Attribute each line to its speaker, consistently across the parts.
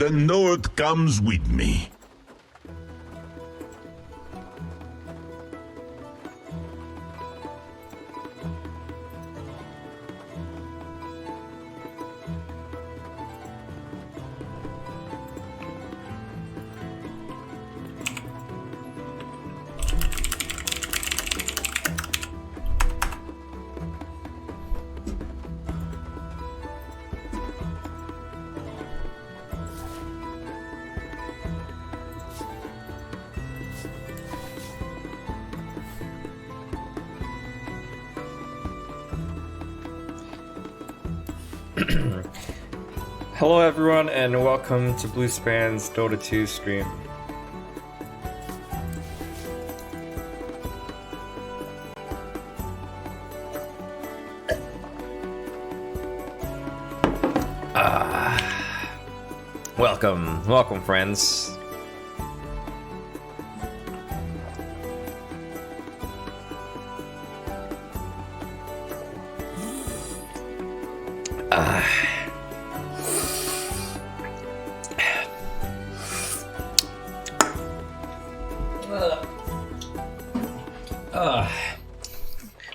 Speaker 1: the North comes with me.
Speaker 2: Hello everyone and welcome to Bluespan's Dota 2 stream. Welcome friends.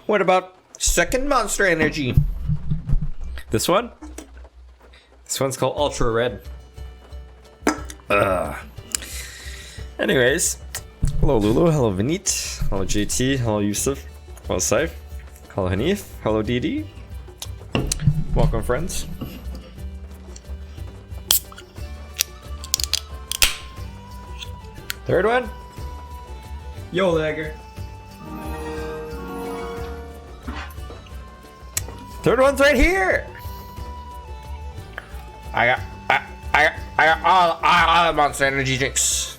Speaker 2: What about second Monster Energy? This one? This one's called Ultra Red. Anyways, hello Lulu, hello Vinit, hello JT, hello Yusuf, hello Saif, hello Hanif, hello Didi. Welcome friends. Third one? Yo Lagger. Third one's right here. I got all the Monster Energy drinks.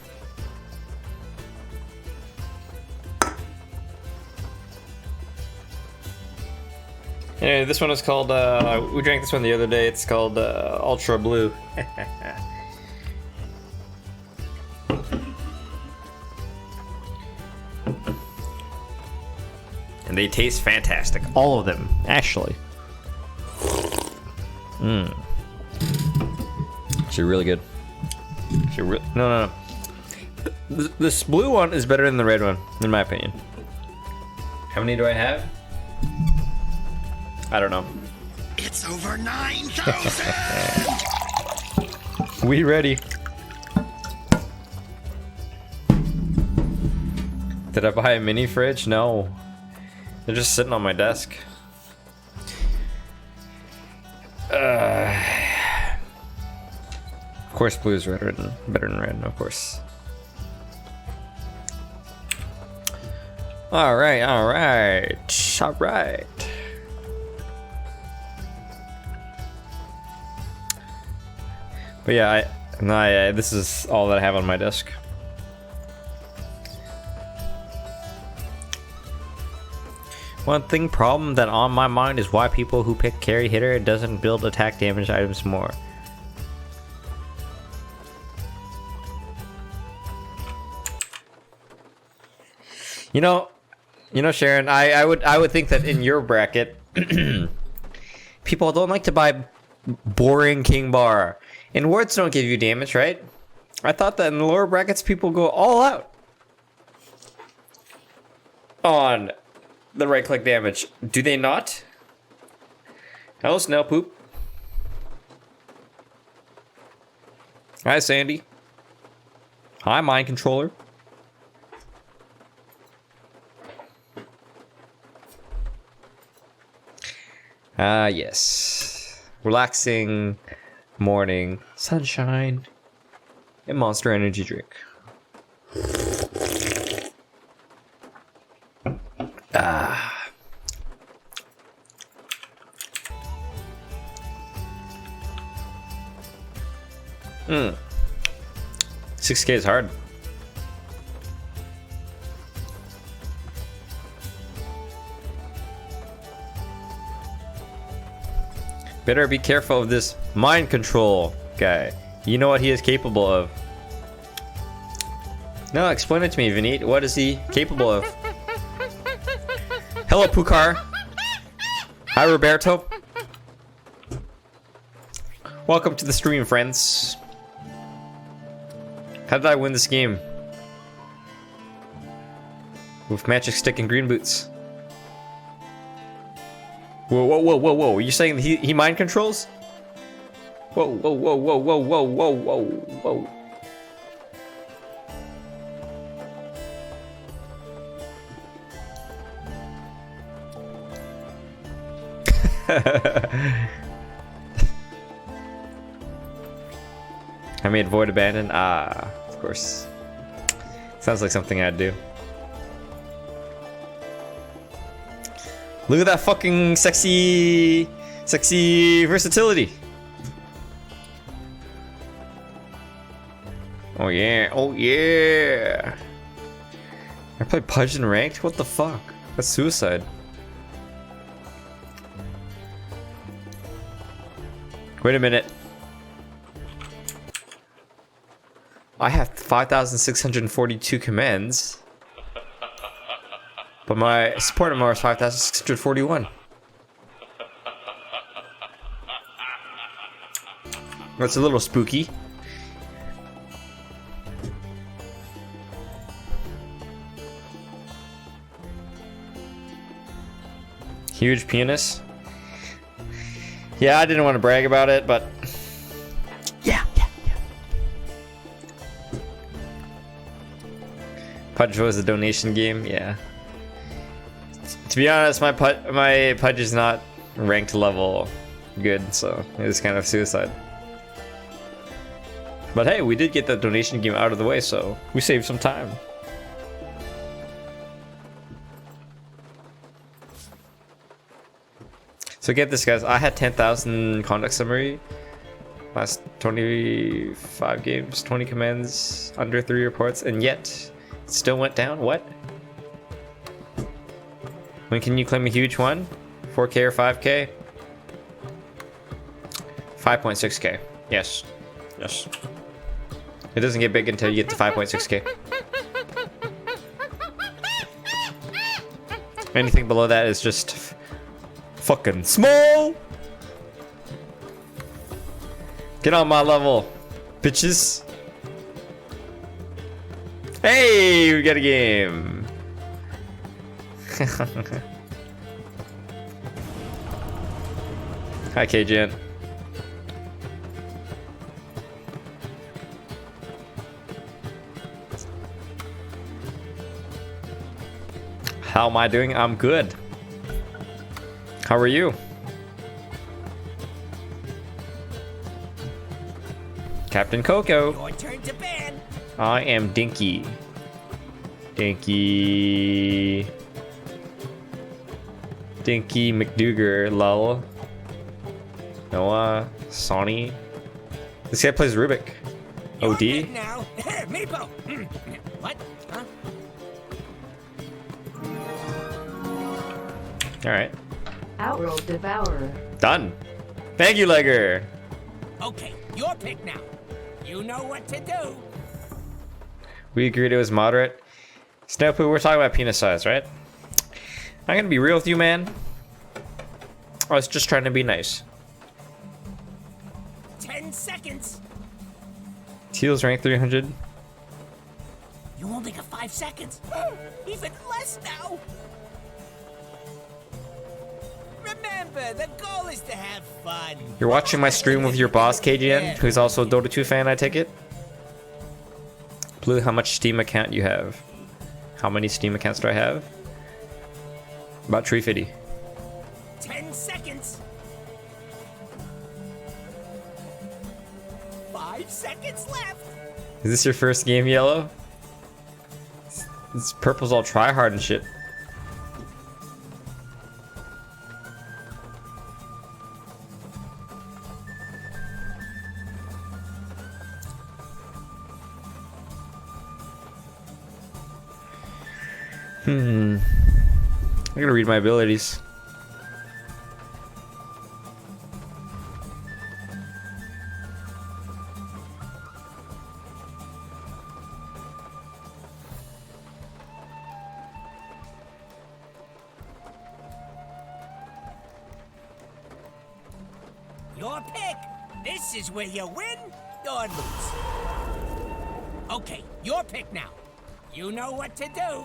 Speaker 2: Anyway, this one is called, we drank this one the other day, it's called Ultra Blue. And they taste fantastic. All of them, actually. Actually really good. No. This blue one is better than the red one, in my opinion. How many do I have? I don't know.
Speaker 1: It's over 9,000!
Speaker 2: We ready. Did I buy a mini fridge? No. They're just sitting on my desk. Of course blue is better than red, of course. Alright. But yeah, this is all that I have on my desk. One problem that on my mind is why people who pick carry hitter doesn't build attack damage items more. You know, Sharon, I would think that in your bracket, people don't like to buy boring King Bar. And wards don't give you damage, right? I thought that in the lower brackets, people go all out on the right click damage. Do they not? Hello, Snail Poop. Hi, Sandy. Hi, Mind Controller. Yes. Relaxing morning, sunshine, and Monster Energy drink. Ah. 6K is hard. Better be careful of this mind control guy. You know what he is capable of. No, explain it to me, Vinit. What is he capable of? Hello, Pukar. Hi, Roberto. Welcome to the stream, friends. How did I win this game? With magic stick and green boots. Whoa, whoa, whoa, whoa, whoa. Are you saying he mind controls? Whoa, whoa, whoa, whoa, whoa, whoa, whoa, whoa, whoa. I made Void Abandon. Ah, of course. Sounds like something I'd do. Look at that fucking sexy versatility. Oh yeah, oh yeah. I play Pudge in ranked? What the fuck? That's suicide. Wait a minute. I have 5,642 commands. But my support number is 5,641. That's a little spooky. Huge penis. Yeah, I didn't want to brag about it, but yeah. Pudge was a donation game, yeah. To be honest, my Pudge is not ranked level good, so it was kind of suicide. But hey, we did get the donation game out of the way, so we saved some time. So get this, guys. I had 10,000 conduct summary last 25 games, 20 commands, under 3 reports, and yet it still went down. What? When can you claim a huge one? 4K or 5K? 5.6K. Yes. Yes. It doesn't get big until you get to 5.6K. Anything below that is just fucking small. Get on my level, bitches. Hey, we got a game. Hi, KGN. How am I doing? I'm good. How are you? Captain Coco.
Speaker 3: Your turn to ban.
Speaker 2: I am Dinky. Dinky McDougar, lol. Noah, Sonny. This guy plays Rubik.
Speaker 3: Your
Speaker 2: OD.
Speaker 3: pick now. Meepo. What? Huh?
Speaker 2: Alright.
Speaker 4: Outworld Devourer.
Speaker 2: Done. Thank you, Legger.
Speaker 3: Okay, your pick now. You know what to do.
Speaker 2: We agreed it was moderate. Snowpoo, we're talking about penis size, right? I'm gonna be real with you, man. I was just trying to be nice.
Speaker 3: 10 seconds.
Speaker 2: Teal's rank 300.
Speaker 3: You only got 5 seconds. Even less now. Remember, the goal is to have fun.
Speaker 2: You're watching my stream with your boss, KGN, who's also a Dota 2 fan, I take it? Blue, how much Steam account you have? How many Steam accounts do I have? About 350.
Speaker 3: 10 seconds. 5 seconds left.
Speaker 2: Is this your first game, Yellow? This purple's all try hard and shit. I gotta read my abilities.
Speaker 3: Your pick. This is where you win or lose. Okay, your pick now. You know what to do.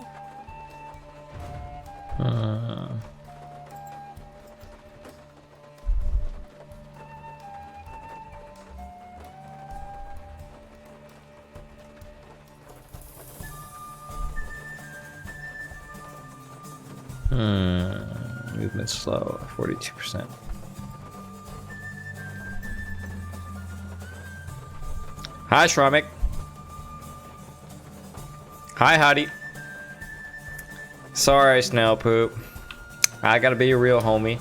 Speaker 2: Movement slow, 42%. Hi, Shramik. Hi, Hottie. Sorry, Snail Poop. I gotta be a real homie.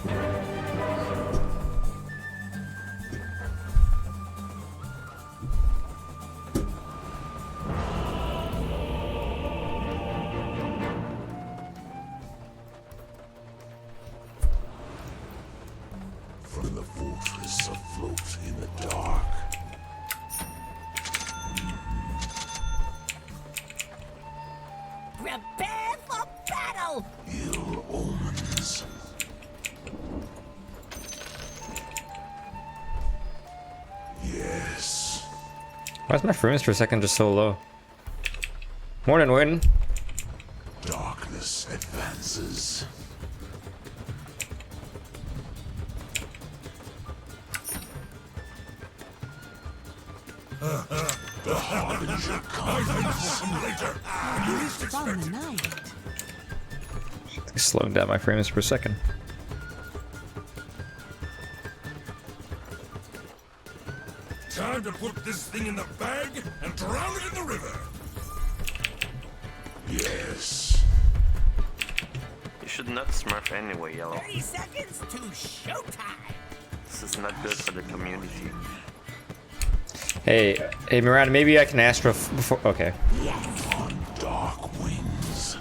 Speaker 1: From the fortress afloat in the dark.
Speaker 3: Prepare for battle!
Speaker 1: Ill omens. Yes.
Speaker 2: Why is my frames per second just so low? Morning, Win.
Speaker 1: Darkness advances. The harbinger comes.
Speaker 5: From the night.
Speaker 2: Slowing down my frames per second.
Speaker 1: Time to put this thing in the bag and drown it in the river. Yes.
Speaker 6: You should not smurf anyway, Yellow.
Speaker 3: 30 seconds to showtime!
Speaker 6: This is not good for the community.
Speaker 2: Hey, Miranda, maybe I can ask before. Okay.
Speaker 1: On dark wings.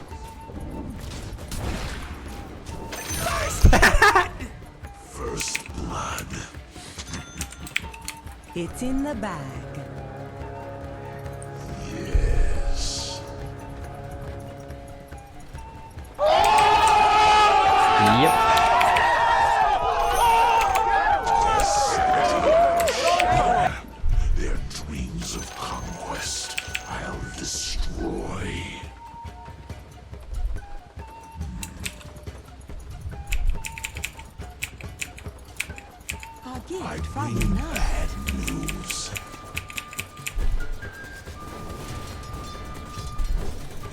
Speaker 1: First blood.
Speaker 5: It's in the bag.
Speaker 1: Yes.
Speaker 2: Yep.
Speaker 1: Their dreams of conquest I'll destroy.
Speaker 5: A gift
Speaker 1: I
Speaker 5: from the
Speaker 1: bring
Speaker 5: night.
Speaker 1: bad news.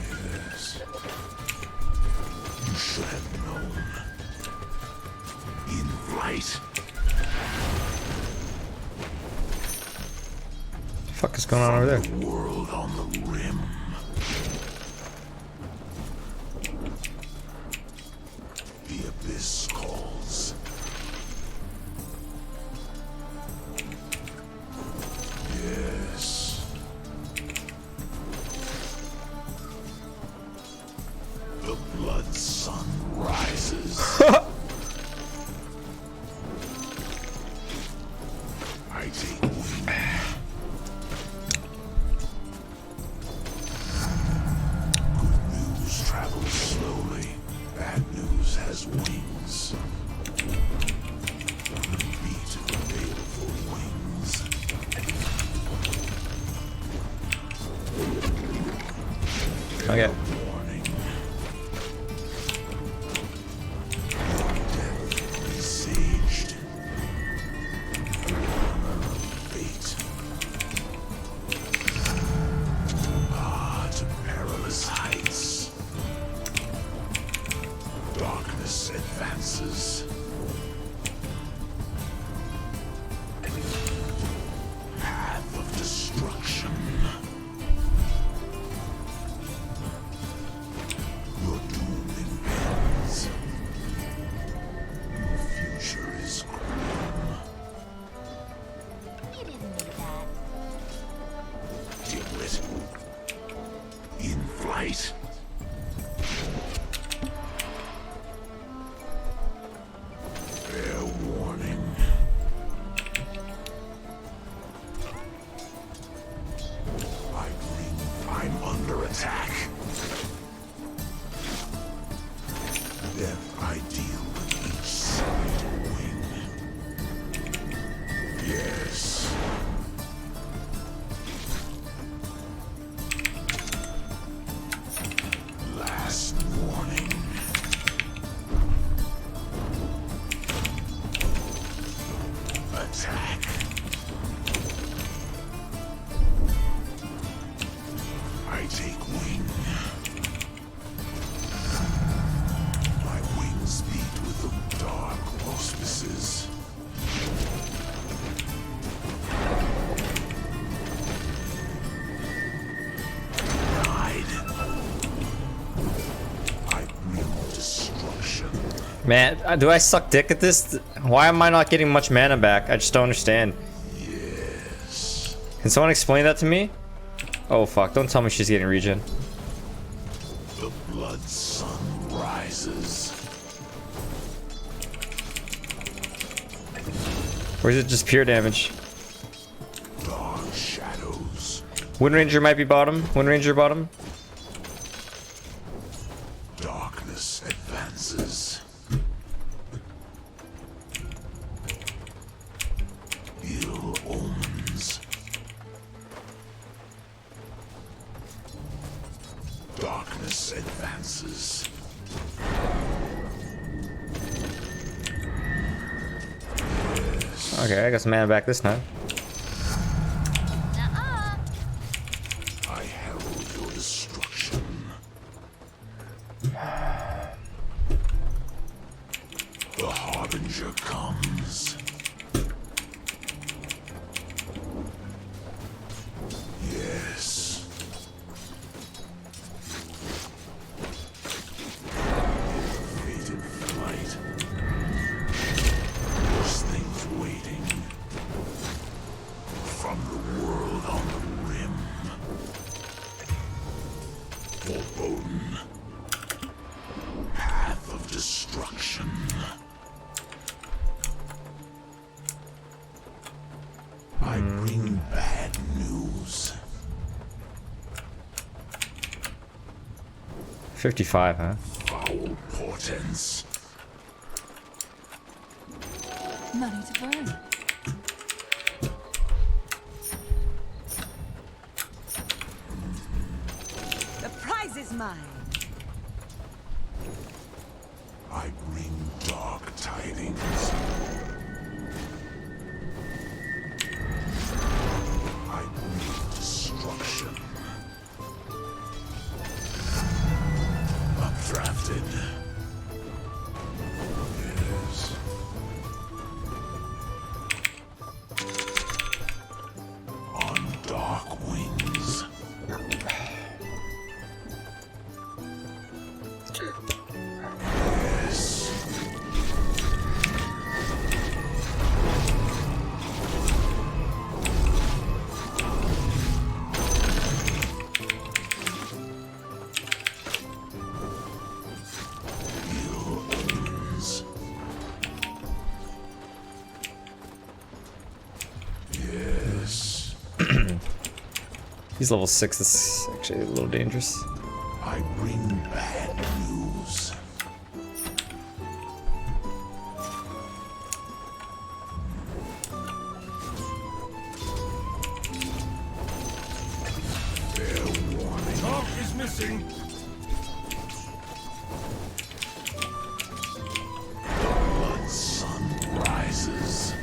Speaker 1: Yes. You should have known. In flight.
Speaker 2: The fuck is going on over there?
Speaker 1: The world on the rim. The abyss calls. Yes. The blood sun rises. I take wing. Good news travels slowly. Bad news has wings. Beat of the baleful wings.
Speaker 2: Okay.
Speaker 1: Warning. Death presaged. Fate. Ah, to perilous heights. Darkness advances. Path of destruction. Your doom impends. Your future is grim.
Speaker 3: You didn't need that.
Speaker 1: Dimwit. In flight. Attack. I take wing. My wings beat with the dark auspices. I bring destruction.
Speaker 2: Man, do I suck dick at this? Why am I not getting much mana back? I just don't understand.
Speaker 1: Yes.
Speaker 2: Can someone explain that to me? Oh fuck, don't tell me she's getting regen.
Speaker 1: The blood sun rises.
Speaker 2: Or is it just pure damage?
Speaker 1: Dark shadows.
Speaker 2: Wind Ranger might be bottom. Wind Ranger bottom.
Speaker 1: Darkness advances. Ill omens. Darkness advances.
Speaker 2: Okay, I got some mana back this time.
Speaker 1: I herald your destruction. The Harbinger comes. Yes. Fated flight. There's things waiting. From the world on the rim. Foreboding. Path of destruction. I bring bad news.
Speaker 2: 55, huh?
Speaker 1: Foul portents.
Speaker 5: Money to burn. The prize is mine.
Speaker 1: I bring dark tidings. I bring destruction. Updrafted. Yes. On dark wings. Yes. Ill omens. Yes.
Speaker 2: He's level 6, that's actually a little dangerous.
Speaker 1: I bring bad news. Fair warning. Talk is missing. The blood sun rises.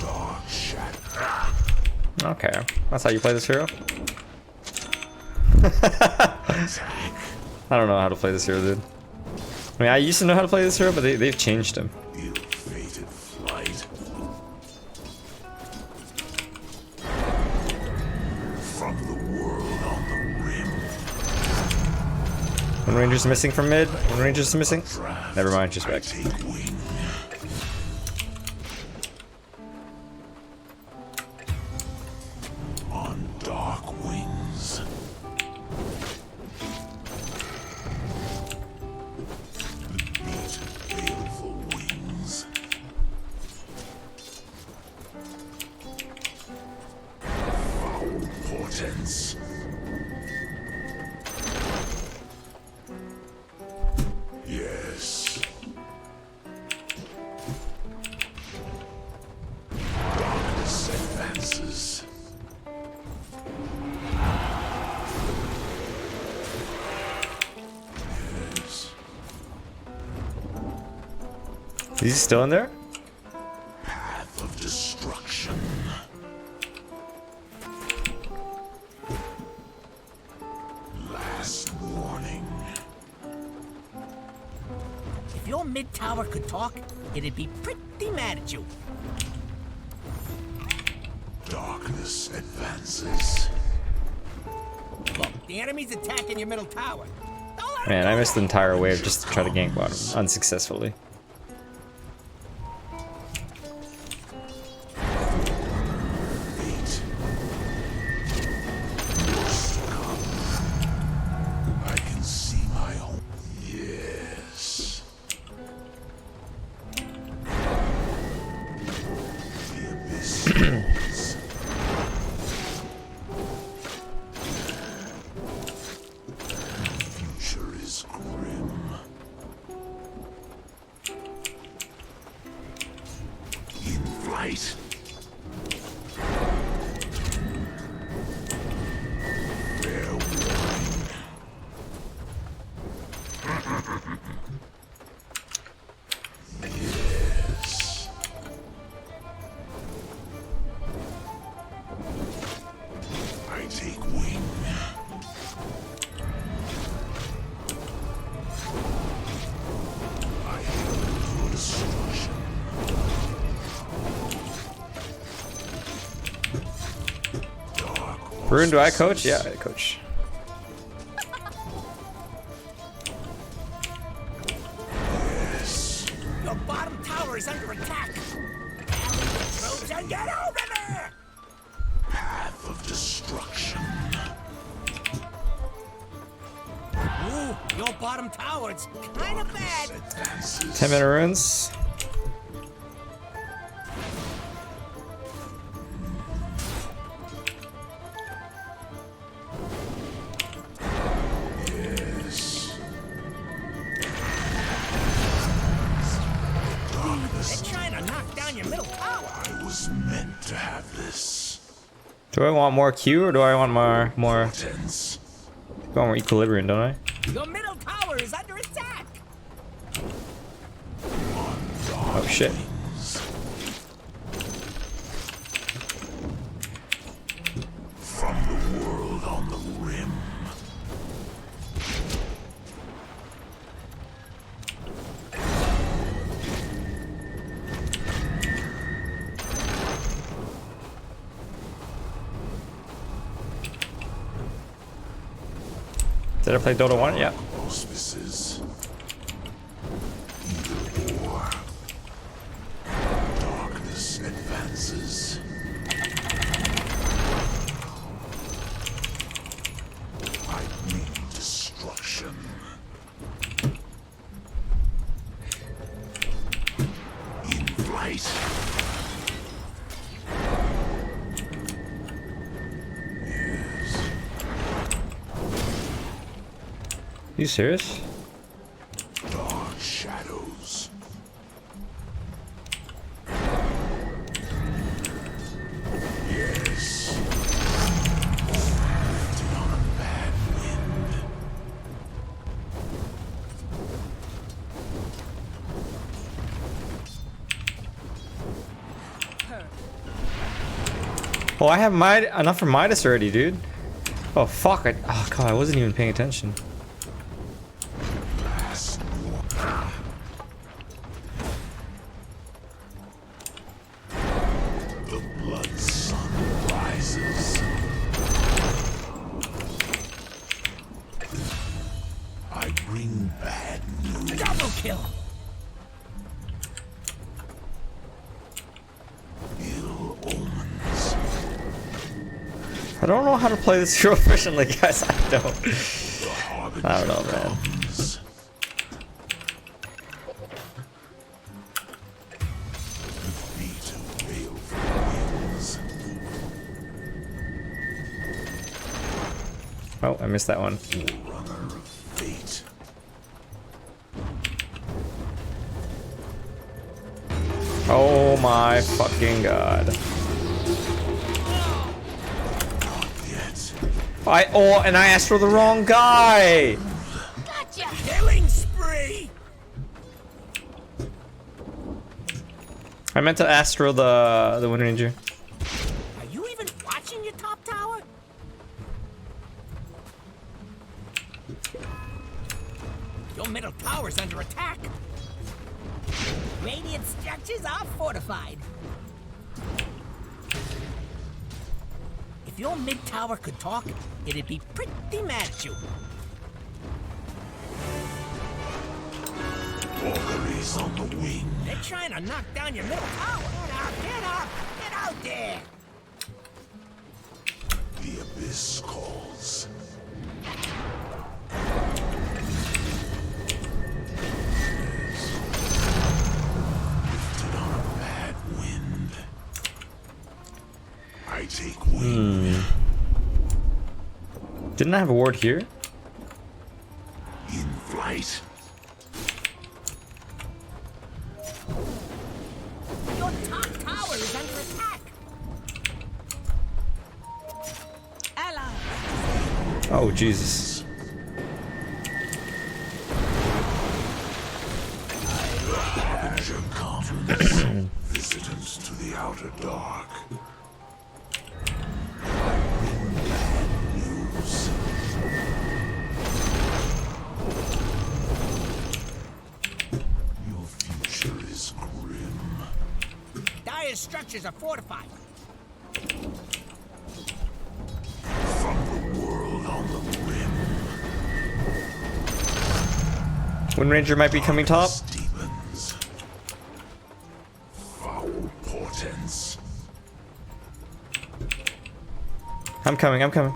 Speaker 1: Dark shadow.
Speaker 2: Okay, that's how you play this hero?
Speaker 1: Attack.
Speaker 2: I don't know how to play this hero, dude. I mean, I used to know how to play this hero, but they've changed him.
Speaker 1: Ill-fated flight. From the world on the rim.
Speaker 2: Wind Ranger's missing from mid. Wind Ranger's missing.
Speaker 1: Draft.
Speaker 2: Never mind, she's
Speaker 1: I
Speaker 2: back.
Speaker 1: take wing. On dark wings. The beat baleful wings. Foul portents. Yes.
Speaker 2: Is he still in there?
Speaker 1: Path of destruction. Last warning.
Speaker 3: If your mid-tower could talk, it'd be pretty mad at you.
Speaker 1: Darkness advances.
Speaker 3: Look, the enemy's attacking your middle tower. Don't let 'em
Speaker 2: Man, I
Speaker 3: do
Speaker 2: missed the
Speaker 3: it.
Speaker 2: entire wave just to try to gank bottom unsuccessfully.
Speaker 1: Fate. What's to come? I can see my home. Yes. The abyss falls. Future is grim. In flight. Fair warning. Yes. I take wing. I herald your destruction. Dark
Speaker 2: Rune, do I coach?
Speaker 1: auspices.
Speaker 2: Yeah, I coach.
Speaker 1: Yes.
Speaker 3: Your bottom tower is under attack. Rally the troops and get over there!
Speaker 1: Path of destruction.
Speaker 3: Ooh, your bottom tower, it's kind of bad.
Speaker 1: Advances.
Speaker 2: 10-minute runes.
Speaker 1: Yes.
Speaker 3: They're
Speaker 1: Darkness.
Speaker 3: trying to knock down your middle tower.
Speaker 1: I was meant to have this.
Speaker 2: Do I want more Q or do I want more
Speaker 1: Tense.
Speaker 2: I want more equilibrium, don't I?
Speaker 3: Your middle tower is under attack.
Speaker 2: Oh shit.
Speaker 1: From the world on the rim.
Speaker 2: Did I play Dota 1? Yeah.
Speaker 1: Auspices. Either war. Darkness advances. I bring destruction. In flight. Yes.
Speaker 2: You serious?
Speaker 1: Dark shadows. Yes. Drifting on a bad wind.
Speaker 2: Oh, I have enough for Midas already, dude. Oh fuck! Oh god, I wasn't even paying attention.
Speaker 1: Last war. The blood sun rises. I bring bad news.
Speaker 3: Double kill.
Speaker 1: Ill omens.
Speaker 2: I don't know how to play this hero efficiently, guys. I don't.
Speaker 1: The harbinger
Speaker 2: I don't know, man.
Speaker 1: comes. The feet of baleful winds.
Speaker 2: Oh, I missed that one.
Speaker 1: Forerunner of fate.
Speaker 2: Oh my fucking god.
Speaker 1: Not yet.
Speaker 2: And I asked for the wrong guy.
Speaker 3: Gotcha. Killing spree.
Speaker 2: I meant to Astral the Wind Ranger.
Speaker 3: Are you even watching your top tower? Your middle tower's under attack. Radiant structures are fortified. If your mid tower could talk, it'd be pretty mad at you.
Speaker 1: Valkyries on the wing.
Speaker 3: They're trying to knock down your middle tower. Get up! Get out there!
Speaker 1: The abyss calls. Lifted on a bad wind. I take wing.
Speaker 2: Didn't I have a ward here?
Speaker 1: In flight.
Speaker 3: Your top tower is under attack.
Speaker 5: Ally.
Speaker 2: Oh Jesus.
Speaker 1: Harbinger comes. Visitants to the outer dark. Bad news. Your future is grim.
Speaker 3: Dire's structures are fortified.
Speaker 1: From the world on the rim.
Speaker 2: Wind Ranger might be coming top.
Speaker 1: Demons. Foul portents.
Speaker 2: I'm coming. I'm coming.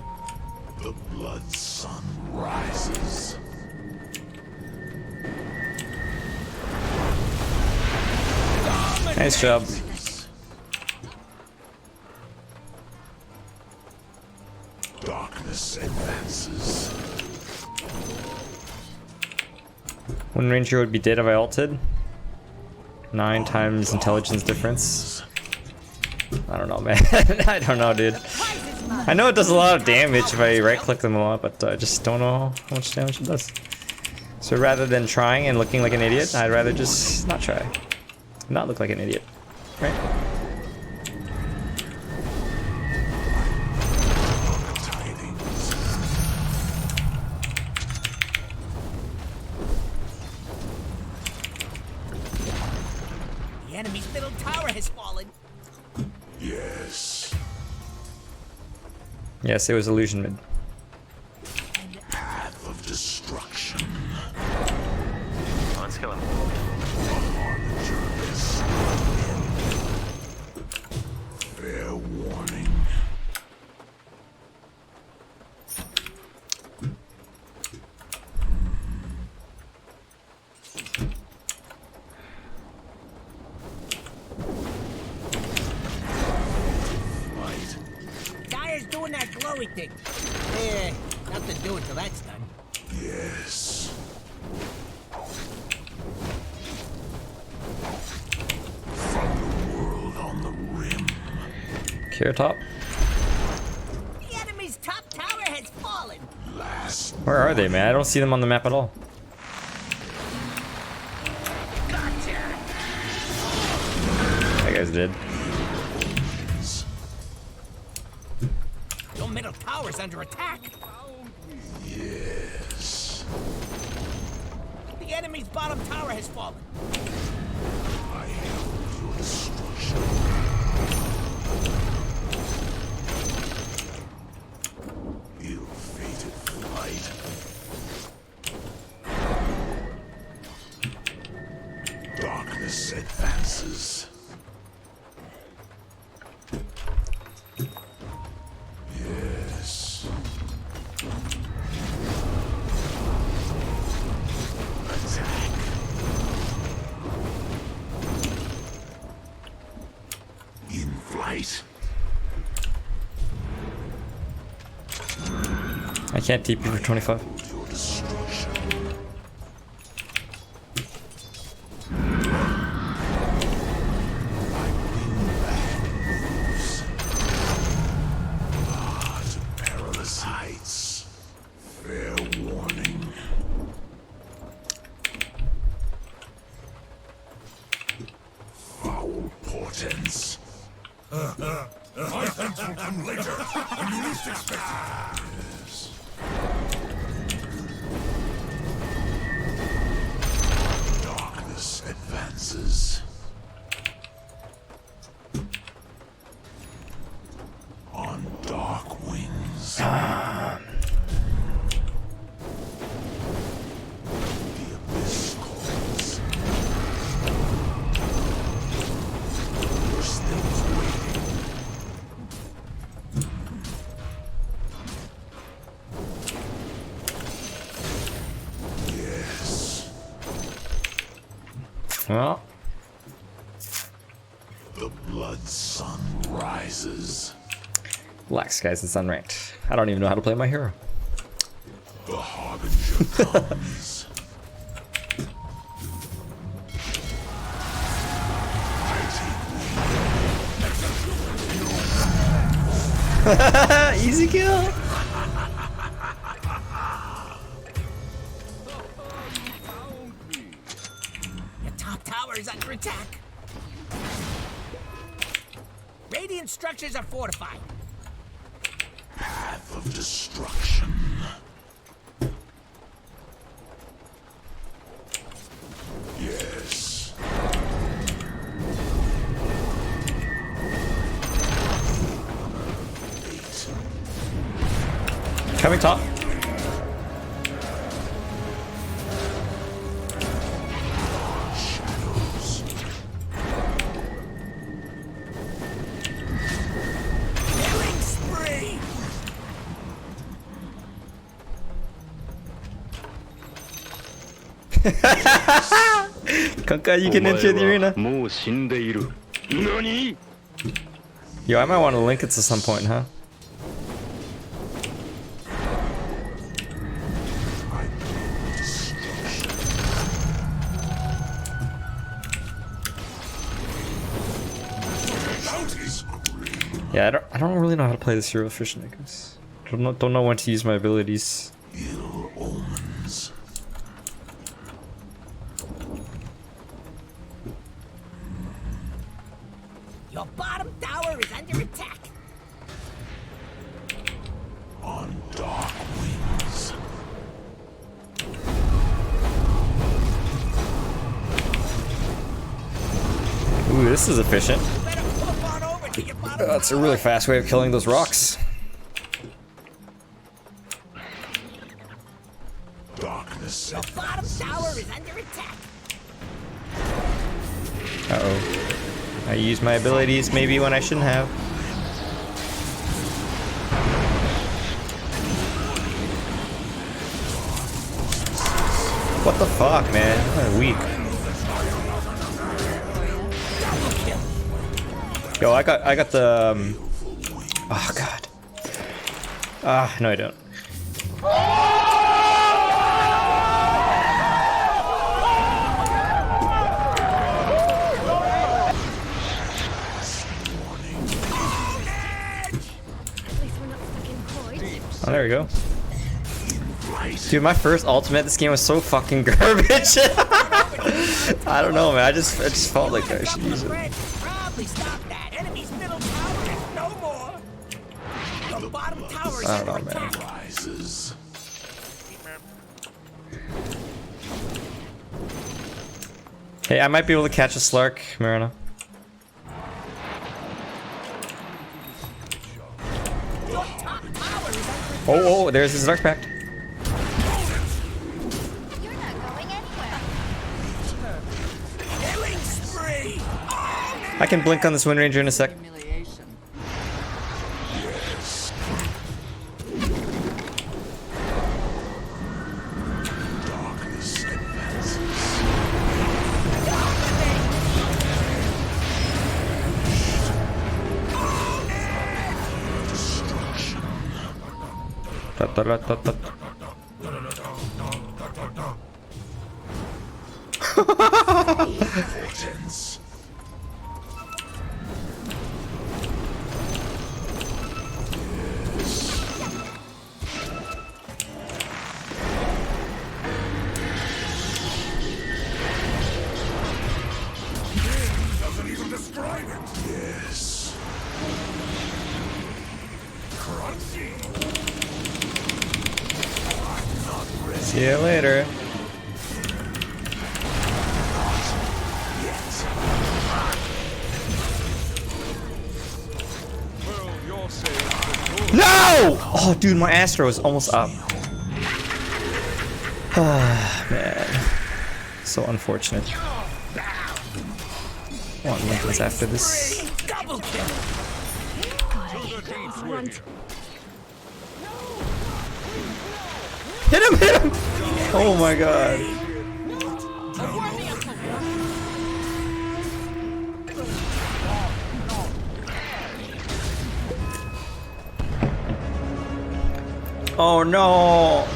Speaker 1: The blood sun rises.
Speaker 2: Nice job.
Speaker 1: Darkness advances.
Speaker 2: Wind Ranger would be dead if I ulted. 9 times intelligence difference. I don't know, man. I don't know, dude. I know it does a lot of damage if I right click them a lot, but I just don't know how much damage it does. So rather than trying and looking like an idiot, I'd rather just not try. Not look like an idiot. Right?
Speaker 1: Tidings.
Speaker 3: The enemy's middle tower has fallen.
Speaker 1: Yes.
Speaker 2: Yes, it was illusion mid.
Speaker 1: Path of destruction.
Speaker 6: Let's kill him.
Speaker 1: Harbinger of this. Fair warning. Light.
Speaker 3: Dire's doing that glowy thing. Nothing to do until that's done.
Speaker 1: Yes. From the world on the rim.
Speaker 2: Kira top.
Speaker 3: The enemy's top tower has fallen.
Speaker 1: Last
Speaker 2: Where are they, man? I don't see them on the map at all. That guy's dead.
Speaker 3: Your middle tower's under attack.
Speaker 1: Yes.
Speaker 3: The enemy's bottom tower has fallen.
Speaker 1: I help your destruction. Ill-fated flight. Darkness advances. Yes. Attack. In flight.
Speaker 2: I can't TP for 25.
Speaker 1: Your destruction. I bring bad news. To perilous heights. Fair warning. Foul Darkness advances. On dark wings. The abyss calls. Worse things waiting. Yes.
Speaker 2: Well,
Speaker 1: The blood sun rises.
Speaker 2: Black Skies and Sunranked. I don't even know how to play my hero.
Speaker 1: The harbinger comes.
Speaker 2: Easy kill.
Speaker 3: Your top tower is under attack. Radiant structures are fortified.
Speaker 1: Path of destruction. Yes. Fate.
Speaker 2: Coming top.
Speaker 1: Shadows.
Speaker 3: Killing spree.
Speaker 2: Kanka, you can enter the arena.
Speaker 7: もう死んでいる。何？
Speaker 2: Yo, I might want to link it to some point, huh? Yeah, I don't really know how to play this hero with Fish Niggas. Don't know when to use my abilities.
Speaker 1: Ill omens.
Speaker 3: Your bottom tower is under attack.
Speaker 1: On dark wings.
Speaker 2: Ooh, this is efficient.
Speaker 3: Better flip on over to your bottom
Speaker 2: That's a
Speaker 3: tower.
Speaker 2: really fast way of killing those rocks.
Speaker 1: Darkness
Speaker 3: Your bottom tower is under attack.
Speaker 2: Uh-oh. I used my abilities maybe when I shouldn't have. What the fuck, man? I'm weak. Yo, I got the. Oh god. Ah, no, I don't. Oh, there we go. Dude, my first ultimate this game was so fucking garbage. I don't know, man. I just felt like I should use it.
Speaker 3: Probably stop that. Enemy's middle tower is no more. Your bottom tower is
Speaker 2: I don't
Speaker 3: under
Speaker 2: know, man.
Speaker 3: attack.
Speaker 1: rises.
Speaker 2: Hey, I might be able to catch a Slark, Marina.
Speaker 3: Your top tower is under attack.
Speaker 2: Oh, there's his Dark Pact.
Speaker 8: You're not going anywhere.
Speaker 3: Killing spree. Oh, man.
Speaker 2: I can blink on this Wind Ranger in a sec.
Speaker 5: Humiliation.
Speaker 1: Darkness advances. Destruction.
Speaker 2: Ta-ta-ra-ta-ta.
Speaker 1: Portents. Doesn't even describe it. Yes. Crunchy.
Speaker 2: See you later. No! Oh, dude, my Astro is almost up. Ah, man. So unfortunate. I want Lincolns after this.
Speaker 3: Double kill.
Speaker 2: Hit him! Hit him! Oh my god. Oh no!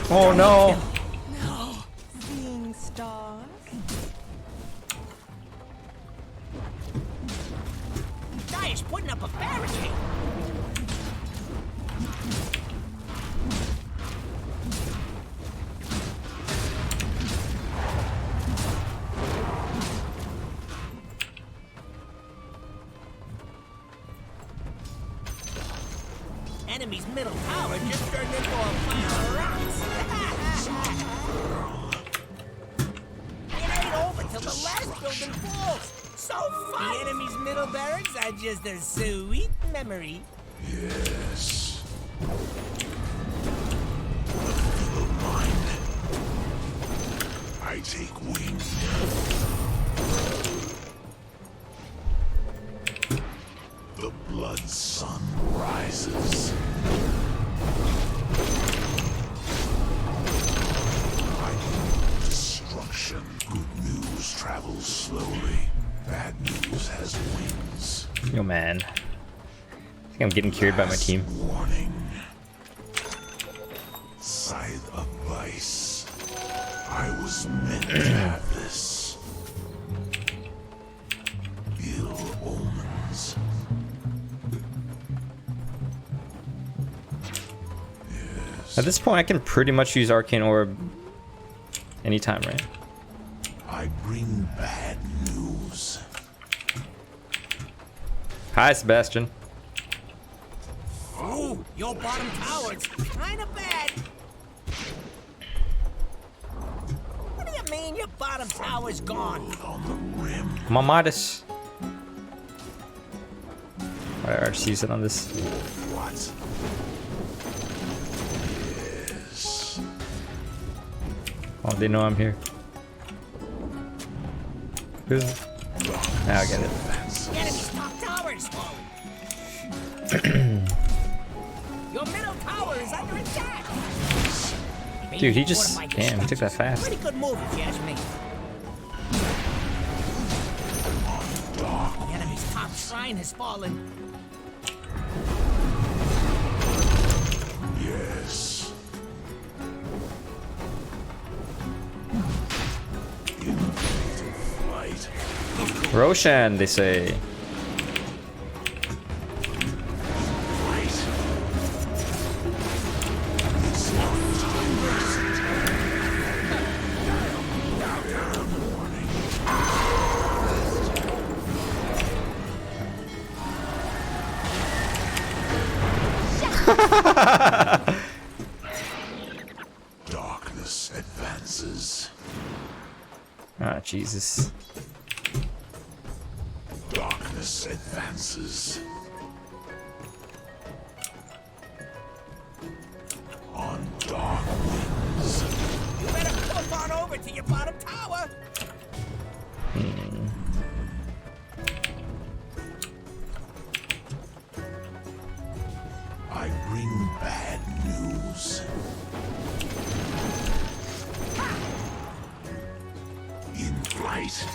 Speaker 2: Oh no!
Speaker 5: Seeing stars.
Speaker 3: Guy is putting up a barricade. Enemy's middle tower just turned into a pile of rocks. It ain't over till the last building falls. So fun. The enemy's middle barracks are just a sweet memory.
Speaker 1: Yes. Little mind. I take wing. The blood sun rises. I destruction. Good news travels slowly. Bad news has wings.
Speaker 2: Yo, man. I think I'm getting cured by my team.
Speaker 1: Warning. Scythe of Vice. I was meant to have this. Ill omens.
Speaker 2: At this point, I can pretty much use Arcane Orb anytime, right?
Speaker 1: I bring bad news.
Speaker 2: Hi, Sebastian.
Speaker 3: Ooh, your bottom tower's kinda bad. What do you mean your bottom tower's gone?
Speaker 1: On the rim.
Speaker 2: Come on, Midas. Alright, I'll just use it on this.
Speaker 1: What? Yes.
Speaker 2: Oh, they know I'm here. Who's... Now I get it.
Speaker 3: The enemy's top tower is falling. Your middle tower is under attack.
Speaker 2: Dude, he just... Damn, he took that fast.
Speaker 3: Pretty good move, if you ask me. The enemy's top shrine has fallen.
Speaker 1: Yes. Innovative flight.
Speaker 2: Roshan, they say.
Speaker 1: Flight. It's not time to sit. Warning. Darkness advances.
Speaker 2: Ah, Jesus.
Speaker 1: Darkness advances. On dark wings.
Speaker 3: You better flip on over to your bottom tower.
Speaker 1: I bring bad news. In flight.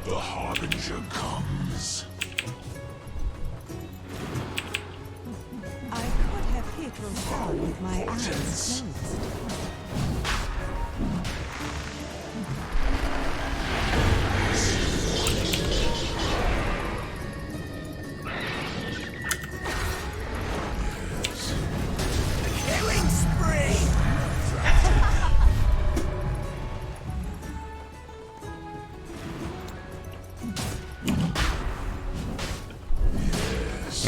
Speaker 1: The Harbinger comes.
Speaker 5: I could have hit Roshan with my eyes
Speaker 1: Portents.
Speaker 5: closed.
Speaker 3: Killing spree.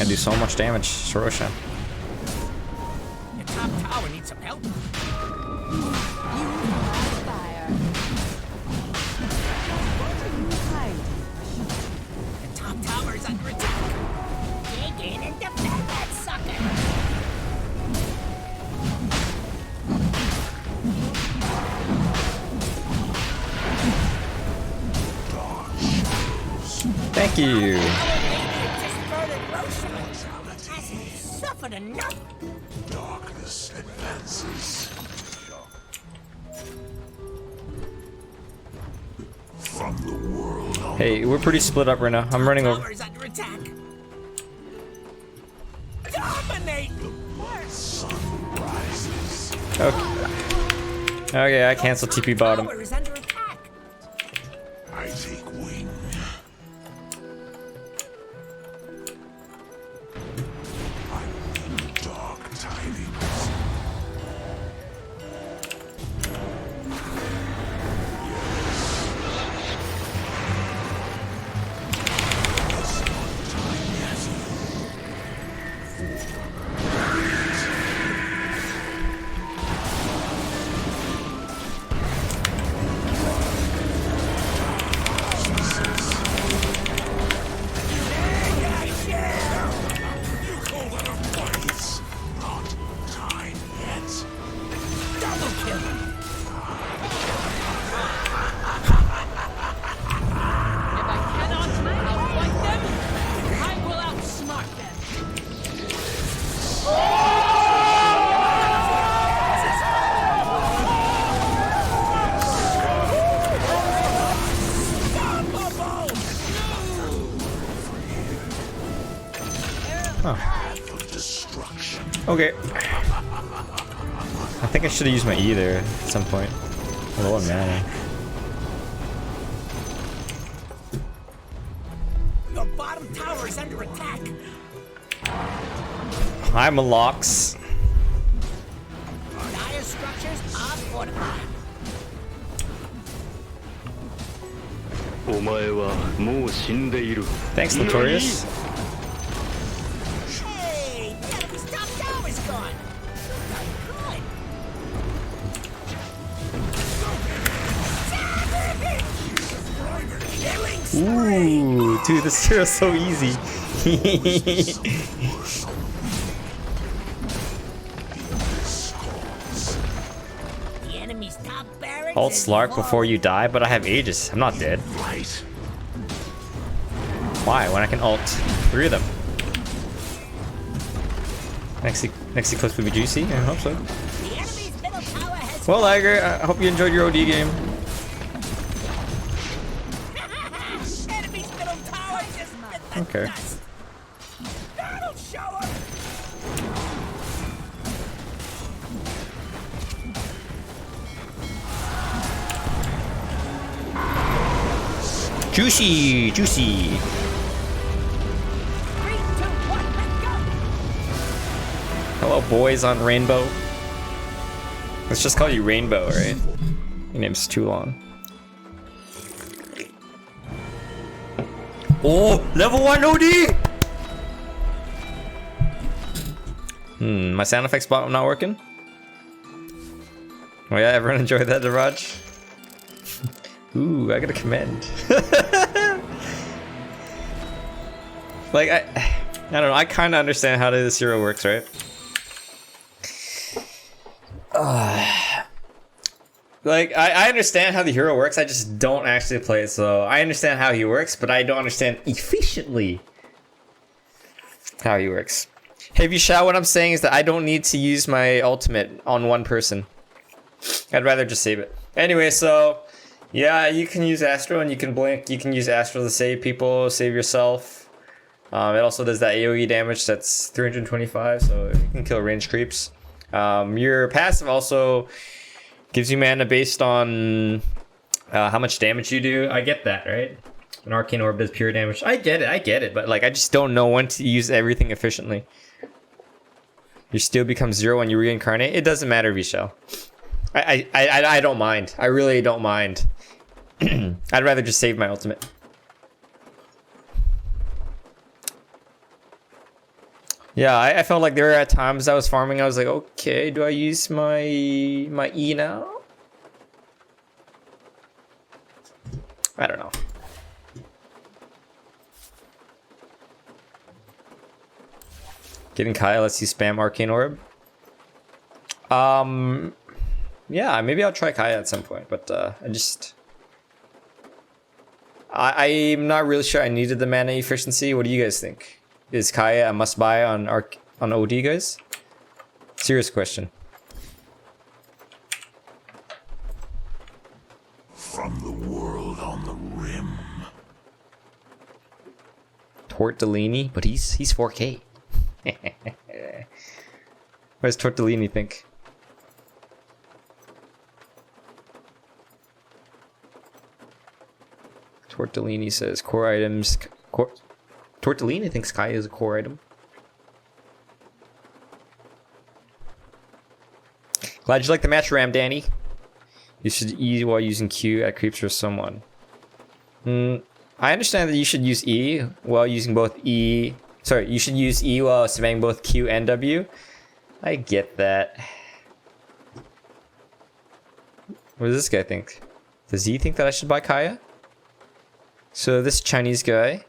Speaker 2: I do so much damage, Sorosha.
Speaker 3: Your top tower needs some help.
Speaker 8: Fire.
Speaker 5: Hide.
Speaker 3: The top tower is under attack. Dig in and defend that sucker.
Speaker 2: Thank you.
Speaker 3: Just murdered Roshan. Hasn't suffered enough.
Speaker 1: Darkness advances. From the world of
Speaker 2: Hey, we're pretty split up right now. I'm running over.
Speaker 3: Tower is under attack. Dominate.
Speaker 1: sun rises.
Speaker 2: Okay. Okay, I cancel TP bottom.
Speaker 3: Tower is under attack.
Speaker 1: I take wing. I bring dark tidings. It's not time yet.
Speaker 3: Double kill.
Speaker 9: If I cannot outfight them, I will outsmart them.
Speaker 1: Path of destruction.
Speaker 2: Okay. I think I should have used my E there at some point. Low on mana.
Speaker 3: Your bottom tower is under attack.
Speaker 2: I'm a Lox.
Speaker 3: Dire structures are fortified.
Speaker 7: お前はもう死んでいる。
Speaker 2: Thanks, Notorious.
Speaker 3: Hey, the enemy's top tower is gone. Good. Killing spree.
Speaker 2: Ooh, dude, this hero's so easy.
Speaker 3: The enemy's top barracks
Speaker 2: Ult
Speaker 3: is
Speaker 2: Slark
Speaker 3: low.
Speaker 2: before you die, but I have Aegis. I'm not dead.
Speaker 1: Right.
Speaker 2: Why? When I can ult 3 of them. Next sequence will be juicy. I hope so.
Speaker 3: The enemy's middle tower has
Speaker 2: Well, Liger, I hope you enjoyed your OD game.
Speaker 3: enemy's middle tower just bit the
Speaker 2: Okay.
Speaker 3: dust. That'll show 'em.
Speaker 2: Juicy, juicy.
Speaker 3: 3, 2, 1, let's go.
Speaker 2: Hello, boys on Rainbow. Let's just call you Rainbow, right? Your name's too long. Oh, level 1 OD! My sound effects bot not working? Oh yeah, everyone enjoyed that, Raj? Ooh, I gotta commend. Like, I don't know, I kinda understand how this hero works, right? Like, I understand how the hero works, I just don't actually play it, so I understand how he works, but I don't understand efficiently how he works. Hey, Vishal, what I'm saying is that I don't need to use my ultimate on one person. I'd rather just save it. Anyway, so, yeah, you can use Astro and you can blink. You can use Astro to save people, save yourself. It also does that AoE damage that's 325, so you can kill range creeps. Your passive also gives you mana based on how much damage you do. I get that, right? An Arcane Orb does pure damage. I get it, but like I just don't know when to use everything efficiently. Your steel becomes 0 when you reincarnate. It doesn't matter, Vishal. I don't mind. I really don't mind. I'd rather just save my ultimate. Yeah, I felt like there were at times I was farming. I was like, okay, do I use my E now? I don't know. Getting Kaya lets you spam Arcane Orb. Yeah, maybe I'll try Kaya at some point, but I'm not really sure I needed the mana efficiency. What do you guys think? Is Kaya a must buy on OD, guys? Serious question.
Speaker 1: From the world on the rim.
Speaker 2: Tortellini, but he's 4K. What does Tortellini think? Tortellini says core items. Tortellini thinks Kaya is a core item. Glad you like the match, Ram Danny. You should E while using Q at creeps for someone. I understand that you should use E while using both E. Sorry, you should use E while spamming both Q and W. I get that. What does this guy think? Does he think that I should buy Kaya? So this Chinese guy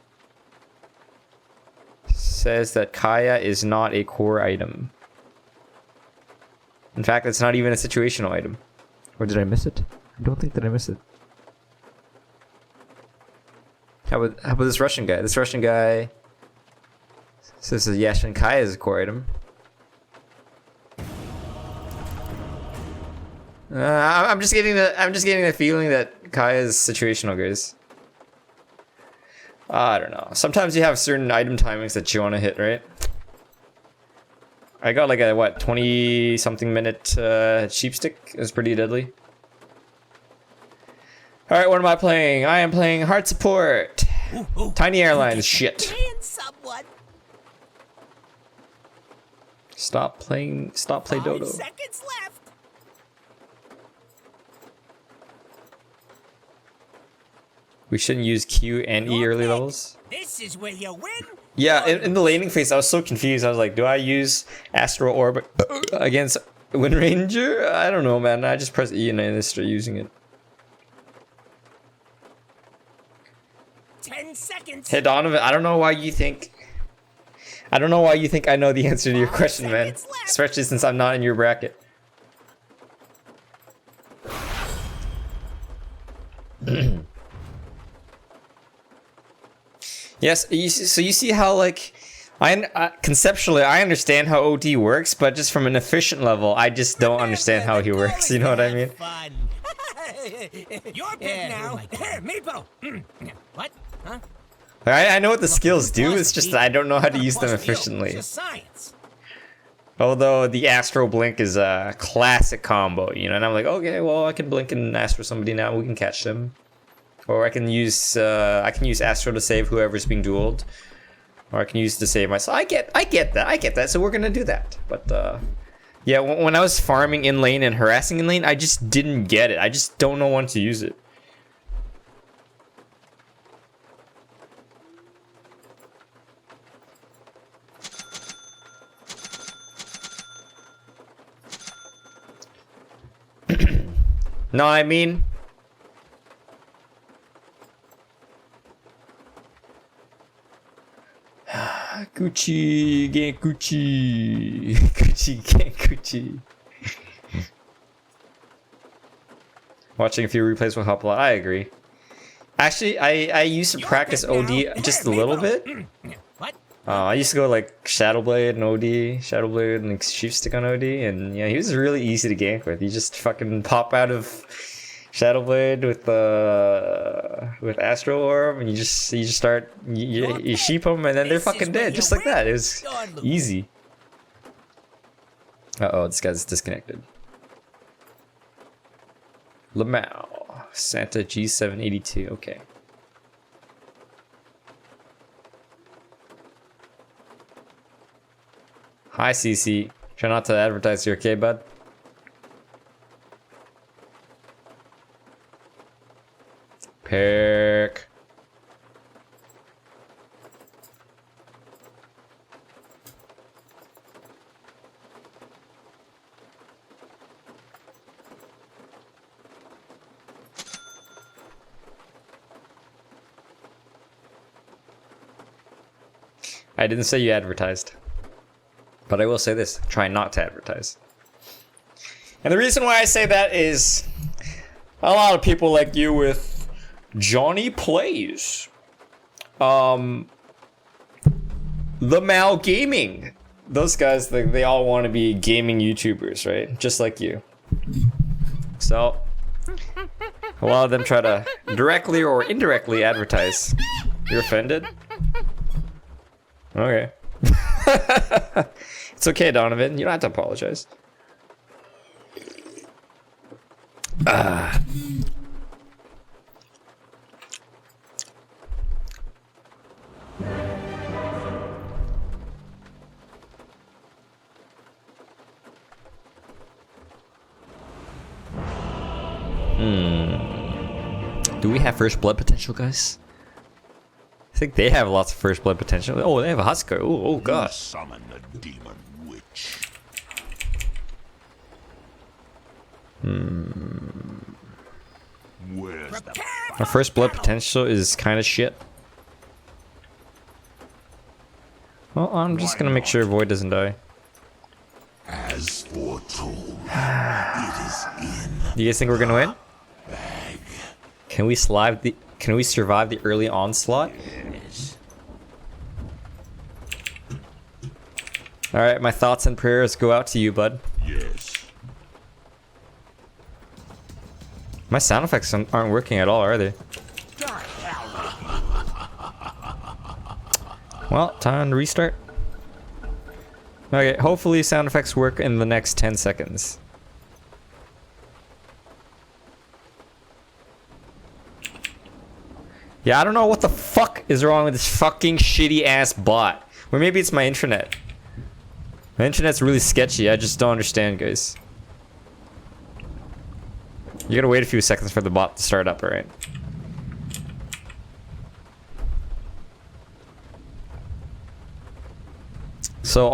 Speaker 2: says that Kaya is not a core item. In fact, it's not even a situational item. Or did I miss it? I don't think that I missed it. How about this Russian guy? This Russian guy says that Yashin Kaya is a core item. I'm just getting the feeling that Kaya is situational, guys. I don't know. Sometimes you have certain item timings that you want to hit, right? I got like a, what, 20 something minute sheep stick. It was pretty deadly. Alright, what am I playing? I am playing Heart Support. Tiny Airlines, shit.
Speaker 3: Someone.
Speaker 2: Stop play Dodo.
Speaker 3: 5 seconds left.
Speaker 2: We shouldn't use Q and E early levels.
Speaker 3: This is where you win.
Speaker 2: Yeah, in the laning phase, I was so confused. I was like, do I use Astral Orb against Wind Ranger? I don't know, man. I just press E and I start using it.
Speaker 3: 10 seconds.
Speaker 2: Hey, Donovan, I don't know why you think I know the answer to your question, man. Especially since I'm not in your bracket. Yes, so you see how, like, conceptually I understand how OD works, but just from an efficient level, I just don't understand how he works. You know what I mean?
Speaker 3: Fun. Your pick now. Meepo. What? Huh?
Speaker 2: I know what the skills do. It's just that I don't know how to use them efficiently. Although the Astro Blink is a classic combo, you know, and I'm like, okay, well, I can blink and Astro somebody now. We can catch them. Or I can use Astro to save whoever's being dueled, or I can use it to save myself. I get that. So we're gonna do that. But yeah, when I was farming in lane and harassing in lane, I just didn't get it. I just don't know when to use it. No, I mean. Gucci, get Gucci. Gucci, get Gucci. Watching a few replays will help a lot. I agree. Actually, I used to practice OD just a little bit. I used to go like Shadowblade and OD, Shadowblade and like Sheep Stick on OD, and yeah, he was really easy to gank with. You just fucking pop out of Shadowblade with Astral Orb, and you just start you sheep them, and then they're fucking dead, just like that. It was easy. Uh-oh, this guy's disconnected. Lamau, Santa G782. Okay. Hi, CC. Try not to advertise here, okay, bud? Pick. I didn't say you advertised. But I will say this, try not to advertise. And the reason why I say that is a lot of people like you with Johnny Plays. The Mal Gaming. Those guys, they all want to be gaming YouTubers, right? Just like you. So, a lot of them try to directly or indirectly advertise. You're offended? Okay. It's okay, Donovan. You don't have to apologize. Do we have first blood potential, guys? I think they have lots of first blood potential. Oh, they have a Huskar. Oh gosh.
Speaker 1: Summon the demon witch. Where's the
Speaker 2: Our first blood potential is kind of shit. Well, I'm just gonna make sure Void doesn't die.
Speaker 1: as foretold? It is in
Speaker 2: Do you guys think we're gonna win?
Speaker 1: bag.
Speaker 2: Can we survive the early onslaught?
Speaker 1: Yes.
Speaker 2: All right, my thoughts and prayers go out to you, bud.
Speaker 1: Yes.
Speaker 2: My sound effects aren't working at all, are they? Well, time to restart. Okay, hopefully sound effects work in the next 10 seconds. Yeah, I don't know what the fuck is wrong with this fucking shitty ass bot. Or maybe it's my internet. My internet's really sketchy, I just don't understand, guys. You gotta wait a few seconds for the bot to start up, alright? So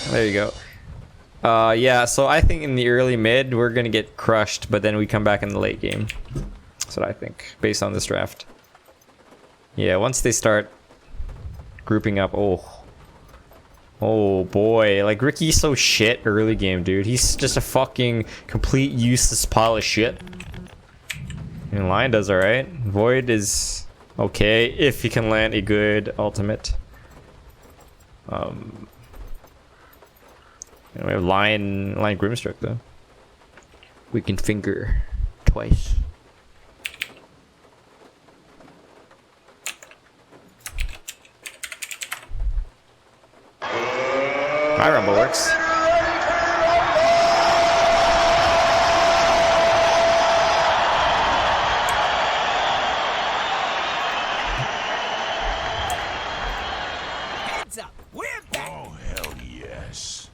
Speaker 2: there you go. Yeah, so I think in the early mid, we're gonna get crushed, but then we come back in the late game. That's what I think, based on this draft. Yeah, once they start grouping up, oh boy, like Ricky's so shit early game, dude. He's just a fucking complete useless pile of shit. And Lion does alright. Void is okay if he can land a good ultimate. We have Lion Grimstruck though. We can finger twice. My rumble works.
Speaker 3: Heads up, we're back.
Speaker 1: Oh, hell yes.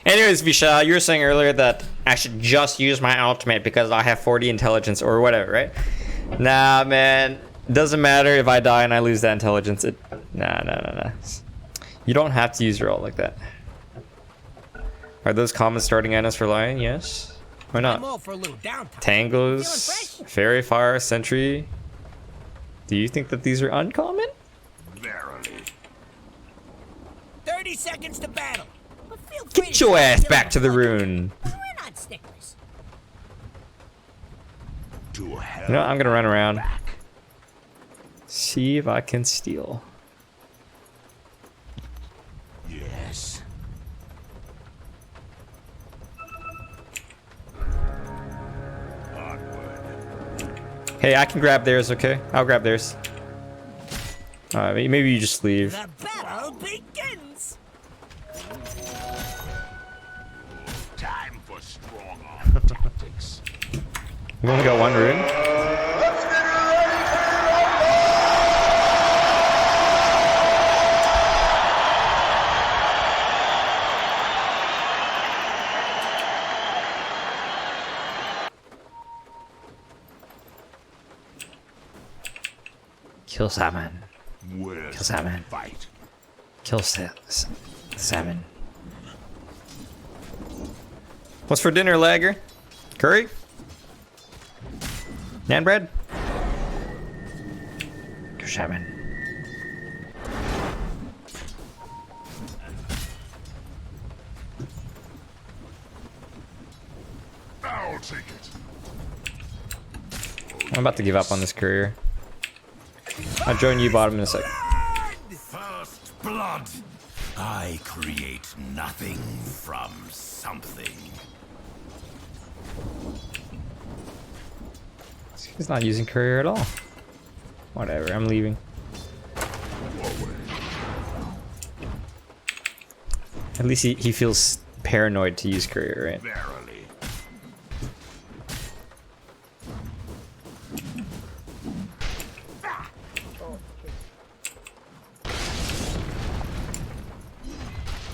Speaker 2: Anyways, Vishal, you were saying earlier that I should just use my ultimate because I have 40 intelligence or whatever, right? Nah, man. Doesn't matter if I die and I lose that intelligence. Nah. You don't have to use your ult like that. Are those common starting items for Lion? Yes. Why
Speaker 3: I'm
Speaker 2: not?
Speaker 3: all for a little downtime.
Speaker 2: Tangos,
Speaker 3: Feeling
Speaker 2: Fairy Fire, Sentry. Do you think that these are uncommon?
Speaker 1: Verily.
Speaker 3: 30 seconds to battle. But feel free
Speaker 2: Get
Speaker 3: to
Speaker 2: your
Speaker 3: start
Speaker 2: ass
Speaker 3: doing
Speaker 2: back to the
Speaker 3: it.
Speaker 2: rune.
Speaker 3: We're not sticklers.
Speaker 1: To hell.
Speaker 2: You know, I'm gonna run around. See if I can steal.
Speaker 1: Yes. Onward.
Speaker 2: Hey, I can grab theirs, okay? I'll grab theirs. Maybe you just leave.
Speaker 3: The battle begins.
Speaker 1: Time for strong arm tactics.
Speaker 2: We only got one rune. Kill Salmon.
Speaker 1: Where's
Speaker 2: Kill Salmon.
Speaker 1: the fight?
Speaker 2: Kill salmon. What's for dinner, lagger? Curry? Nan bread? Salmon.
Speaker 1: I'll take it.
Speaker 2: I'm about to give up on this courier. I'll join you bottom in a sec.
Speaker 1: First blood. I create nothing from something.
Speaker 2: He's not using courier at all. Whatever, I'm leaving. At least he feels paranoid to use courier, right?
Speaker 1: Verily.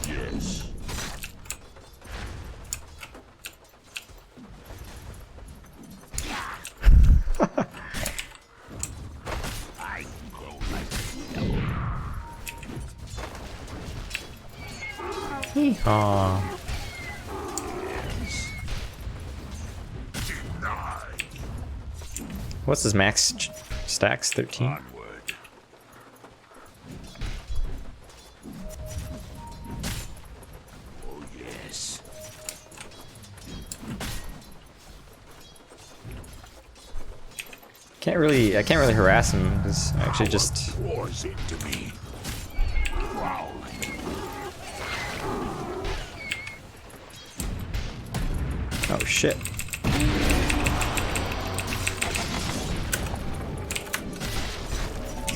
Speaker 1: Yes. I go like
Speaker 2: Aww.
Speaker 1: denied.
Speaker 2: What's his max stacks? 13?
Speaker 1: Onward. Oh yes.
Speaker 2: I can't really harass him because I actually just
Speaker 1: Pours into me. Prowling.
Speaker 2: oh shit.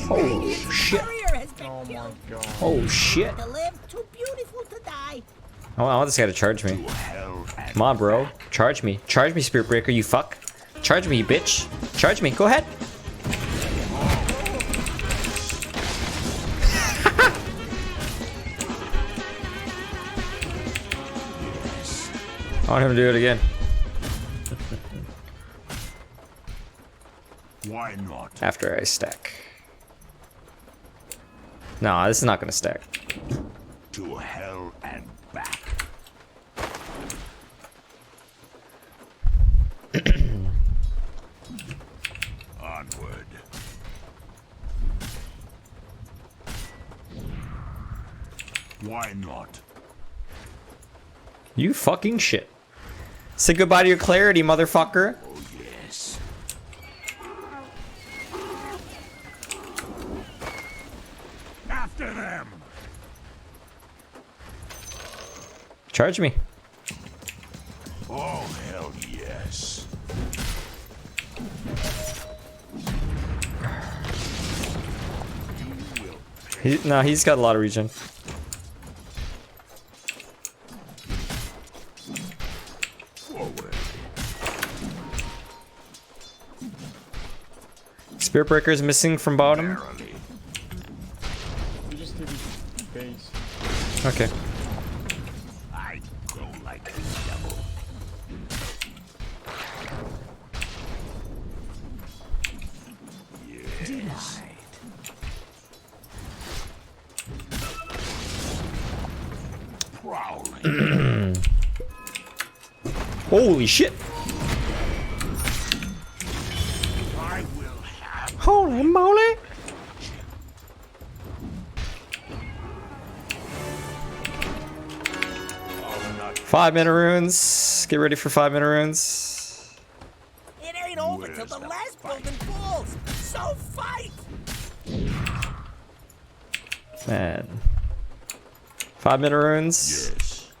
Speaker 2: Oh shit.
Speaker 3: Warrior has been killed.
Speaker 2: Oh shit.
Speaker 3: To live, too beautiful to die.
Speaker 2: I want this guy to charge me.
Speaker 1: Hell and
Speaker 2: Come on, bro. Charge me. Charge me, Spirit Breaker, you fuck. Charge me, you bitch. Charge me. Go ahead. I want him to do it again.
Speaker 1: why not?
Speaker 2: After I stack. No, this is not gonna stack.
Speaker 1: To hell and back. Onward. Why not?
Speaker 2: You fucking shit. Say goodbye to your clarity, motherfucker.
Speaker 1: Oh yes. After them.
Speaker 2: Charge me.
Speaker 1: Oh hell yes.
Speaker 2: No, he's got a lot of regen.
Speaker 1: Forward.
Speaker 2: Spirit Breaker is missing from bottom.
Speaker 1: Verily.
Speaker 2: Okay.
Speaker 1: I go like the devil. Yes. Prowling.
Speaker 2: Holy shit.
Speaker 1: I will have
Speaker 2: Holy moly.
Speaker 1: not
Speaker 2: 5-minute runes. Get ready for 5-minute runes.
Speaker 3: It ain't over till
Speaker 1: Where's
Speaker 3: the
Speaker 1: the
Speaker 3: last
Speaker 1: fight?
Speaker 3: building falls. So fight!
Speaker 2: Man. 5-minute runes.
Speaker 1: yes.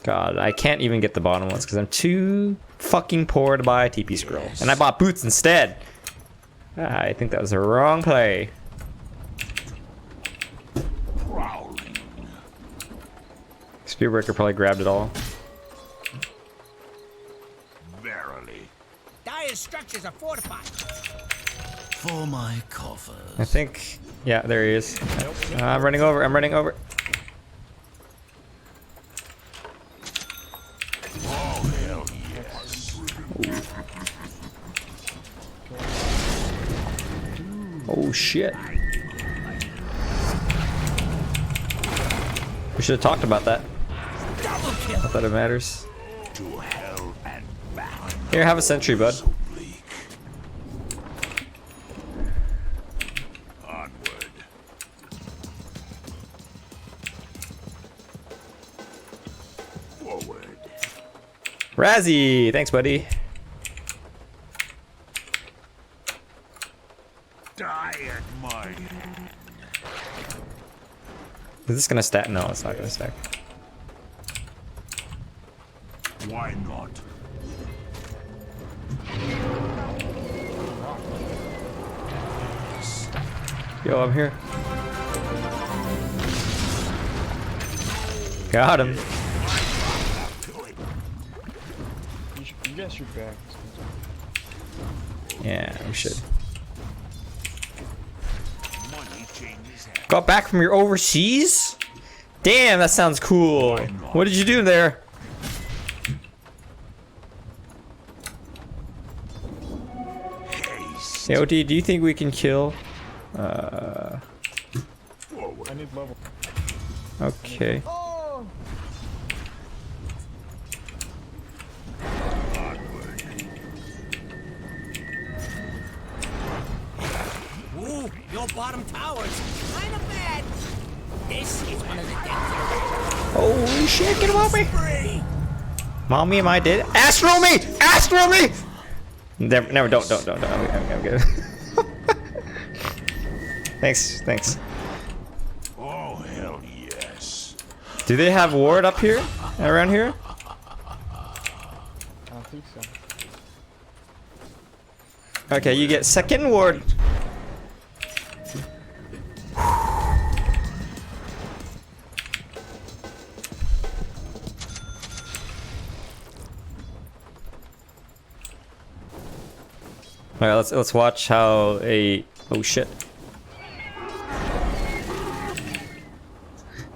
Speaker 2: God, I can't even get the bottom ones because I'm too fucking poor to buy a TP scroll.
Speaker 1: Yes.
Speaker 2: And I bought boots instead. I think that was the wrong play.
Speaker 1: Prowling.
Speaker 2: Spirit Breaker probably grabbed it all.
Speaker 1: Verily.
Speaker 3: Dire structures are fortified.
Speaker 1: For my coffers.
Speaker 2: I think, yeah, there he is. I'm running over. I'm running over.
Speaker 1: Oh hell yes.
Speaker 2: Oh shit. We should have talked about that.
Speaker 3: Double kill.
Speaker 2: Not that it matters.
Speaker 1: To hell and back.
Speaker 2: Here, have a sentry, bud.
Speaker 1: So bleak. Onward. Forward.
Speaker 2: Razzie! Thanks, buddy.
Speaker 1: Die at my hand.
Speaker 2: Is this gonna stack? No, it's not gonna stack.
Speaker 1: Why not?
Speaker 2: Yo, I'm here. Got him.
Speaker 10: You guys should back.
Speaker 2: Yeah, we should.
Speaker 1: Money changes hands.
Speaker 2: Got back from your overseas? Damn, that sounds cool. What did you do there?
Speaker 1: Haste.
Speaker 2: Hey, OD, do you think we can kill?
Speaker 10: I need level.
Speaker 2: Okay.
Speaker 3: Ooh, your bottom tower's kind of bad. This is one of the things.
Speaker 2: Holy shit, get him off me!
Speaker 3: Free.
Speaker 2: Mommy, am I dead? Astro me! Astro me! Never, don't. I'm good. Thanks.
Speaker 1: Oh, hell yes.
Speaker 2: Do they have ward up here? Around here?
Speaker 10: I don't think so.
Speaker 2: Okay, you get second ward. Alright, let's watch how a oh shit.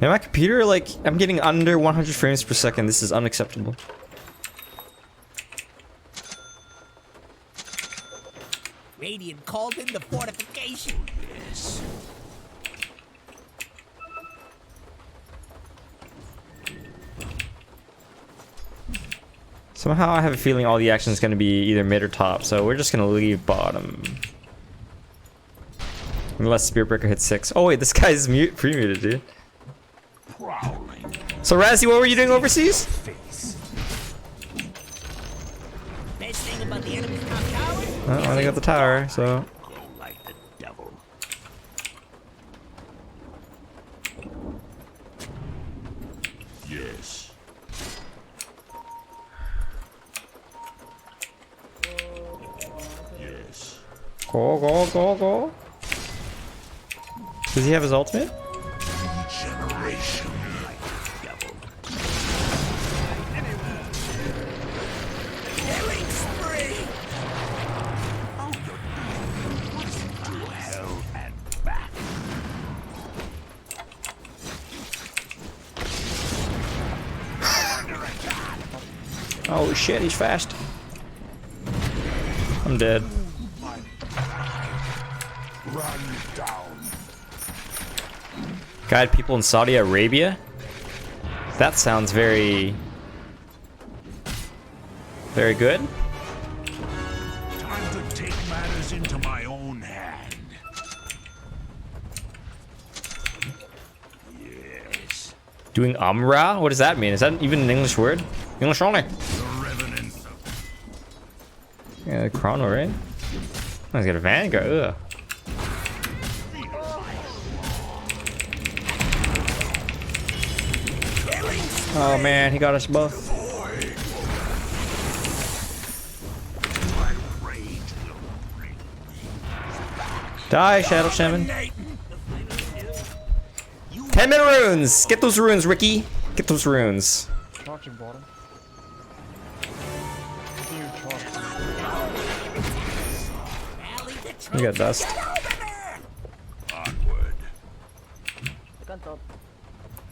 Speaker 2: Man, my computer, like, I'm getting under 100 frames per second. This is unacceptable.
Speaker 3: Radiant called in the fortification.
Speaker 1: Yes.
Speaker 2: Somehow I have a feeling all the action is going to be either mid or top, so we're just going to leave bottom. Unless Spearbreaker hits 6. Oh wait, this guy's pre-muted, dude.
Speaker 1: Prowling.
Speaker 2: So Razzie, what were you doing overseas?
Speaker 1: Face.
Speaker 3: Best thing about the enemy's top tower?
Speaker 2: Well, I got the tower, so...
Speaker 1: Go like the devil. Yes. Yes.
Speaker 2: Go. Does he have his ultimate?
Speaker 1: Generation like the devil.
Speaker 3: Killing spree.
Speaker 1: Oh, to hell and back.
Speaker 2: Oh shit, he's fast. I'm dead.
Speaker 1: Run down.
Speaker 2: Guide people in Saudi Arabia? That sounds very... very good.
Speaker 1: Time to take matters into my own hand. Yes.
Speaker 2: Doing Umrah? What does that mean? Is that even an English word? English only.
Speaker 1: The revenant.
Speaker 2: Yeah, Chrono, right? Oh, he's got a Vanguard. Ugh. Oh man, he got us both.
Speaker 1: My rage will bring
Speaker 2: Die, Shadow Shaman.
Speaker 3: Dominating.
Speaker 2: 10-minute runes! Get those runes, Ricky! Get those runes.
Speaker 10: Charging bottom. Continue charging.
Speaker 3: Rally the
Speaker 2: We got dust.
Speaker 3: troops. Get over there.
Speaker 1: onward.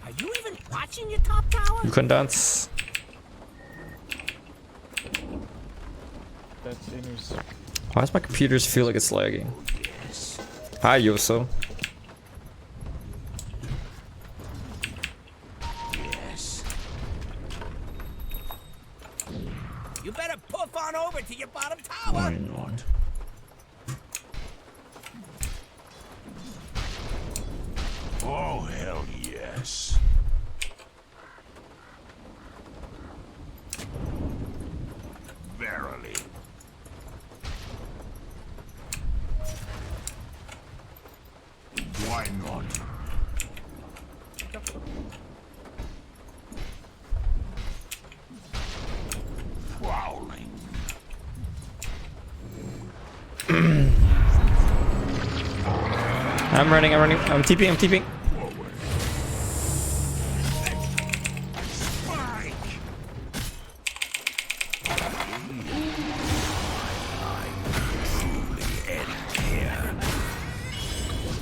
Speaker 3: Are you even watching your top tower?
Speaker 2: You can dance.
Speaker 10: That's Inus.
Speaker 2: Why does my computers feel like it's lagging? Hi, Yoso.
Speaker 1: Oh, hell yes. Verily. Why not? Prowling.
Speaker 2: I'm running. I'm TPing.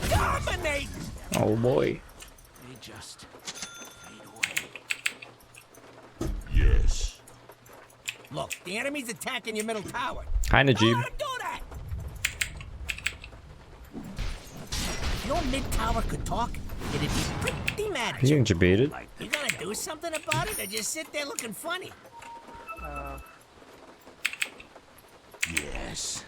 Speaker 3: Dominate!
Speaker 2: Oh boy.
Speaker 3: They just fade away.
Speaker 1: Yes.
Speaker 3: Look, the enemy's attacking your middle tower.
Speaker 2: Hi,
Speaker 3: Don't
Speaker 2: Najib.
Speaker 3: let 'em do that! If your mid tower could talk, it'd be pretty mad at
Speaker 2: You
Speaker 3: you.
Speaker 2: getting debated?
Speaker 3: You gonna do something about it or just sit there looking funny?
Speaker 1: Yes.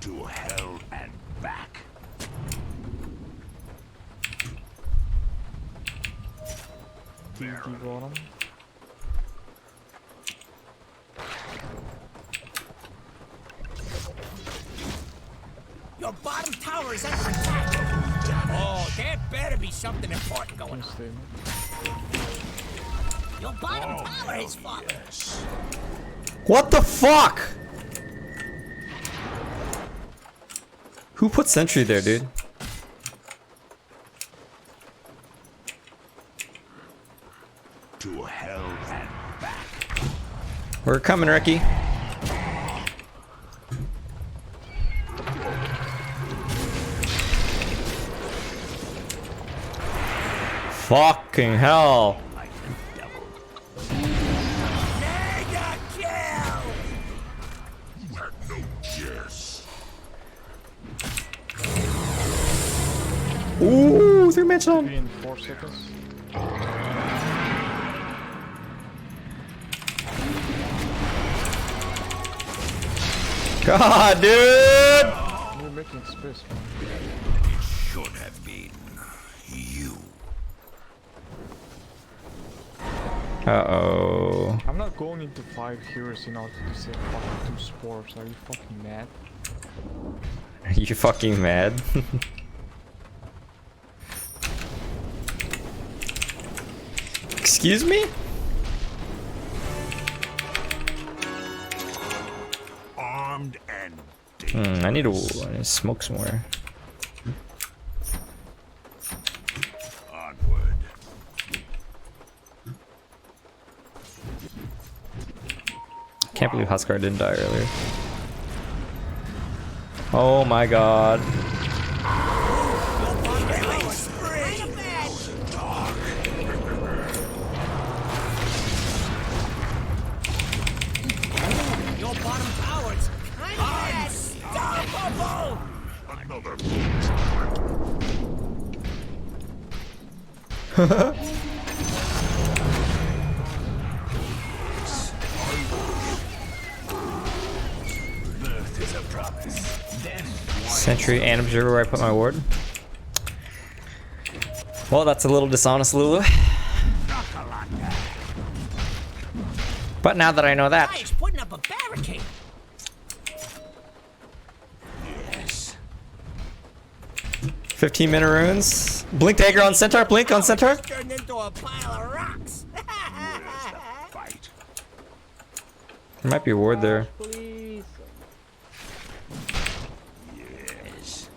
Speaker 1: To hell and back.
Speaker 10: TNT bottom.
Speaker 3: Your bottom tower is under attack. Oh, there better be something important going
Speaker 10: Can
Speaker 3: on.
Speaker 10: stay.
Speaker 3: Your bottom tower is falling.
Speaker 1: Yes.
Speaker 2: What the fuck? Who put sentry there, dude?
Speaker 1: To hell and back.
Speaker 2: We're coming, Ricky. Fucking hell.
Speaker 3: Mega kill!
Speaker 1: You had no guess.
Speaker 2: Ooh, 3-man on.
Speaker 10: 3 and 4 seconds.
Speaker 2: God, dude.
Speaker 10: You're making space, man.
Speaker 1: Should have been you.
Speaker 2: Uh-oh.
Speaker 10: I'm not going into 5 heroes in order to save fucking 2 spores. Are you fucking mad?
Speaker 2: Are you fucking mad? Excuse me?
Speaker 1: Armed and
Speaker 2: I need to smoke some more.
Speaker 1: onward.
Speaker 2: Can't believe Huskar didn't die earlier. Oh my god.
Speaker 3: Killing spree! Your bottom tower's kind of unstoppable!
Speaker 1: Another birth is a promise. Then
Speaker 2: Sentry and observer where I put my ward. Well, that's a little dishonest, Lulu. But now that I know that,
Speaker 3: Guy's putting up a barricade.
Speaker 1: yes.
Speaker 2: 15-minute runes. Blink dagger on centaur. Blink on centaur.
Speaker 3: Turned into a pile of rocks.
Speaker 1: Fight.
Speaker 2: There might be a ward there.
Speaker 1: Yes.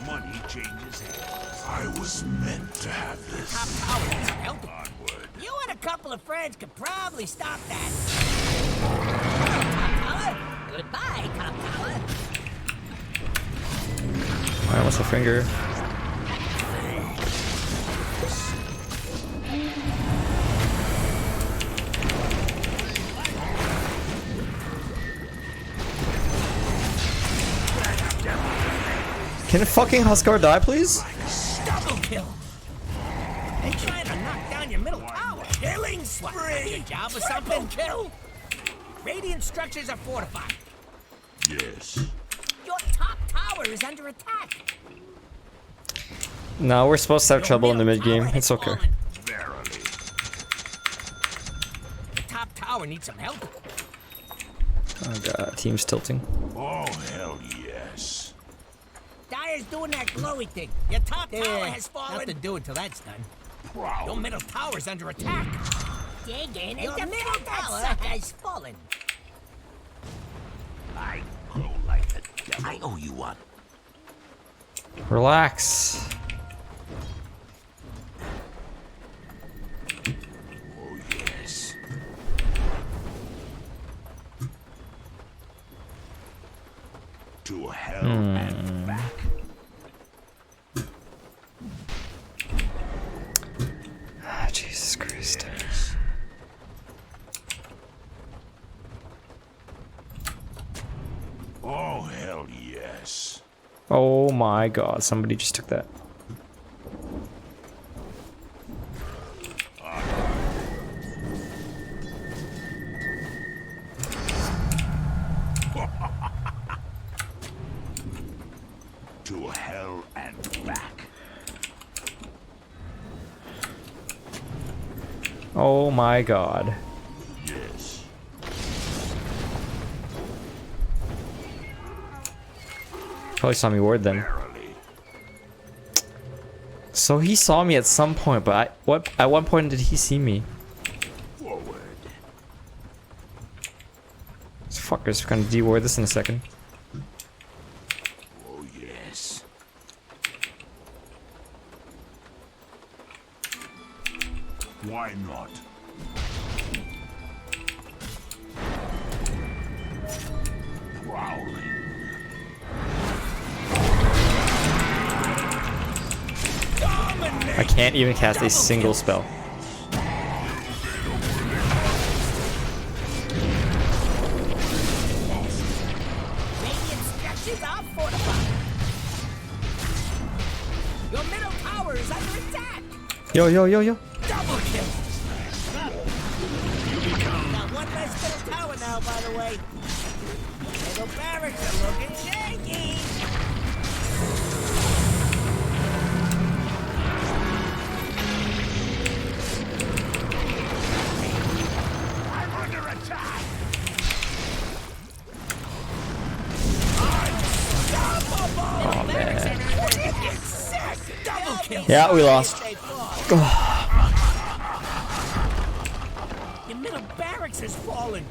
Speaker 1: Money changes hands. I was meant to have this.
Speaker 3: Top tower is healthy.
Speaker 1: Onward.
Speaker 3: You and a couple of friends could probably stop that. Top tower. Goodbye, top tower.
Speaker 2: I almost a finger. Can a fucking Huskar die, please?
Speaker 3: Double kill. They trying to knock down your middle tower. Killing spree. Your job or something? Kill. Radiant structures are fortified.
Speaker 1: Yes.
Speaker 3: Your top tower is under attack.
Speaker 2: No, we're supposed to have
Speaker 3: Your
Speaker 2: trouble in the
Speaker 3: middle
Speaker 2: mid game.
Speaker 3: tower has
Speaker 2: It's okay.
Speaker 3: fallen.
Speaker 1: Verily.
Speaker 3: The top tower needs some help.
Speaker 2: Oh god, team's tilting.
Speaker 1: Oh, hell yes.
Speaker 3: Dire's doing that glowy thing. Your top tower has fallen. Nothing to do until that's done. Your middle tower's under attack. Digging your middle tower has fallen.
Speaker 1: I grow like the devil. I owe you one.
Speaker 2: Relax.
Speaker 1: Oh, yes. To hell and back.
Speaker 2: Ah, Jesus Christ.
Speaker 1: Yes. Oh, hell yes.
Speaker 2: Oh my god, somebody just took that.
Speaker 1: To hell and back.
Speaker 2: Oh my god.
Speaker 1: Yes.
Speaker 2: Probably saw me ward then.
Speaker 1: Verily.
Speaker 2: So he saw me at some point, but at what point did he see me?
Speaker 1: Forward.
Speaker 2: This fucker's gonna de-ward this in a second.
Speaker 1: Oh, yes. Why not? Prowling.
Speaker 2: I can't even cast a single spell.
Speaker 3: Radiant structures are fortified. Your middle tower is under attack.
Speaker 2: Yo, yo, yo, yo.
Speaker 3: Double kill. Got one less middle tower now, by the way. Middle barracks are looking shaky.
Speaker 1: I'm under attack.
Speaker 2: Oh man.
Speaker 3: Double kill.
Speaker 2: Yeah, we lost.
Speaker 3: Your middle barracks has fallen.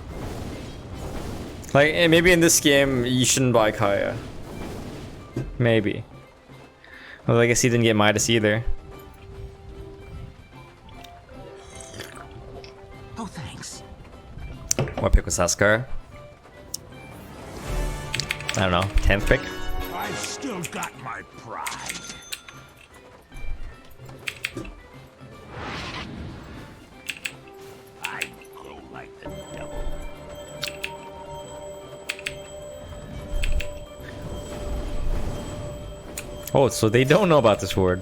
Speaker 2: Like, maybe in this game, you shouldn't buy Kaya. Maybe. Well, I guess he didn't get Midas either.
Speaker 3: Oh, thanks.
Speaker 2: What pick was Huskar? I don't know, 10th pick?
Speaker 1: I've still got my pride. I grow like the devil.
Speaker 2: Oh, so they don't know about this ward.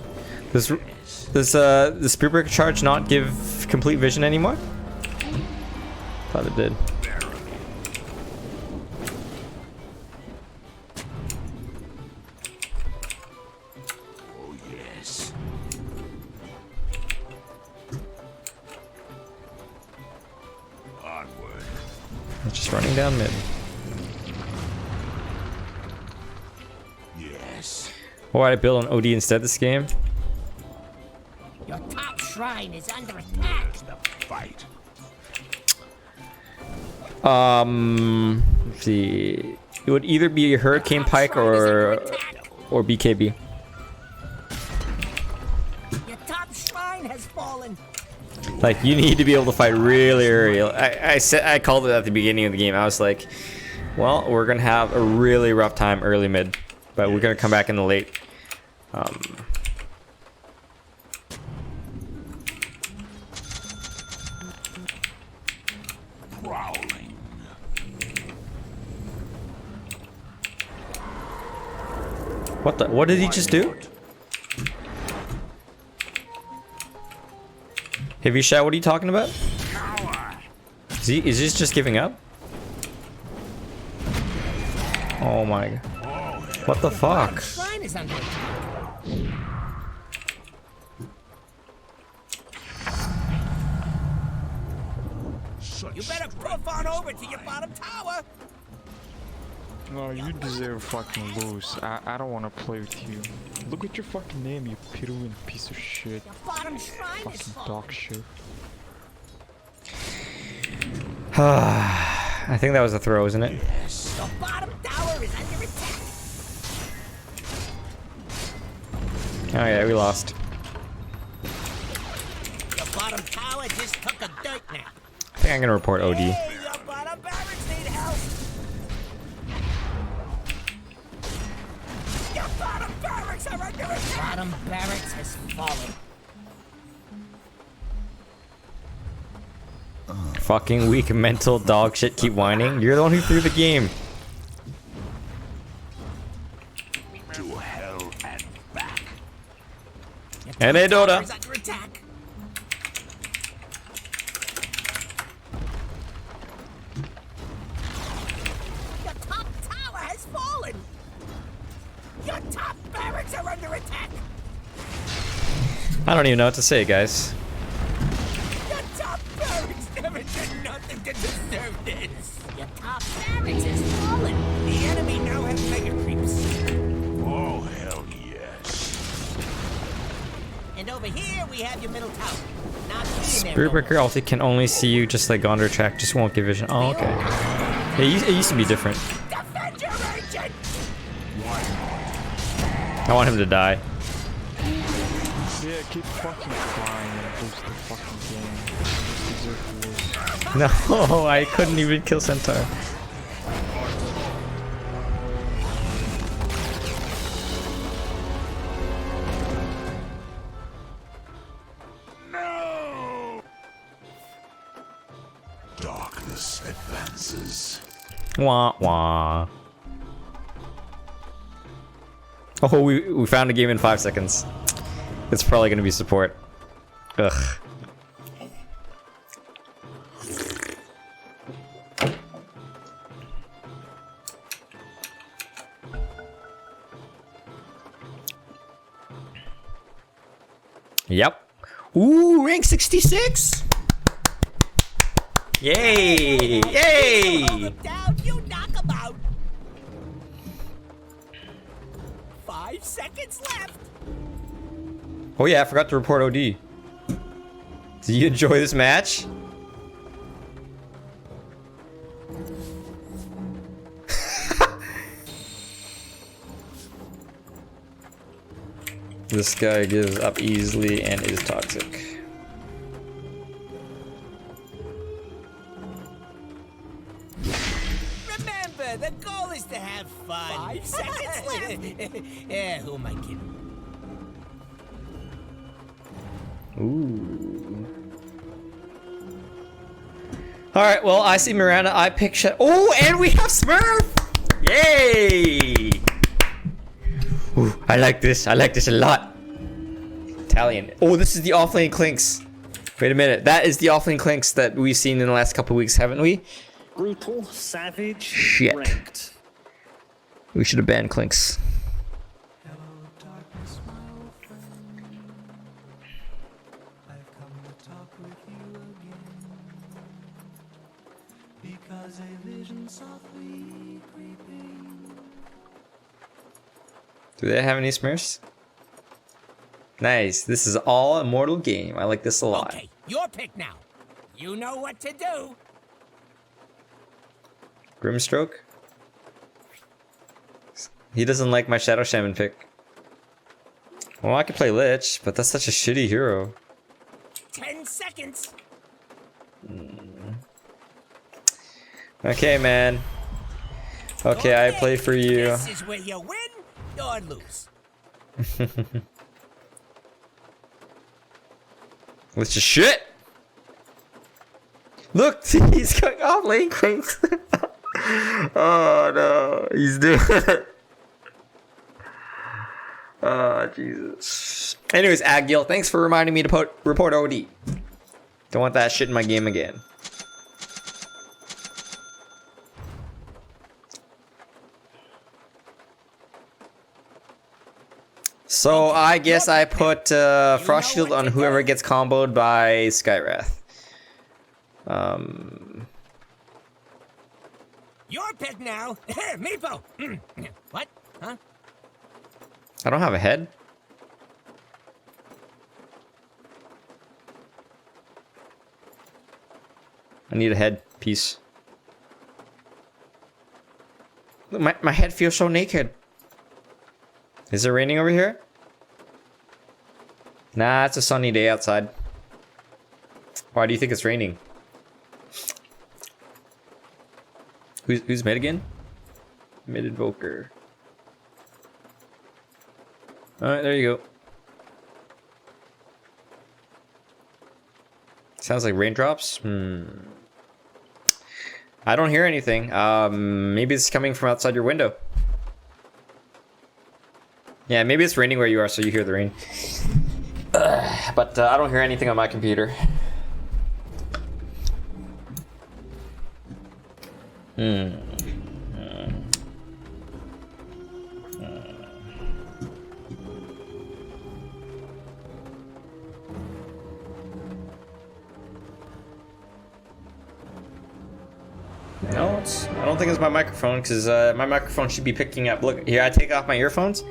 Speaker 2: Does the Spear Breaker charge not give complete vision anymore? Thought it did.
Speaker 1: Oh, yes. Onward.
Speaker 2: It's just running down mid.
Speaker 1: Yes.
Speaker 2: Why did I build an OD instead this game?
Speaker 3: Your top shrine is under attack.
Speaker 1: The fight.
Speaker 2: Let's see. It would either be Hurricane Pike or BKB.
Speaker 3: Your top shrine has fallen.
Speaker 2: Like, you need to be able to fight really early. I called it at the beginning of the game. I was like, well, we're gonna have a really rough time early mid, but we're gonna come back in the late.
Speaker 1: Prowling.
Speaker 2: What the? What did he just do? Hey Visha, what are you talking about? Is he just giving up? Oh my. What the fuck?
Speaker 3: Shrine is under attack. You better poof on over to your bottom tower.
Speaker 10: No, you deserve fucking lose. I don't wanna play with you. Look at your fucking name, you Peruvian piece of shit.
Speaker 3: Your bottom shrine is
Speaker 10: Fucking
Speaker 3: full.
Speaker 10: dog shit.
Speaker 2: I think that was a throw, isn't it?
Speaker 3: Your bottom tower is under attack.
Speaker 2: Oh yeah, we lost.
Speaker 3: Your bottom tower just took a dirt nap.
Speaker 2: I think I'm gonna report OD.
Speaker 3: Hey, your bottom barracks need help. Your bottom barracks are under attack. Bottom barracks has fallen.
Speaker 2: Fucking weak mental dog shit, keep whining. You're the one who threw the game.
Speaker 1: To hell and back.
Speaker 2: And hey, Dota.
Speaker 3: Tower is under attack. Your top tower has fallen. Your top barracks are under attack.
Speaker 2: I don't even know what to say, guys.
Speaker 3: Your top barracks never did nothing to deserve this. Your top barracks has fallen. The enemy now has mega creeps.
Speaker 1: Oh, hell yes.
Speaker 3: And over here we have your middle tower. Not being there.
Speaker 2: Spirit Breaker ulti can only see you just like Gondor track, just won't give vision. Oh, okay. It used to be different.
Speaker 3: Defend your agent.
Speaker 2: I want him to die.
Speaker 10: Yeah, keep fucking crying and lose the fucking game. You just deserve to lose.
Speaker 2: No, I couldn't even kill Centaur.
Speaker 1: Darkness advances.
Speaker 2: Wah wah. Oh, we found a game in 5 seconds. It's probably gonna be support. Ugh. Yep. Ooh, rank 66. Yay! Yay!
Speaker 3: Hold him down, you knock him out. 5 seconds left.
Speaker 2: Oh yeah, I forgot to report OD. Did you enjoy this match? This guy gives up easily and is toxic.
Speaker 3: Remember, the goal is to have fun. 5 seconds left. Yeah, who am I kidding?
Speaker 2: Ooh. Alright, well, I see Miranda, I pick shot. Oh, and we have Smurf! Yay! Ooh, I like this a lot. Italian. Oh, this is the offlane Clinks. Wait a minute, that is the offlane Clinks that we've seen in the last couple weeks, haven't we?
Speaker 11: Brutal, savage,
Speaker 2: Shit.
Speaker 11: ranked.
Speaker 2: We should have banned Clinks. Do they have any Smurfs? Nice. This is all Immortal game. I like this a lot.
Speaker 3: Okay, your pick now. You know what to do.
Speaker 2: Grimstroke? He doesn't like my Shadow Shaman pick. Well, I could play Lich, but that's such a shitty hero.
Speaker 3: 10 seconds.
Speaker 2: Okay, man. Okay, I play for you.
Speaker 3: This is where you win or lose.
Speaker 2: Lich is shit! Look, he's going off lane Clinks. Oh no, he's doing it. Oh, Jesus. Anyways, Agil, thanks for reminding me to report OD. Don't want that shit in my game again. So I guess I put Frost Shield on whoever gets comboed by Skywrath.
Speaker 3: Your pick now. Meepo. What? Huh?
Speaker 2: I don't have a head. I need a head piece. Look, my head feels so naked. Is it raining over here? Nah, it's a sunny day outside. Why do you think it's raining? Who's mid again? Mid Invoker. Alright, there you go. Sounds like raindrops. I don't hear anything. Maybe it's coming from outside your window. Yeah, maybe it's raining where you are, so you hear the rain. But I don't hear anything on my computer. No, I don't think it's my microphone, because my microphone should be picking up. Look, here, I take off my earphones,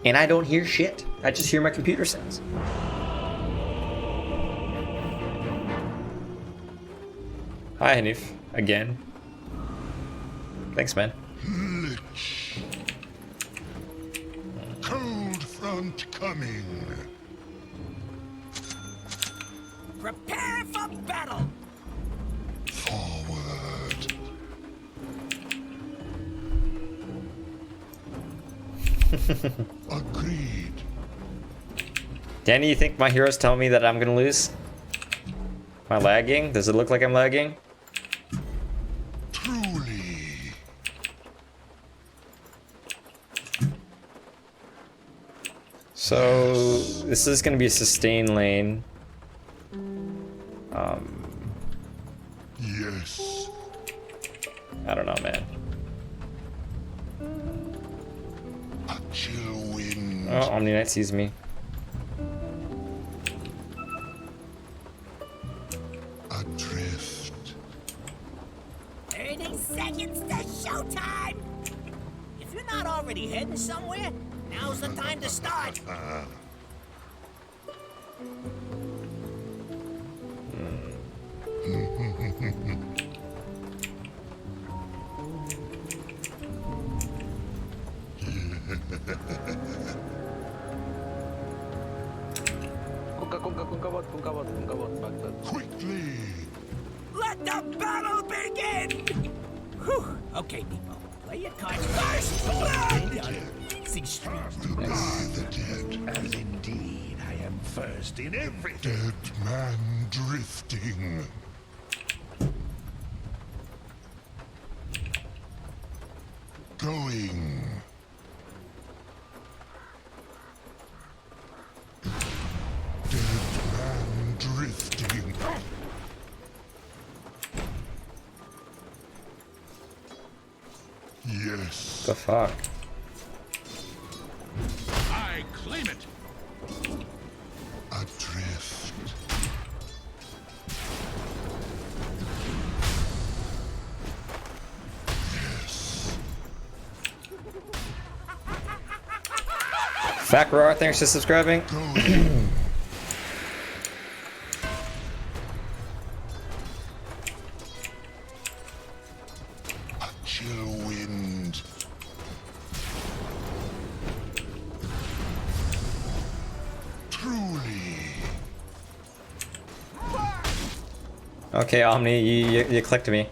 Speaker 2: and I don't hear shit. I just hear my computer sounds. Hi, Hanif. Again. Thanks, man.
Speaker 1: Lich. Cold front coming.
Speaker 3: Prepare for battle.
Speaker 1: Forward. Agreed.
Speaker 2: Danny, you think my heroes tell me that I'm gonna lose? Am I lagging? Does it look like I'm lagging?
Speaker 1: Truly.
Speaker 2: So this is gonna be a sustain lane.
Speaker 1: Yes.
Speaker 2: I don't know, man.
Speaker 1: A chill wind.
Speaker 2: Oh, Omni Knight sees me.
Speaker 1: Adrift.
Speaker 3: 30 seconds to showtime. If you're not already heading somewhere, now's the time to start.
Speaker 1: Quickly.
Speaker 3: Let the battle begin! Whew. Okay, Meepo. Play your cards first. See streams.
Speaker 1: Goodbye, the dead.
Speaker 12: As indeed I am first in everything.
Speaker 1: Dead man drifting. Going. Dead man drifting. Yes.
Speaker 2: The fuck?
Speaker 12: I claim it.
Speaker 1: Adrift. Yes.
Speaker 2: Fat Roar, thanks for subscribing.
Speaker 1: Going. A chill wind. Truly.
Speaker 2: Okay, Omni, you clicked me.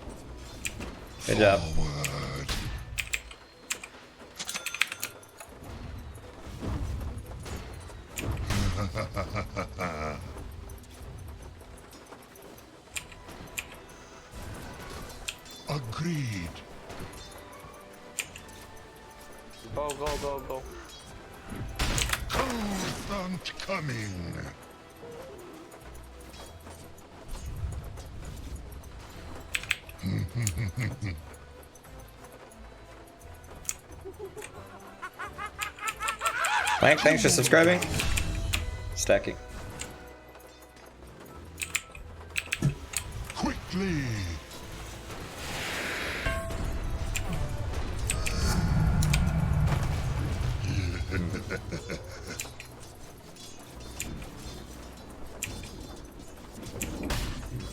Speaker 2: Good job.
Speaker 1: Forward. Agreed.
Speaker 6: Go, go, go, go.
Speaker 1: Cold front coming.
Speaker 2: Thanks for subscribing. Stacking.
Speaker 1: Quickly.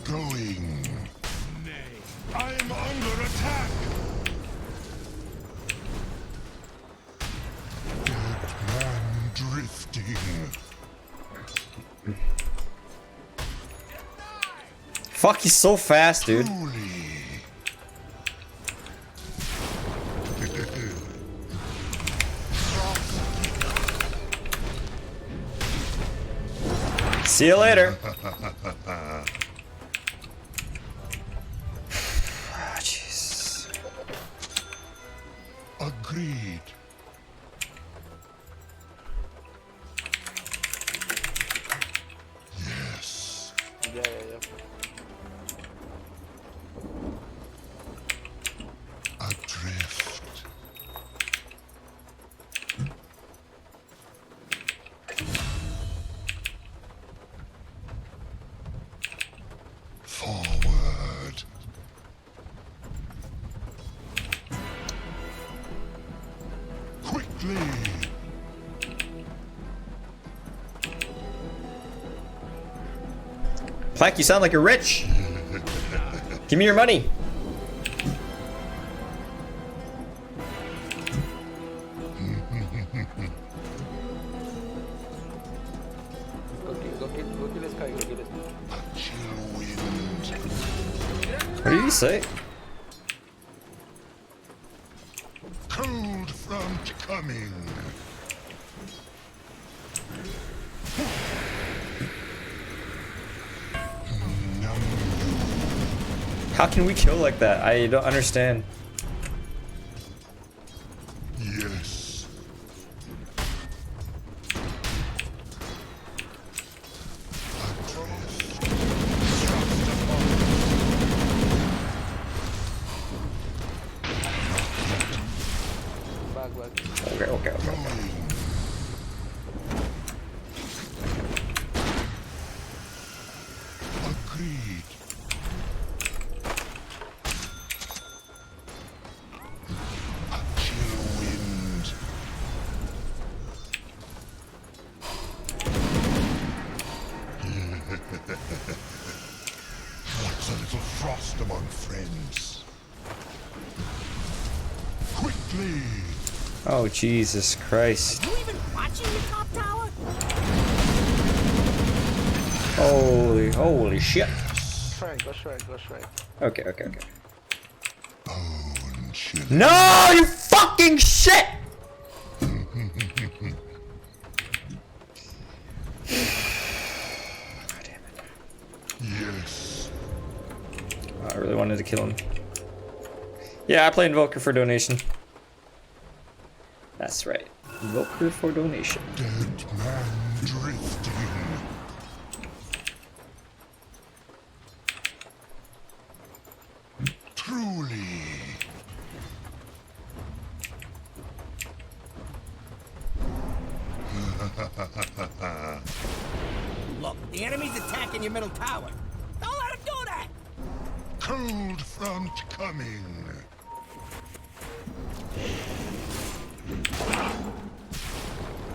Speaker 1: Going. Nay, I'm under attack. Dead man drifting.
Speaker 2: Fuck, he's so fast, dude. See you later. Jeez.
Speaker 1: Agreed. Yes.
Speaker 6: Yeah.
Speaker 1: Adrift. Forward. Quickly.
Speaker 2: Plaque, you sound like you're rich. Give me your money. What did you say?
Speaker 1: Cold front coming.
Speaker 2: How can we kill like that? I don't understand.
Speaker 1: Yes.
Speaker 2: Okay.
Speaker 1: Agreed. A chill wind. What's a little frost among friends? Quickly.
Speaker 2: Oh, Jesus Christ.
Speaker 3: Are you even watching your top tower?
Speaker 2: Holy shit.
Speaker 6: Go straight.
Speaker 2: Okay.
Speaker 1: Bone chill.
Speaker 2: No, you fucking shit!
Speaker 1: Yes.
Speaker 2: I really wanted to kill him. Yeah, I play Invoker for donation. That's right. Invoker for donation.
Speaker 1: Dead man drifting. Truly.
Speaker 3: Look, the enemy's attacking your middle tower. Don't let him do that!
Speaker 1: Cold front coming.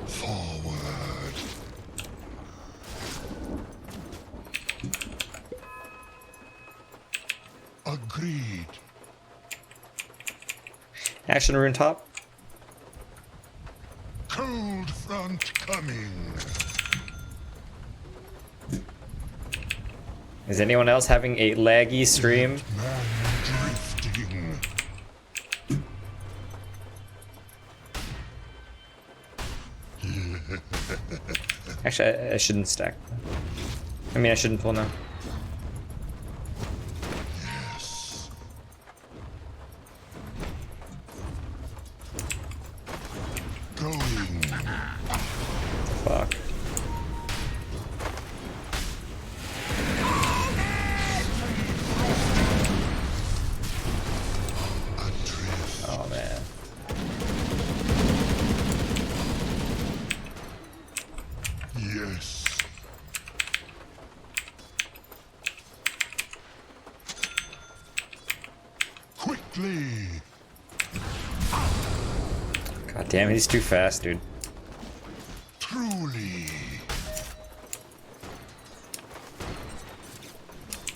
Speaker 1: Forward. Agreed.
Speaker 2: Action rune top.
Speaker 1: Cold front coming.
Speaker 2: Is anyone else having a laggy stream?
Speaker 1: Man drifting.
Speaker 2: Actually, I shouldn't stack. I mean, I shouldn't pull now.
Speaker 1: Yes. Going.
Speaker 2: Fuck.
Speaker 1: Adrift.
Speaker 2: Oh man. God damn, he's too fast, dude.
Speaker 1: Truly.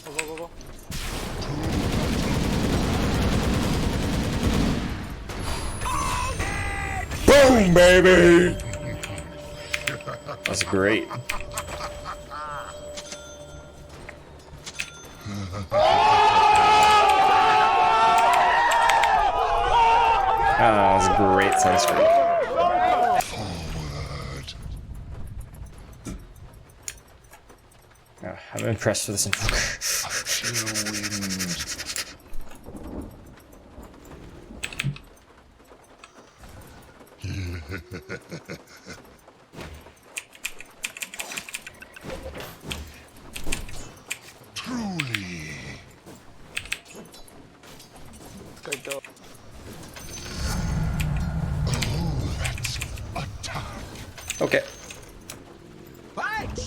Speaker 10: Go, go, go, go.
Speaker 2: Boom, baby! That's great. That was a great sunscreen. I'm impressed with this invoker.
Speaker 1: Truly.
Speaker 10: Good dog.
Speaker 1: Oh, that's attack.
Speaker 2: Okay.
Speaker 3: Punch!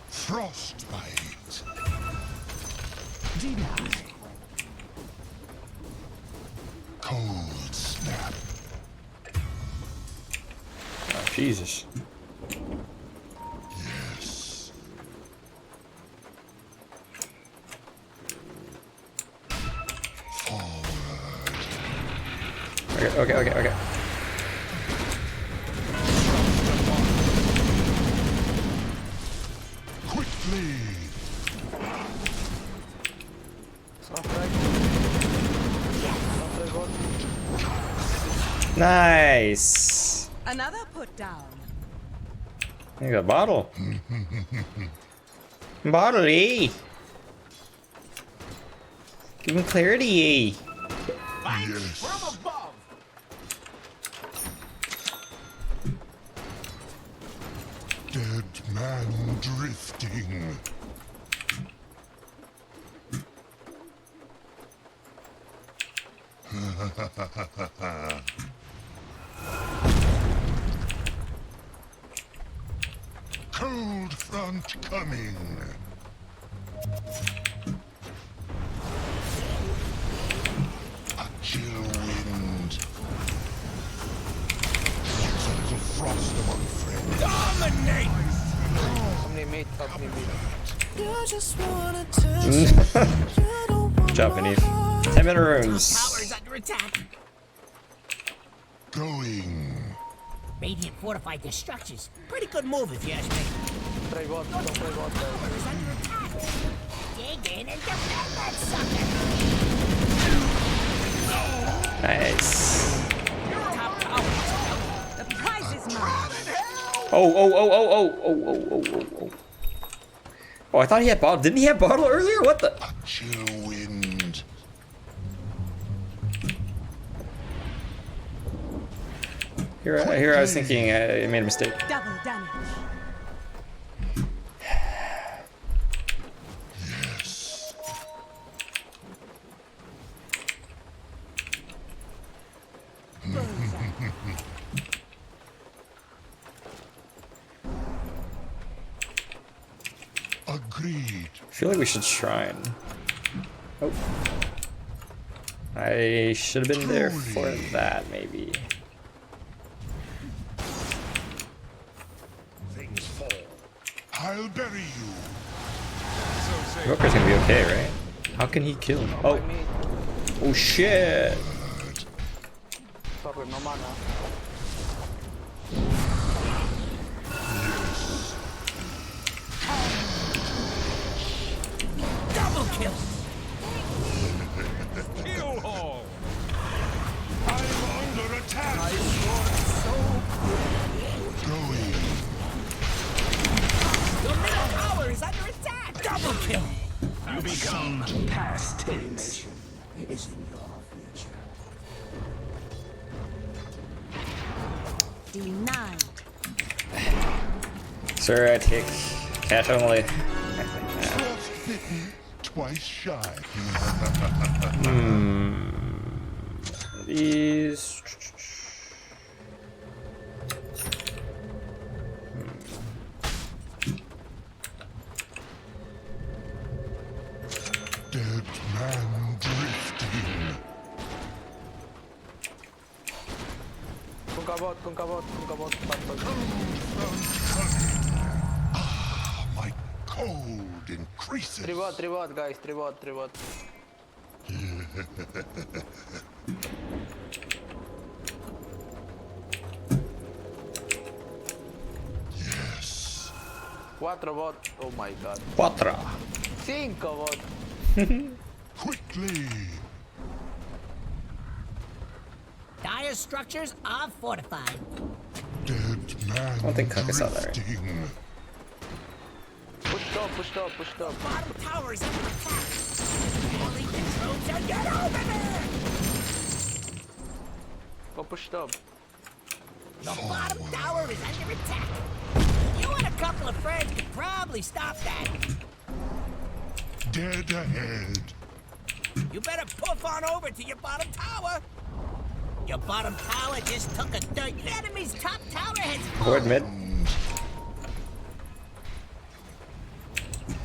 Speaker 1: Frostbite.
Speaker 3: Deny.
Speaker 1: Cold snap.
Speaker 2: Oh, Jesus.
Speaker 1: Yes. Forward.
Speaker 2: Okay.
Speaker 1: Quickly.
Speaker 2: Nice.
Speaker 5: Another put down.
Speaker 2: You got a bottle. Bottle, eh? Give him clarity, eh?
Speaker 1: Yes.
Speaker 3: From above!
Speaker 1: Dead man drifting. Cold front coming. A chill wind. Lots of little frost among friends.
Speaker 3: Dominate!
Speaker 2: Good job, Beneath. 10-minute runes.
Speaker 3: Towers under attack.
Speaker 1: Going.
Speaker 3: Radiant fortified their structures. Pretty good move if you ask me.
Speaker 10: Try bot, don't try bot.
Speaker 3: Towers under attack. Dig in and defend that sucker.
Speaker 2: Nice.
Speaker 3: Top tower.
Speaker 5: The prize is mine.
Speaker 2: Oh. Oh, I thought he had bottle. Didn't he have bottle earlier? What the?
Speaker 1: A chill wind.
Speaker 2: Here I was thinking I made a mistake.
Speaker 5: Double damage.
Speaker 1: Yes. Agreed.
Speaker 2: I feel like we should shrine. Oh. I should have been there for that, maybe.
Speaker 1: Things fall. I'll bury you.
Speaker 2: Invoker's gonna be okay, right? How can he kill him? Oh. Oh shit.
Speaker 10: Stop with no mana.
Speaker 3: Double kill.
Speaker 12: Kill hall.
Speaker 1: I'm under attack. Going.
Speaker 3: Your middle tower is under attack. Double kill.
Speaker 12: You become past tense.
Speaker 5: Denied.
Speaker 2: Sir, I take cash only.
Speaker 1: Frostbitten, twice shy.
Speaker 2: These.
Speaker 1: Dead man drifting. My cold increases.
Speaker 6: Tribot, guys, tribot.
Speaker 1: Yes.
Speaker 6: 4 bot. Oh my god.
Speaker 2: 4.
Speaker 6: 5 bot.
Speaker 1: Quickly.
Speaker 3: Dire structures are fortified.
Speaker 1: Dead man.
Speaker 2: I don't think Kaka saw that, right?
Speaker 1: drifting.
Speaker 6: Push top.
Speaker 3: Bottom tower is under attack. Elite troops are get over there.
Speaker 6: Go push top.
Speaker 3: The bottom tower is under attack. You and a couple of friends could probably stop that.
Speaker 1: Dead ahead.
Speaker 3: You better poof on over to your bottom tower. Your bottom tower just took a dirt. The enemy's top tower has
Speaker 2: Board
Speaker 3: fallen.
Speaker 2: mid.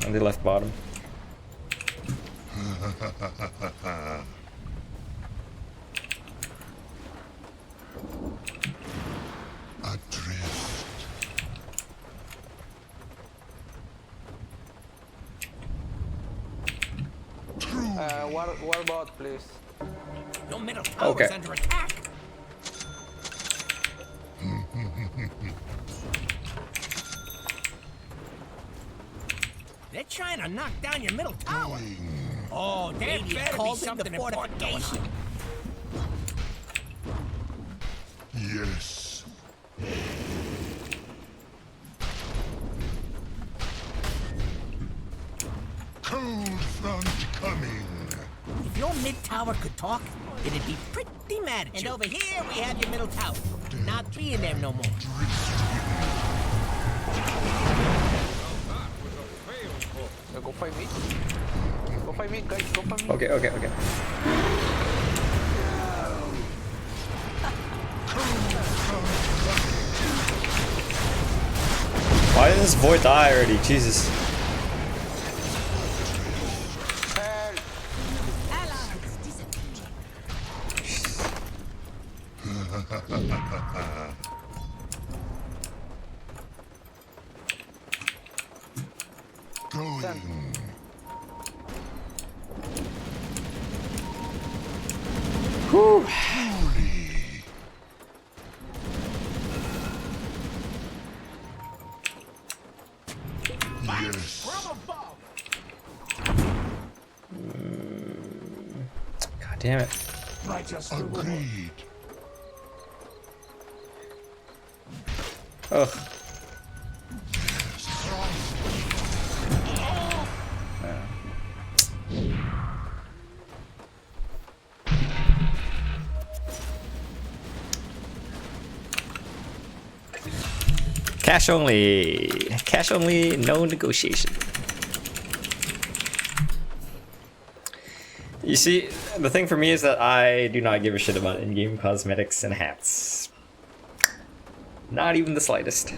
Speaker 2: And they left bottom.
Speaker 1: Adrift.
Speaker 6: War bot, please.
Speaker 3: Your middle tower
Speaker 2: Okay.
Speaker 3: is under attack. They're trying to knock down your middle tower. Oh, there better be something important going on.
Speaker 1: Yes. Cold front coming.
Speaker 3: If your mid tower could talk, it'd be pretty mad at you. And over here we have your middle tower. Not being there no more.
Speaker 6: Go fight mid. Go fight mid, guys. Go fight mid.
Speaker 2: Okay. Why didn't this void die already? Jesus.
Speaker 6: Help.
Speaker 5: Allies disappear.
Speaker 1: Going.
Speaker 2: Whew.
Speaker 1: Truly. Yes.
Speaker 2: God damn it.
Speaker 1: Agreed.
Speaker 2: Ugh. Cash only. Cash only, no negotiation. You see, the thing for me is that I do not give a shit about in-game cosmetics and hats. Not even the slightest.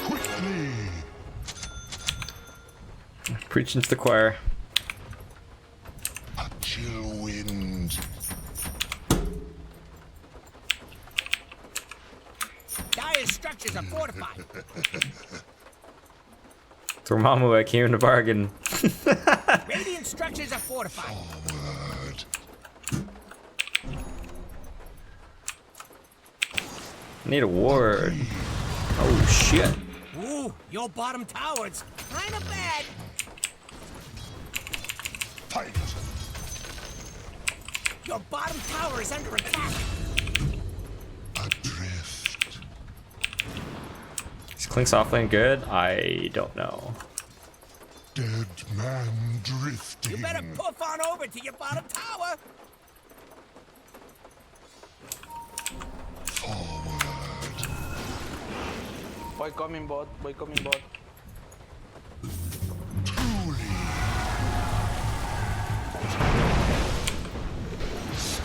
Speaker 1: Quickly.
Speaker 2: Preaching to the choir.
Speaker 1: A chill wind.
Speaker 3: Dire structures are fortified.
Speaker 2: Dormammu, I came in to bargain.
Speaker 3: Radiant structures are fortified.
Speaker 1: Forward.
Speaker 2: Need a ward. Oh shit.
Speaker 3: Ooh, your bottom tower's kind of bad.
Speaker 1: Fight.
Speaker 3: Your bottom tower is under attack.
Speaker 1: Adrift.
Speaker 2: Is Clink's offlane good? I don't know.
Speaker 1: Dead man drifting.
Speaker 3: You better poof on over to your bottom tower.
Speaker 1: Forward.
Speaker 6: Boy coming bot.
Speaker 1: Truly.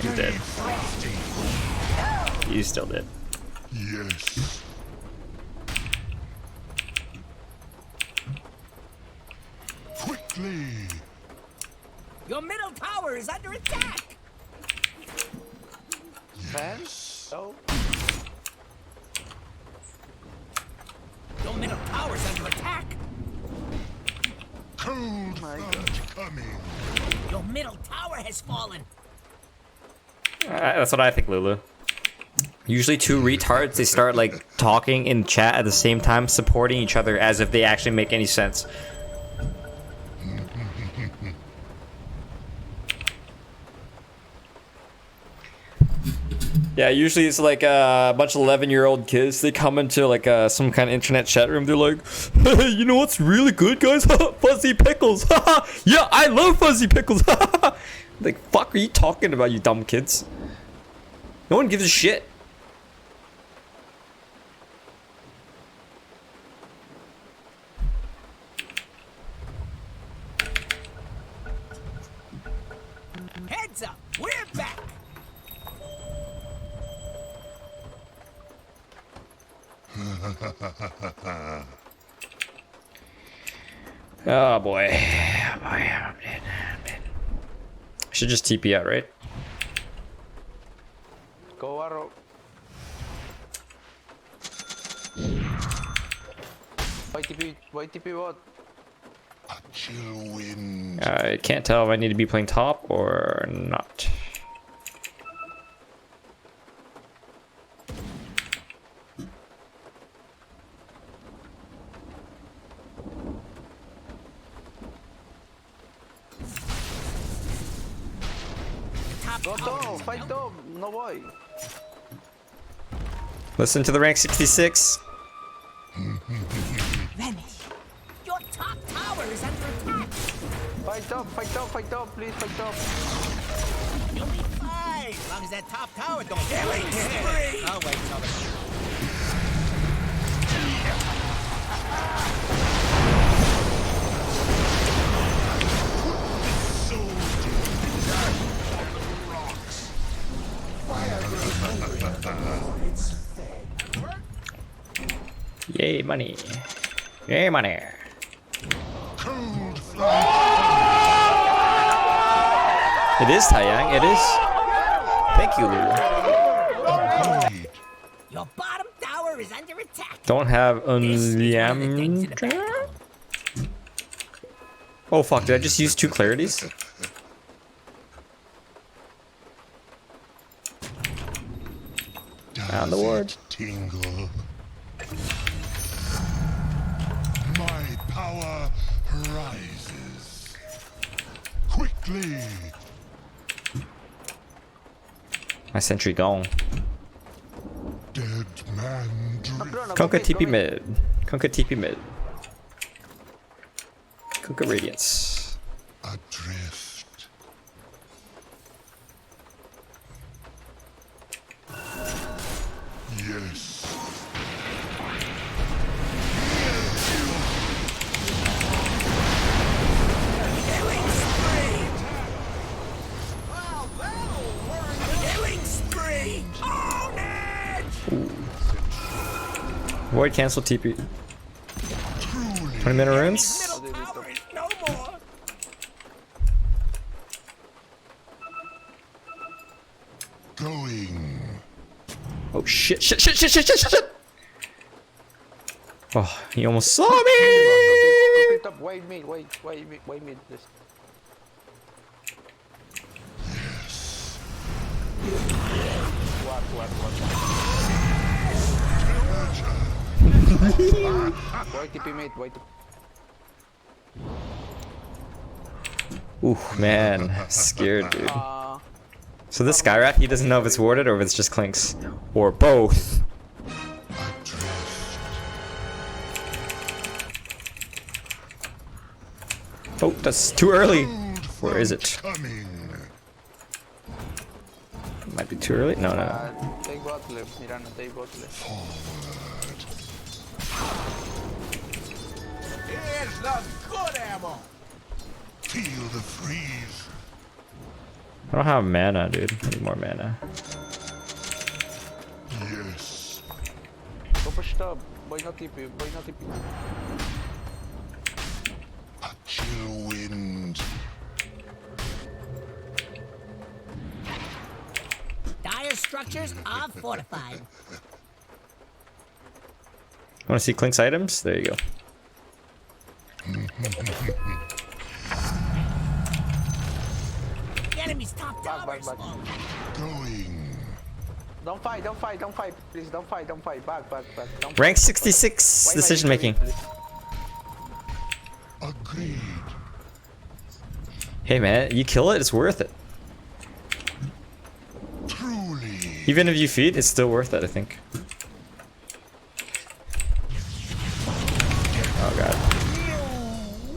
Speaker 2: He's dead.
Speaker 1: Frosty.
Speaker 2: He's still dead.
Speaker 1: Yes. Quickly.
Speaker 3: Your middle tower is under attack.
Speaker 6: Defense? No.
Speaker 3: Your middle tower's under attack.
Speaker 1: Cold front coming.
Speaker 3: Your middle tower has fallen.
Speaker 2: That's what I think, Lulu. Usually two retards, they start like talking in chat at the same time, supporting each other as if they actually make any sense. Yeah, usually it's like a bunch of 11-year-old kids. They come into like some kind of internet chat room. They're like, "Hey, you know what's really good, guys? Fuzzy pickles. Yeah, I love fuzzy pickles." Like, fuck are you talking about, you dumb kids? No one gives a shit.
Speaker 3: Heads up, we're back.
Speaker 2: Oh boy. Oh boy, I'm dead. I'm dead. I should just TP out, right?
Speaker 6: Go arrow. YTP what?
Speaker 1: A chill wind.
Speaker 2: I can't tell if I need to be playing top or not.
Speaker 6: Go top, fight top, no boy.
Speaker 2: Listen to the rank 66.
Speaker 5: Vanish.
Speaker 3: Your top tower is under attack.
Speaker 6: Fight top, please fight top.
Speaker 3: You'll be fine, as long as that top tower don't killing spree. I'll wait till the
Speaker 2: Yay, money. Yay, money. It is Taiyang, it is. Thank you, Lulu.
Speaker 3: Your bottom tower is under attack.
Speaker 2: Don't have Liam. Oh fuck, did I just use 2 clarities? Down the ward.
Speaker 1: Tingle. My power rises quickly.
Speaker 2: My sentry gone.
Speaker 1: Dead man drift.
Speaker 2: Kunkka TP mid. Kunkka TP mid. Kunkka Radiance.
Speaker 1: Adrift. Yes.
Speaker 3: Killing spree. Killing spree. Own it.
Speaker 2: Void cancel TP. 20 minute runes?
Speaker 3: Middle tower is no more.
Speaker 1: Going.
Speaker 2: Oh shit, shit. Oh, he almost saw me!
Speaker 6: Pick up, wait mid, this. What? YTP mid, YTP.
Speaker 2: Ooh, man. Scared, dude. So this Skyrat, he doesn't know if it's warded or if it's just clinks. Or both. Oh, that's too early. Where is it? Might be too early? No.
Speaker 6: Take bot left, Miranda, take bot left.
Speaker 3: Here's the good ammo.
Speaker 1: Feel the freeze.
Speaker 2: I don't have mana, dude. I need more mana.
Speaker 1: Yes.
Speaker 6: Go push top. Boy not TP,
Speaker 1: A chill wind.
Speaker 3: Dire structures are fortified.
Speaker 2: Want to see Clink's items? There you go.
Speaker 3: The enemy's top tower is falling.
Speaker 1: Going.
Speaker 6: Don't fight, don't fight, don't fight. Please, don't fight, don't fight. Back. Don't
Speaker 2: Rank
Speaker 6: fight.
Speaker 2: 66
Speaker 6: Wait,
Speaker 2: decision making.
Speaker 1: Agreed.
Speaker 2: Hey man, you kill it, it's worth it.
Speaker 1: Truly.
Speaker 2: Even if you feed, it's still worth it, I think. Oh god.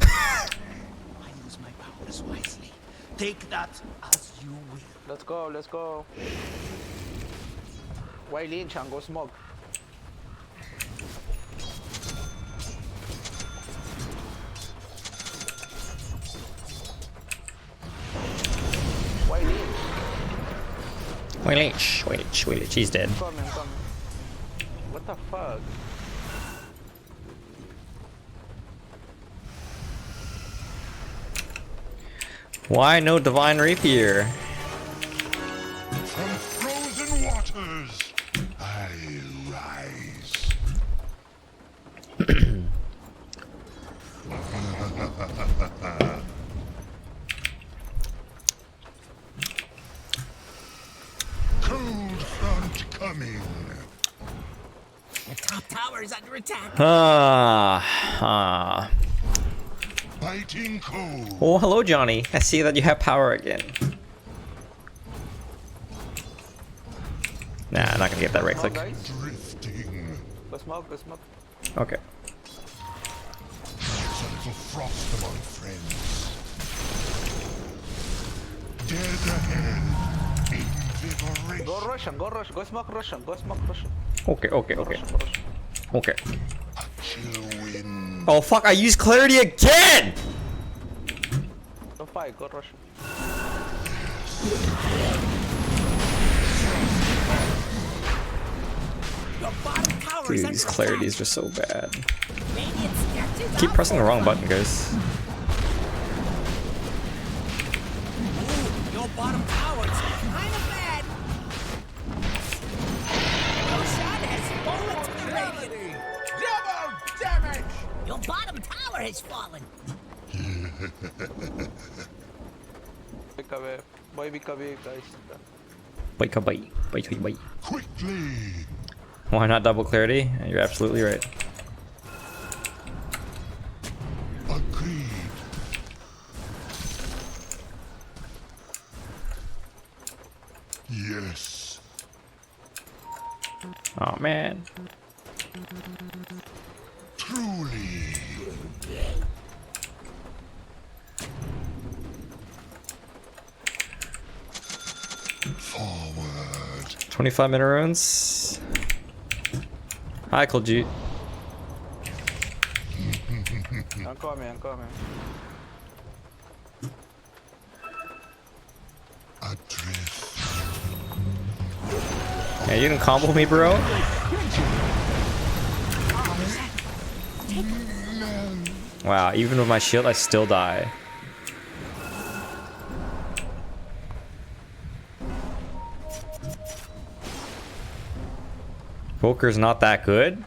Speaker 3: I use my powers wisely. Take that as you will.
Speaker 6: Let's go, let's go. Why Lin Chang go smoke? Why Lin?
Speaker 2: Wait, he's dead.
Speaker 6: I'm coming. What the fuck?
Speaker 2: Why no Divine Rapier?
Speaker 1: From frozen waters, I rise. Cold front coming.
Speaker 3: The top tower is under attack.
Speaker 1: Biting cold.
Speaker 2: Oh, hello, Johnny. I see that you have power again. Nah, I'm not gonna get that right click.
Speaker 6: Guys,
Speaker 1: Drifting.
Speaker 6: go smoke, go smoke.
Speaker 2: Okay.
Speaker 1: There's a little frost among friends. Dead ahead. Invigoration.
Speaker 6: Go Russian, go Russian, go smoke Russian, go smoke Russian.
Speaker 2: Okay.
Speaker 6: Go Russian.
Speaker 2: Okay.
Speaker 1: A chill wind.
Speaker 2: Oh fuck, I used clarity again!
Speaker 6: Don't fight, go Russian.
Speaker 3: Your bottom tower
Speaker 2: Dude,
Speaker 3: is under
Speaker 2: these
Speaker 3: attack.
Speaker 2: clarities are so bad.
Speaker 3: Radiant structures
Speaker 2: Keep
Speaker 3: are
Speaker 2: pressing the wrong
Speaker 3: fortified.
Speaker 2: button, guys.
Speaker 3: Ooh, your bottom tower is kind of bad. Roshan has fallen to the radiant.
Speaker 12: Double damage!
Speaker 3: Your bottom tower has fallen.
Speaker 6: Pick away. Boy, pick away, guys.
Speaker 2: Bite.
Speaker 1: Quickly.
Speaker 2: Why not double clarity? You're absolutely right.
Speaker 1: Agreed. Yes.
Speaker 2: Oh man.
Speaker 1: Truly. Forward.
Speaker 2: 25-minute runes. Hi, Koljit.
Speaker 6: I'm coming.
Speaker 1: Adrift.
Speaker 2: Yeah, you can combo me, bro. Wow, even with my shield, I still die. Volker's not that good.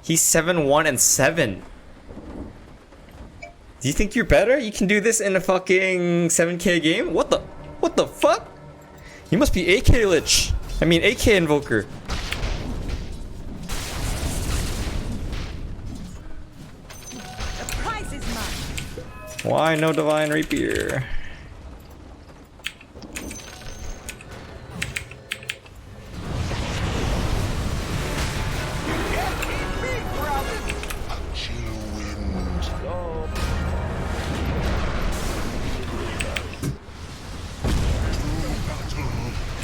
Speaker 2: He's 7-1-7. Do you think you're better? You can do this in a fucking 7k game? What the fuck? You must be AK Lich. I mean AK Invoker.
Speaker 5: The prize is mine.
Speaker 2: Why no Divine Rapier?
Speaker 1: A chill wind.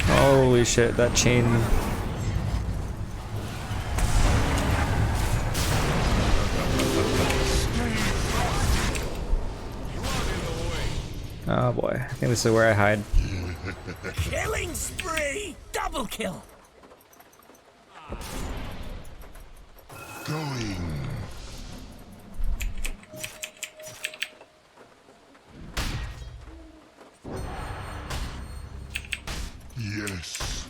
Speaker 2: Holy shit, that chain. Oh boy, I think this is where I hide.
Speaker 3: Killing spree! Double kill!
Speaker 1: Going. Yes.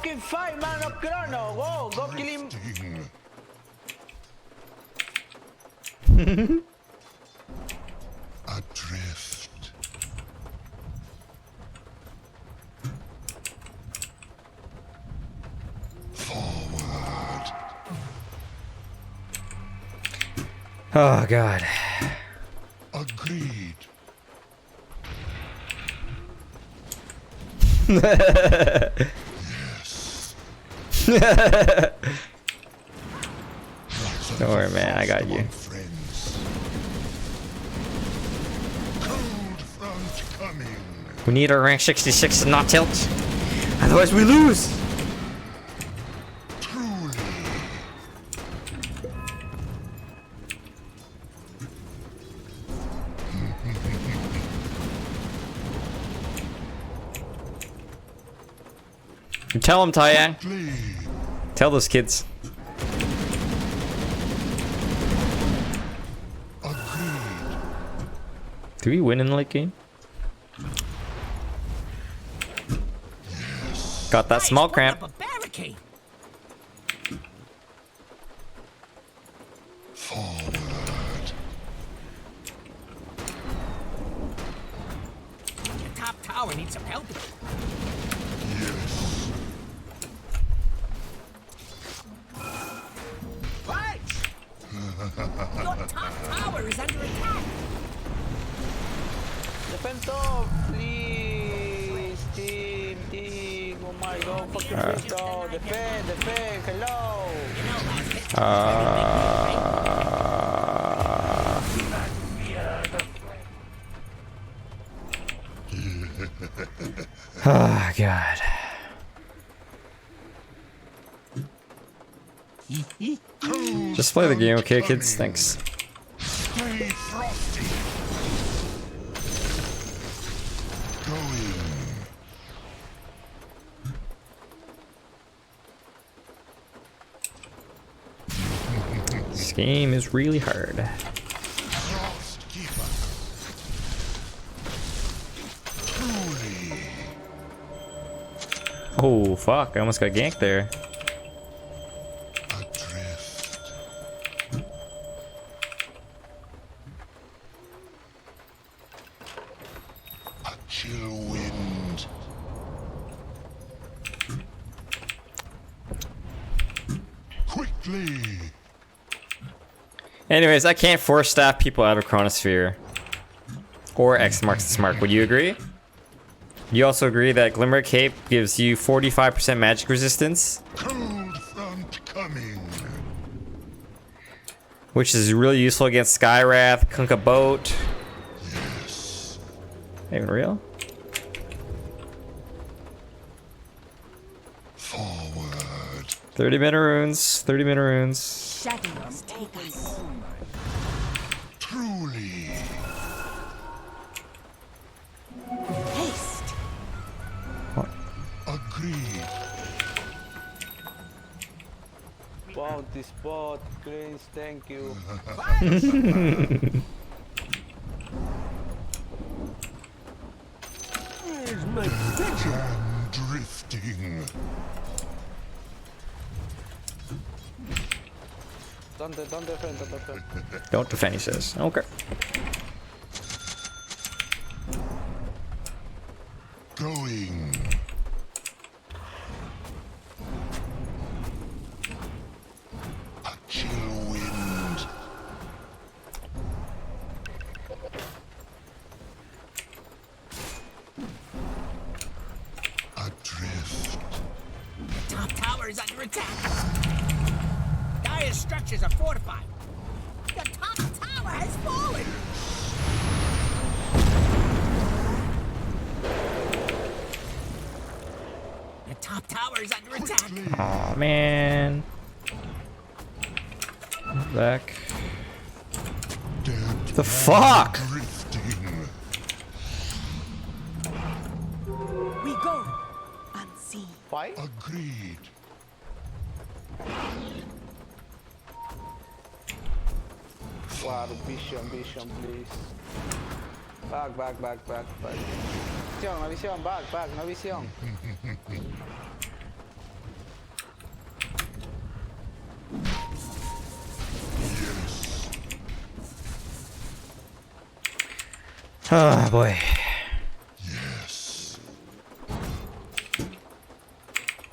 Speaker 6: fucking fight, man of Chrono. Go kill him.
Speaker 1: Adrift. Forward.
Speaker 2: Oh god.
Speaker 1: Agreed. Yes.
Speaker 2: Don't worry, man. I got you.
Speaker 1: Friends. Cold front coming.
Speaker 2: We need our rank 66 to not tilt. Otherwise, we lose.
Speaker 1: Truly.
Speaker 2: Tell them, Tyan.
Speaker 1: Please.
Speaker 2: Tell those kids.
Speaker 1: Agreed.
Speaker 2: Do we win in the late game? Got that small cramp.
Speaker 3: Up a barricade.
Speaker 1: Forward.
Speaker 3: Your top tower needs some help.
Speaker 1: Yes.
Speaker 3: Right. Your top tower is under attack.
Speaker 6: Defend top, please. Team. Oh my god, fucking Cristo. Defend. Hello.
Speaker 2: Oh god. Just play the game, okay, kids? Thanks.
Speaker 1: Stay frosty. Going.
Speaker 2: This game is really hard.
Speaker 1: Frost keeper. Truly.
Speaker 2: Oh fuck! I almost got ganked there.
Speaker 1: Adrift. A chill wind. Quickly.
Speaker 2: Anyways, I can't force staff people out of Chronosphere or X marks the mark. Would you agree? You also agree that Glimmer Cape gives you 45% magic resistance,
Speaker 1: Cold front coming.
Speaker 2: which is really useful against Skywrath, Kunkka Boat.
Speaker 1: Yes.
Speaker 2: Even real?
Speaker 1: Forward.
Speaker 2: 30-minute runes. 30-minute runes.
Speaker 5: Shadows take us.
Speaker 1: Truly.
Speaker 5: Haste.
Speaker 1: Agreed.
Speaker 6: Wow, this spot, Grace, thank you.
Speaker 1: Where's my jam drifting?
Speaker 6: Don't defend.
Speaker 2: Don't defend, he says. Okay.
Speaker 1: Going. A chill wind. Adrift.
Speaker 3: Your top tower is under attack. Dire's structures are fortified. Your top tower has fallen. Your top tower is under attack.
Speaker 2: Aw, man. Back.
Speaker 1: Dead
Speaker 2: The fuck?
Speaker 1: drifting.
Speaker 5: We go. Unseen.
Speaker 6: Fight?
Speaker 1: Agreed.
Speaker 6: Wow, vision, please. Back. Visión, no visión, back, no visión.
Speaker 2: Oh boy.
Speaker 1: Yes.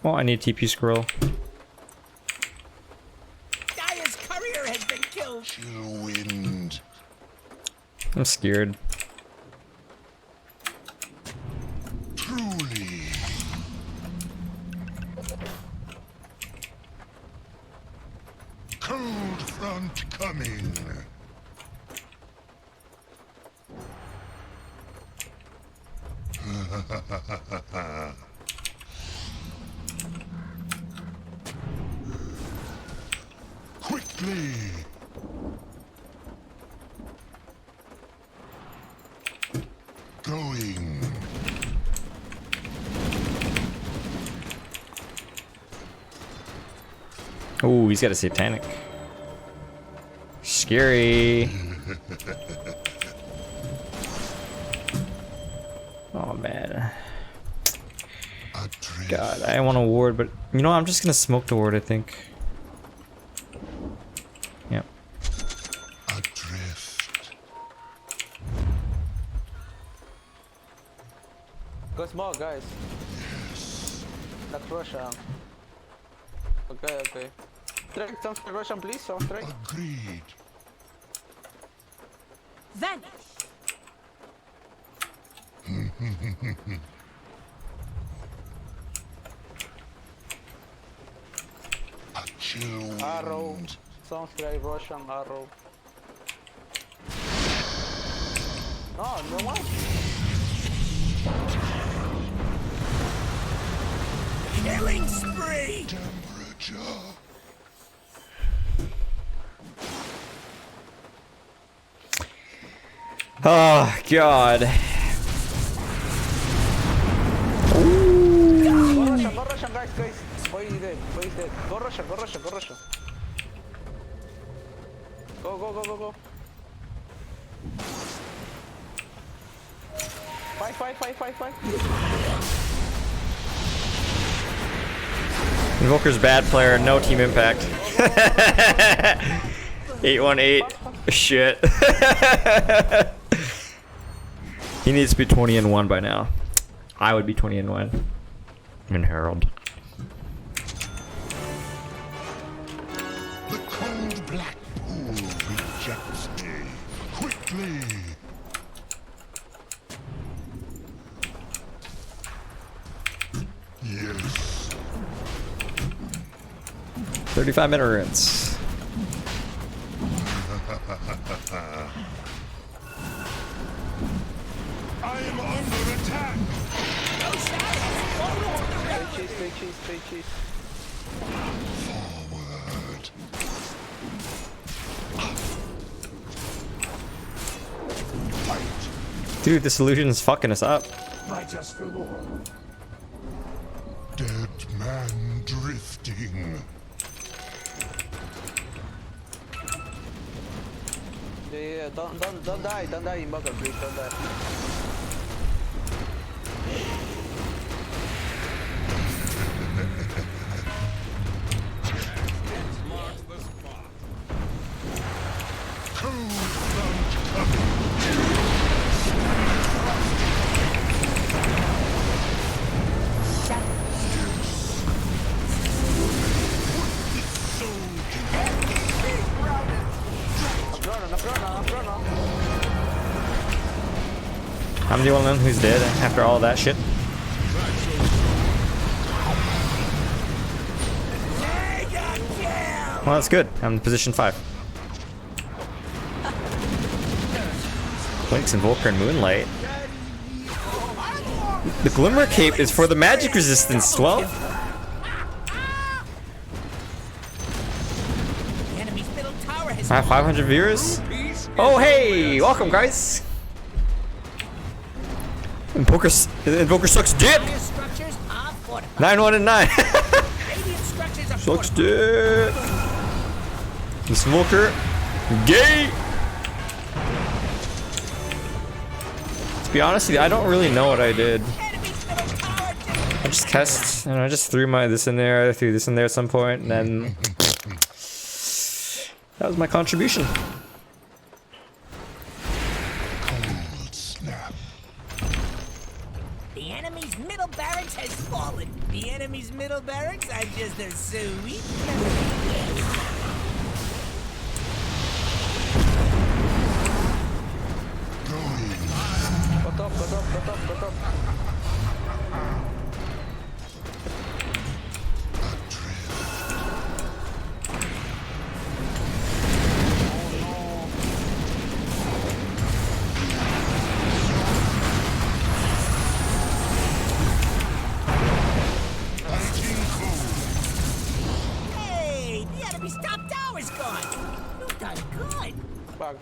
Speaker 2: Well, I need TP scroll.
Speaker 3: Dire's courier has been killed.
Speaker 1: Chill wind.
Speaker 2: I'm scared.
Speaker 1: Truly. Cold front coming. Quickly. Going.
Speaker 2: Oh, he's got a satanic. Scary. Oh man. God, I want a ward, but you know what? I'm just gonna smoke the ward, I think. Yep.
Speaker 1: Adrift.
Speaker 6: Go small, guys. That's Russia. Okay, okay. Drake, some Russian, please. Some Drake.
Speaker 1: Agreed.
Speaker 9: Vanish.
Speaker 1: A chill wind.
Speaker 6: Arrow. Some straight Russian arrow. No, no one.
Speaker 3: Killing spree.
Speaker 1: Temperature.
Speaker 2: Oh God.
Speaker 6: Go Russian, guys, guys. Boy is dead, boy is dead. Go Russian, go Russian, go Russian. Go, go, go, go, go. Fight.
Speaker 2: Invoker's bad player, no team impact. 818. Shit. He needs to be 20-1 by now. I would be 20-1. I'm in Herald.
Speaker 1: The cold black pool rejects me. Quickly. Yes.
Speaker 2: 35-minute rinse.
Speaker 1: I am under attack.
Speaker 6: Straight cheese.
Speaker 1: Forward.
Speaker 2: Dude, this illusion is fucking us up.
Speaker 1: Dead man drifting.
Speaker 6: Yeah, don't die, Invoker, please, don't die.
Speaker 1: Cold front coming.
Speaker 2: I'm the only one who's dead after all that shit. Well, that's good. I'm in position 5. Blinks, Invoker, and Moonlight. The Glimmer Cape is for the magic resistance, 12.
Speaker 3: The enemy's middle tower has
Speaker 2: I have 500 viewers. Oh, hey! Welcome, guys! Invoker sucks dick!
Speaker 3: Radiant structures are fortified.
Speaker 2: 9-1 and 9.
Speaker 3: Radiant structures are
Speaker 2: Sucks
Speaker 3: fortified.
Speaker 2: dick! This Invoker, gay! To be honest with you, I don't really know what I did.
Speaker 3: Enemy's middle tower
Speaker 2: I just cast, and I just threw this in there, I threw this in there at some point, and then that was my contribution.
Speaker 1: Cold snap.
Speaker 3: The enemy's middle barracks has fallen. The enemy's middle barracks are just a sweet memory.
Speaker 6: Got up.
Speaker 3: Hey, the enemy's top tower's gone. You've done good.
Speaker 6: Back.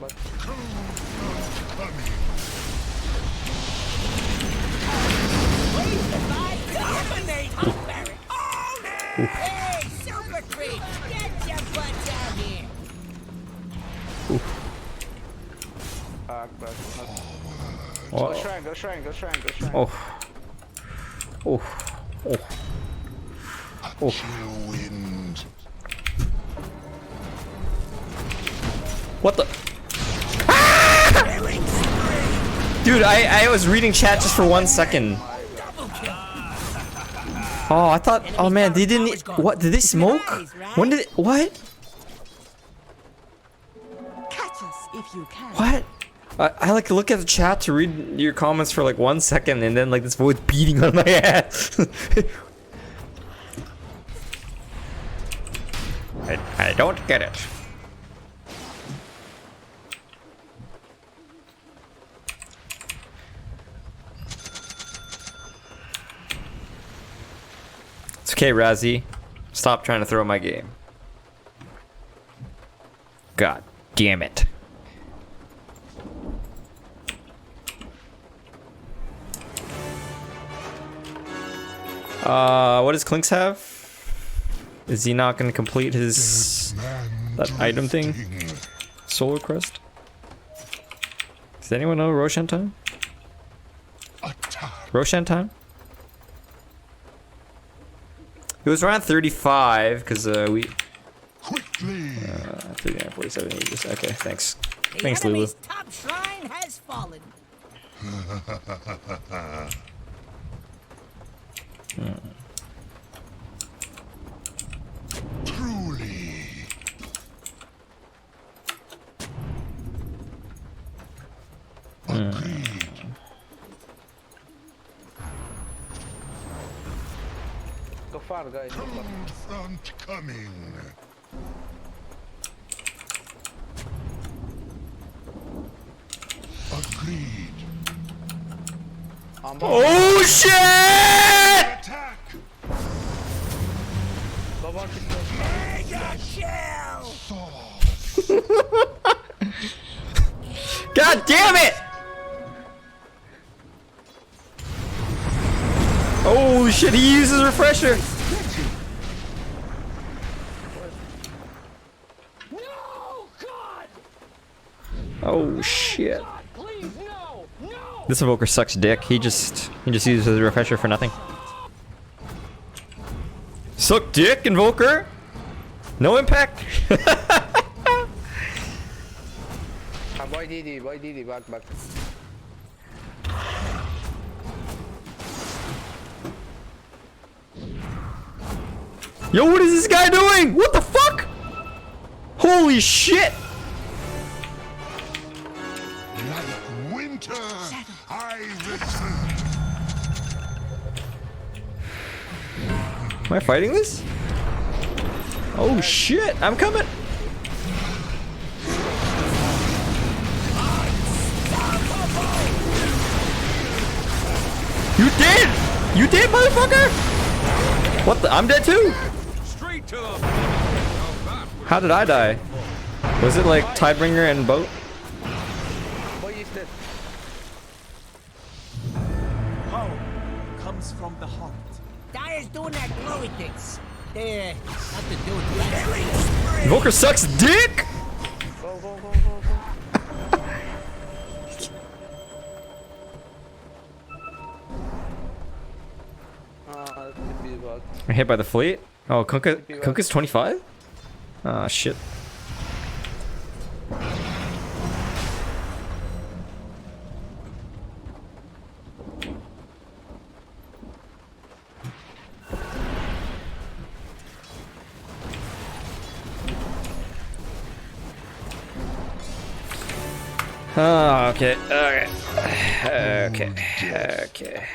Speaker 3: Dominate top barrack. Hey, Silver Creek, get your butt down here.
Speaker 6: Back.
Speaker 2: Oh.
Speaker 6: Go shrine.
Speaker 1: Chill wind.
Speaker 2: What the? Dude, I was reading chat just for 1 second. Oh, I thought. Oh man, they didn't. What? Did they smoke? When did it? What?
Speaker 5: Catch us if you can.
Speaker 2: What? I like look at the chat to read your comments for like 1 second, and then like this voice beating on my ass. I don't get it. It's okay, Razzie. Stop trying to throw my game. God damn it. What does Clinks have? Is he not going to complete his that item thing? Solar Crest? Does anyone know Roshan time? Roshan time? It was around 35 because we.
Speaker 1: Quickly.
Speaker 2: 39, 47. Just okay. Thanks.
Speaker 3: The
Speaker 2: Thanks, Lulu.
Speaker 3: enemy's top shrine has fallen.
Speaker 1: Truly. Agreed.
Speaker 6: Go far, guys.
Speaker 1: Cold front coming. Agreed.
Speaker 2: Oh shit!
Speaker 1: Attack.
Speaker 3: Mega kill!
Speaker 2: God damn it! Oh shit, he uses refresher.
Speaker 9: No, God!
Speaker 2: Oh shit.
Speaker 9: God, please, no! No!
Speaker 2: This evoker sucks dick. He just uses his refresher for nothing. Suck dick, invoker. No impact.
Speaker 6: Boy DD, back.
Speaker 2: Yo, what is this guy doing? What the fuck? Holy shit!
Speaker 1: Like winter, I return.
Speaker 2: Am I fighting this? Oh shit, I'm coming! You did! You did, motherfucker! What the? I'm dead too!
Speaker 12: Straight to the.
Speaker 2: How did I die? Was it like Tidebringer and boat?
Speaker 6: Boy is dead.
Speaker 12: Power comes from the heart.
Speaker 3: Dyer's doing that glowy thing. There, nothing to do with that.
Speaker 2: Invoker sucks dick!
Speaker 6: Go.
Speaker 2: I'm hit by the fleet? Oh, Kunkka's 25? Ah, shit. Oh, okay. Okay. Okay. Okay.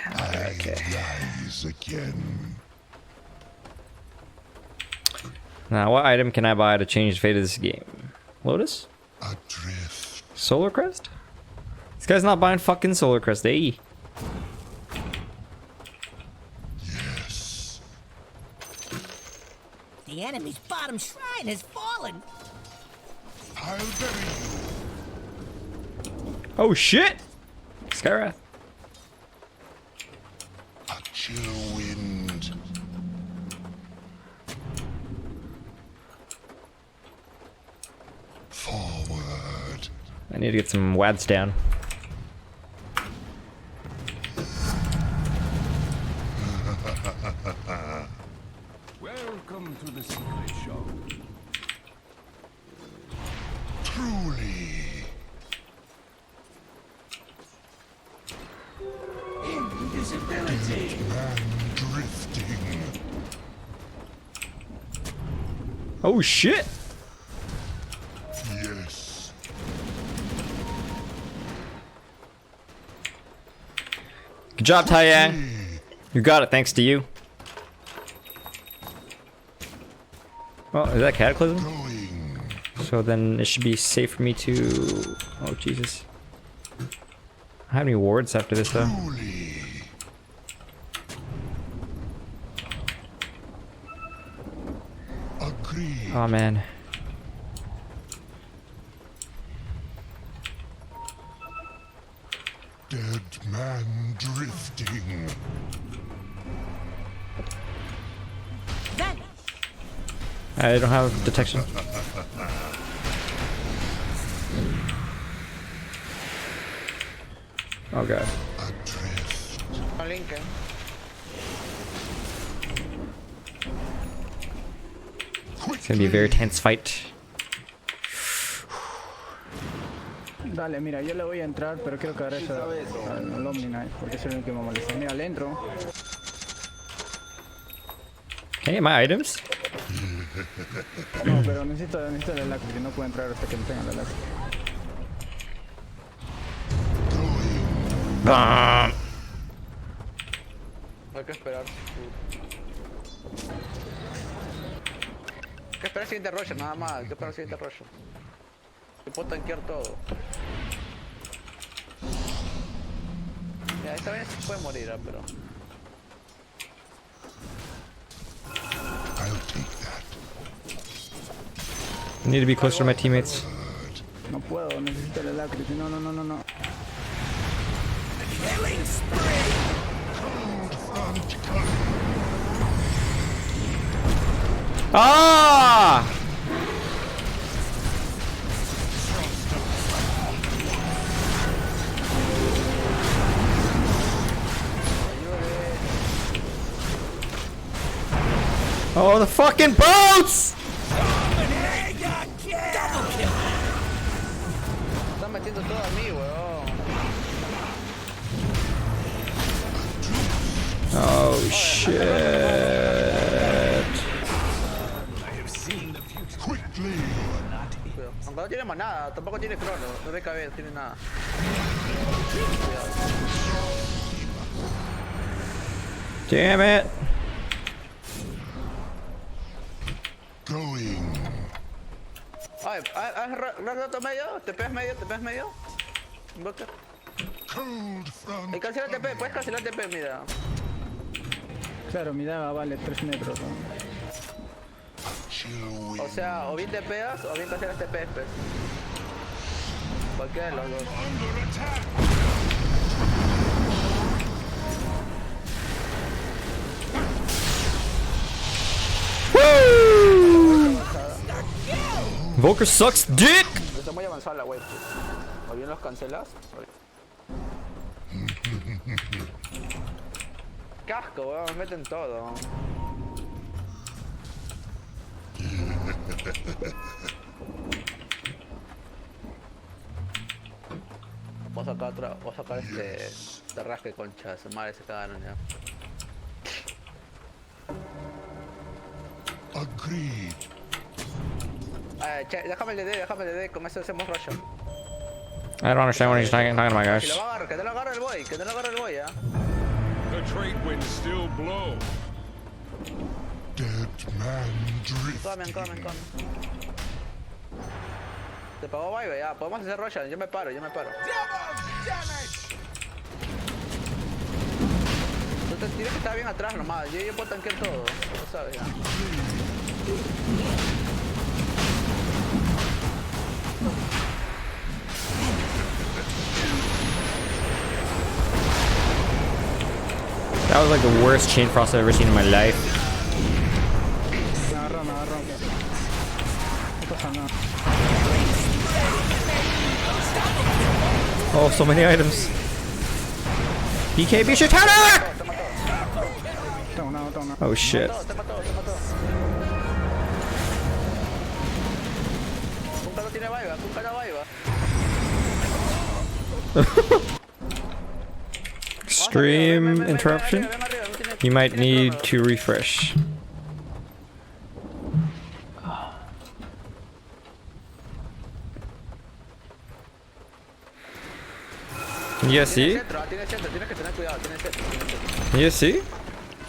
Speaker 2: Okay.
Speaker 1: Rise again.
Speaker 2: Now, what item can I buy to change the fate of this game? Lotus?
Speaker 1: Adrift.
Speaker 2: Solar Crest? This guy's not buying fucking Solar Crest, eh?
Speaker 1: Yes.
Speaker 3: The enemy's bottom shrine has fallen.
Speaker 1: I'll bury you.
Speaker 2: Oh shit! Skyrath.
Speaker 1: A chill wind. Forward.
Speaker 2: I need to get some wads down.
Speaker 12: Welcome to the secret show.
Speaker 1: Truly.
Speaker 12: Invisibility.
Speaker 1: Man drifting.
Speaker 2: Oh shit!
Speaker 1: Yes.
Speaker 2: Good job, Taiyang. You got it, thanks to you. Oh, is that Cataclysm?
Speaker 1: Going.
Speaker 2: So then it should be safe for me to... Oh, Jesus. How many wards after this, though?
Speaker 1: Truly. Agreed.
Speaker 2: Oh, man.
Speaker 1: Dead man drifting.
Speaker 2: I don't have detection. Oh, God.
Speaker 1: Adrift.
Speaker 6: Con Link, eh.
Speaker 2: It's gonna be a very tense fight.
Speaker 13: Dale, mira, yo le voy a entrar, pero quiero caer al Omni Knight, porque es el único que me molesta. Mira, le entro.
Speaker 2: Hey, my items?
Speaker 13: No, pero necesito el Alacrity, no puedo entrar hasta que me tenga el Alacrity.
Speaker 2: Bam.
Speaker 6: Hay que esperar. Hay que esperar el siguiente Roger, nada más. Hay que esperar el siguiente Roger. Yo puedo tanquear todo. Ya, esta vez se puede morir, pero...
Speaker 1: I'll take that.
Speaker 2: I need to be closer to my teammates.
Speaker 13: No puedo, necesito el Alacrity. No, no, no, no, no.
Speaker 3: Killing spree.
Speaker 2: Ah! Oh, the fucking boats!
Speaker 6: Están metiendo todo a mí, weón.
Speaker 2: Oh, shit.
Speaker 1: Quickly.
Speaker 6: Aunque no tiene más nada, tampoco tiene crono, no de cabeza, no tiene nada.
Speaker 2: Damn it.
Speaker 1: Going.
Speaker 6: Ay, rato medio, te pegas medio. Invoca.
Speaker 1: Cold front.
Speaker 6: Y cancela TP, puedes cancelar TP, mira.
Speaker 13: Claro, mi daga vale 3 metros. ¿No?
Speaker 1: Chill wind.
Speaker 6: O sea, o bien te pegas o bien cancelas TP, pues. Cualquiera de los dos.
Speaker 1: Under attack.
Speaker 2: Woo! Volker sucks dick!
Speaker 6: Está muy avanzada la web. O bien los cancelas. Casco, weón, me meten todo. Voy a sacar otra, voy a sacar este rasque concha, su madre se cagaron ya.
Speaker 1: Agreed.
Speaker 6: Che, déjame el DD, con eso hacemos rollo.
Speaker 2: I don't understand what he's talking about,
Speaker 6: Que
Speaker 2: guys.
Speaker 6: lo agarre, que te lo agarre el boy, que te lo agarre el boy, ¿ah?
Speaker 12: The trade winds still blow.
Speaker 1: Dead man
Speaker 6: Comen, comen, comen. Te pagó Vibe, ya. Podemos hacer Roshan. Yo me paro, yo me paro. Tú tienes que estar bien atrás nomás. Yo puedo tanquear todo. Tú sabes, ya.
Speaker 2: That was like the worst chain frost I've ever seen in my life.
Speaker 13: Me agarró. No pasa nada.
Speaker 2: Oh, so many items. BKB Shitana!
Speaker 13: Tengo nada.
Speaker 2: Oh shit.
Speaker 6: Te mató. Punta no tiene Vibe, Punta no Vibe.
Speaker 2: Stream interruption. You might need to refresh. You see?
Speaker 6: Tiene centro, tienes que tener cuidado, tiene centro.
Speaker 2: You see?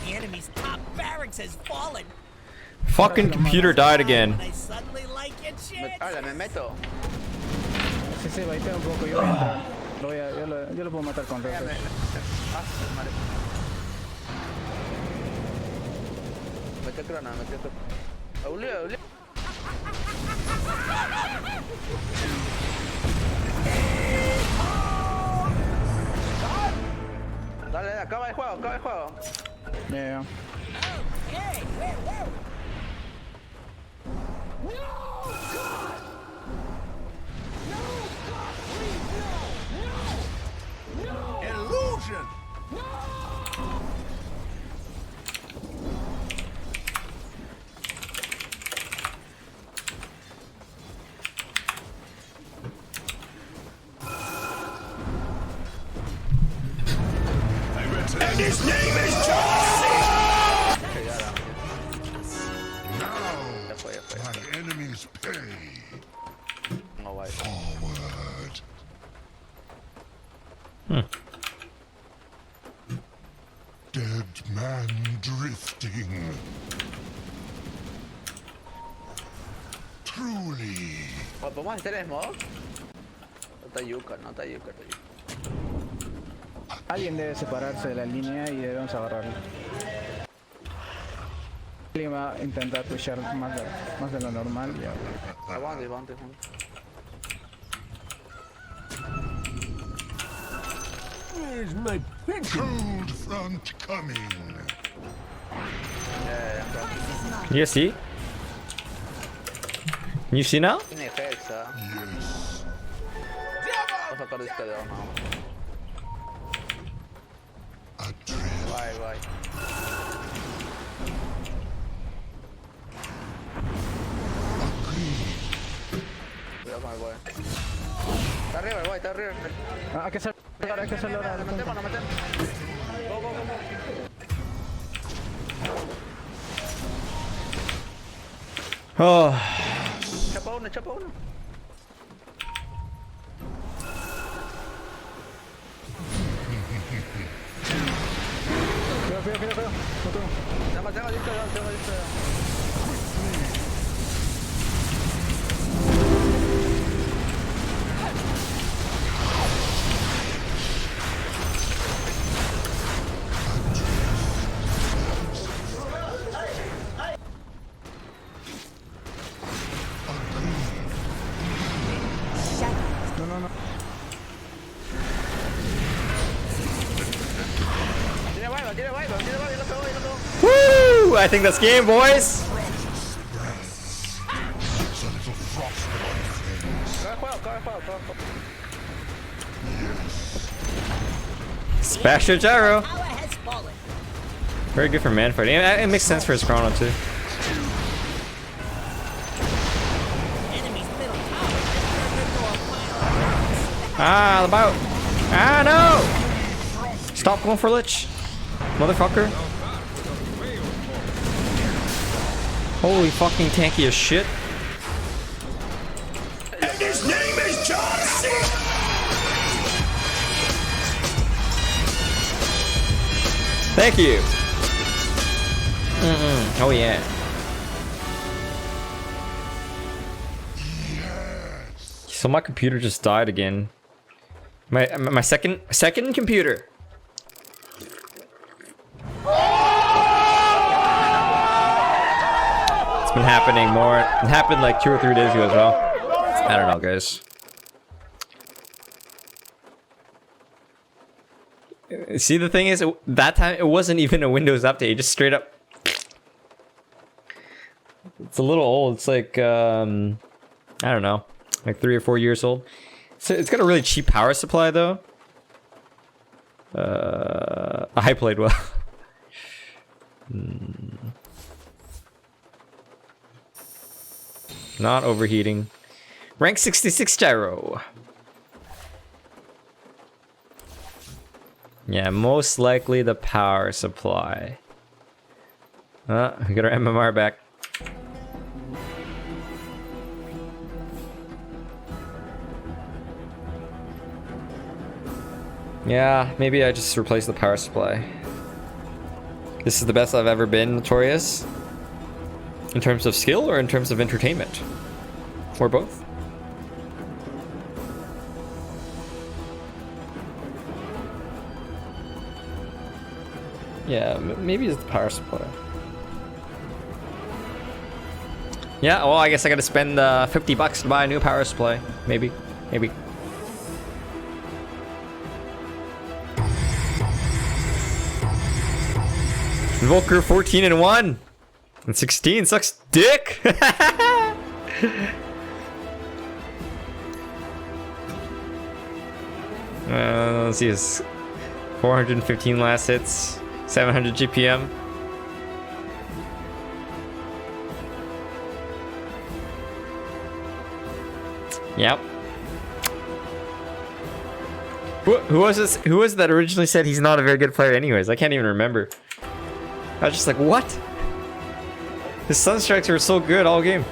Speaker 3: The enemy's top barracks has fallen.
Speaker 2: Fucking computer died again.
Speaker 3: I suddenly like your shit.
Speaker 6: Hala, me meto.
Speaker 13: Sí, baitea un poco. Yo voy a entrar. Yo lo puedo matar con
Speaker 6: Madre.
Speaker 13: refresh.
Speaker 6: Mete crona, mete crona. Aulio. Dale, acaba el juego.
Speaker 13: Yeah.
Speaker 3: Hey, whoa.
Speaker 12: Illusion!
Speaker 1: And his name is John! Now, my enemies pay.
Speaker 6: No way.
Speaker 1: Forward. Dead man drifting. Truly.
Speaker 6: ¿Podemos hacer smoke? No está yuca.
Speaker 13: Alguien debe separarse de la línea y debemos agarrarlo. Alguien va a intentar pushar más de lo normal. Ya.
Speaker 6: Aguante.
Speaker 1: Where's my cold front coming?
Speaker 2: You see? You see now?
Speaker 6: Tiene hexa.
Speaker 1: Yes.
Speaker 6: Vamos a sacar este de abajo.
Speaker 1: Adrift.
Speaker 6: Bye. Cuidado con el boy. Está arriba el boy, está arriba.
Speaker 13: Hay que hacerlo ahora.
Speaker 6: Lo metemos. Go.
Speaker 2: Oh,
Speaker 6: Chapa uno.
Speaker 13: Cuidado. No tengo.
Speaker 6: Tengo listo.
Speaker 13: No.
Speaker 6: Tiene vibe, lo pegó.
Speaker 2: woo! I think that's game, boys.
Speaker 1: It's a little frost among friends.
Speaker 6: Acaba el juego.
Speaker 2: Smash your gyro.
Speaker 3: Tower has fallen.
Speaker 2: Very good for man fighting. It makes sense for his chrono too.
Speaker 3: Enemy's middle tower has turned into a pile of
Speaker 2: Ah, about. Ah, no! Stop going for Lich, motherfucker. Holy fucking tanky as shit.
Speaker 1: And his name is John C.
Speaker 2: Thank you. Oh yeah. So my computer just died again. My second computer. It's been happening more. It happened like 2 or 3 days ago as well. I don't know, guys. See, the thing is, that time it wasn't even a Windows update. It just straight up. It's a little old. It's like I don't know, like 3 or 4 years old. So it's got a really cheap power supply though. I played well. Not overheating. Rank 66 gyro. Yeah, most likely the power supply. We got our MMR back. Yeah, maybe I just replace the power supply. This is the best I've ever been, Notorious. In terms of skill or in terms of entertainment? Or both? Yeah, maybe it's the power supply. Yeah, well, I guess I gotta spend $50 to buy a new power supply. Maybe. Volker 14-1 and 16 sucks dick. Let's see, his 415 last hits, 700 GPM. Yep. Who was this? Who was it that originally said he's not a very good player anyways? I can't even remember. I was just like, what? His Sunstrikes were so good all game.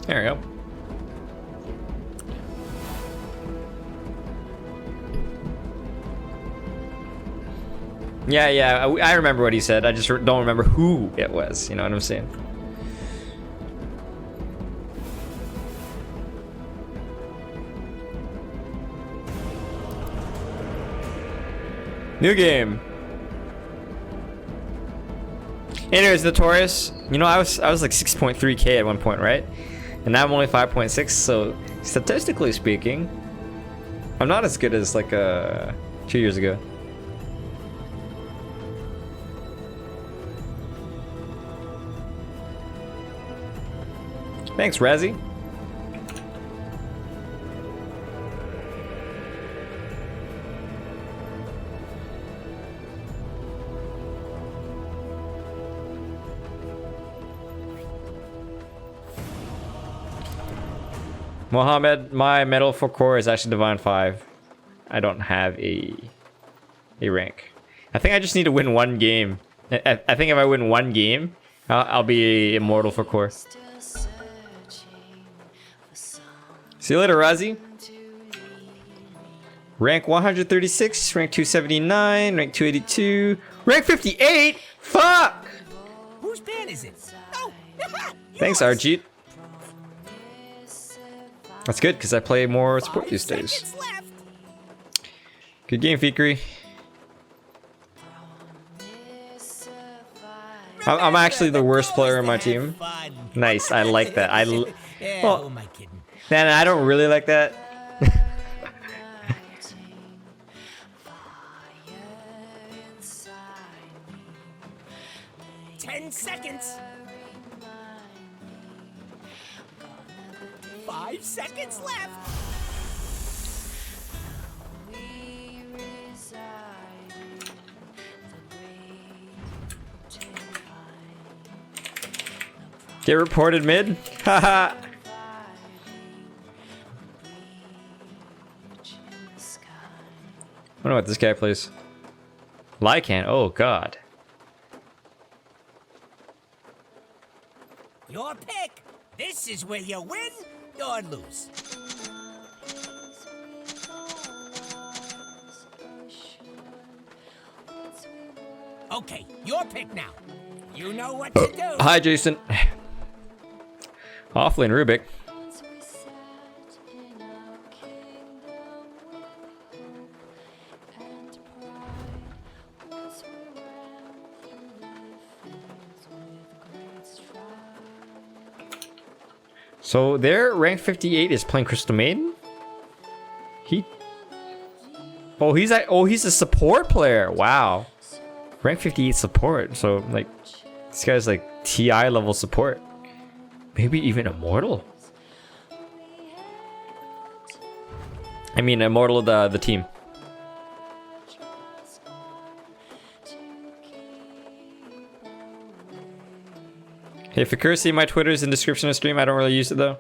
Speaker 2: There we go. Yeah, I remember what he said. I just don't remember who it was. You know what I'm saying? New game. Anyways, Notorious. You know, I was like 6.3K at one point, right? And now I'm only 5.6, so statistically speaking, I'm not as good as like 2 years ago. Thanks, Razzie. Mohammed, my medal for core is actually Divine 5. I don't have a rank. I think I just need to win one game. I think if I win one game, I'll be immortal for core. See you later, Razi. Rank 136, rank 279, rank 282, rank 58. Fuck!
Speaker 3: Whose band is it? Oh,
Speaker 2: thanks, Arjeet. That's good, because I play more support these days. Good game, Fikri. I'm actually the worst player on my team. Nice, I like that. Well, man, I don't really like that.
Speaker 3: 10 seconds. 5 seconds left.
Speaker 2: Get reported mid? Haha. I wonder what this guy plays. Lycan, oh god.
Speaker 3: Your pick. This is where you win or lose. Okay, your pick now. You know what to do.
Speaker 2: Hi, Jason. Offlane Rubik. So their rank 58 is playing Crystal Maiden? He's a support player. Wow. Rank 58 support. So like this guy's like TI level support. Maybe even Immortal. I mean Immortal the team. Hey, if you could see my Twitter is in the description of the stream. I don't really use it though.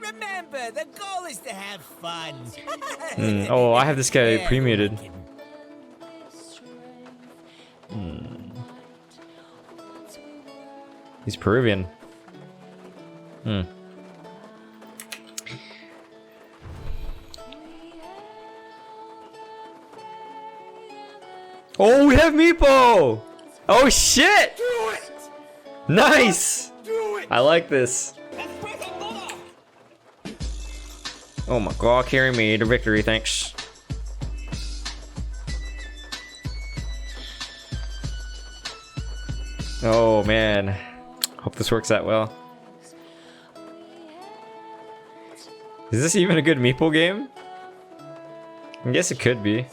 Speaker 3: Remember, the goal is to have fun.
Speaker 2: Oh, I have this guy pre-muted. He's Peruvian. Oh, we have Meepo! Oh shit!
Speaker 3: Do it!
Speaker 2: Nice!
Speaker 3: Do it!
Speaker 2: I like this. Oh my god, carry me to victory, thanks. Oh man. Hope this works out well. Is this even a good Meeple game? I guess it could be.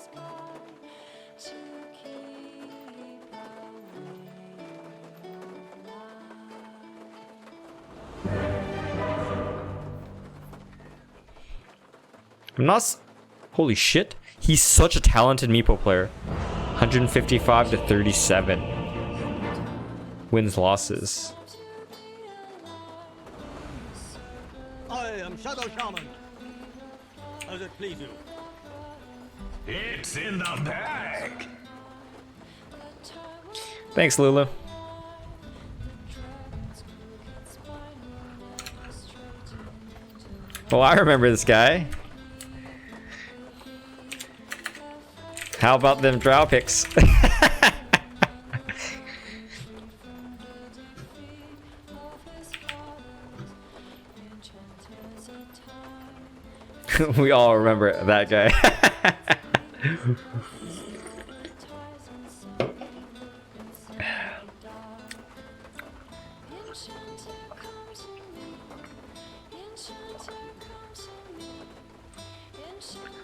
Speaker 2: Holy shit. He's such a talented Meeple player. 155 to 37. Wins losses.
Speaker 9: I am Shadow Shaman. As it please you.
Speaker 12: It's in the bag.
Speaker 2: Thanks, Lulu. Oh, I remember this guy. How about them drow picks? We all remember that guy.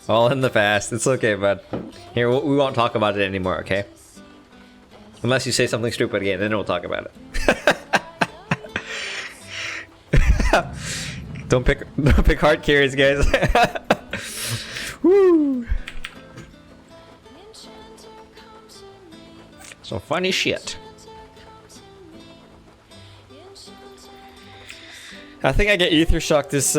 Speaker 2: All in the past. It's okay, bud. Here, we won't talk about it anymore, okay? Unless you say something stupid again, then we'll talk about it. Don't pick hard carries, guys. Woo! Some funny shit. I think I get Ether Shock this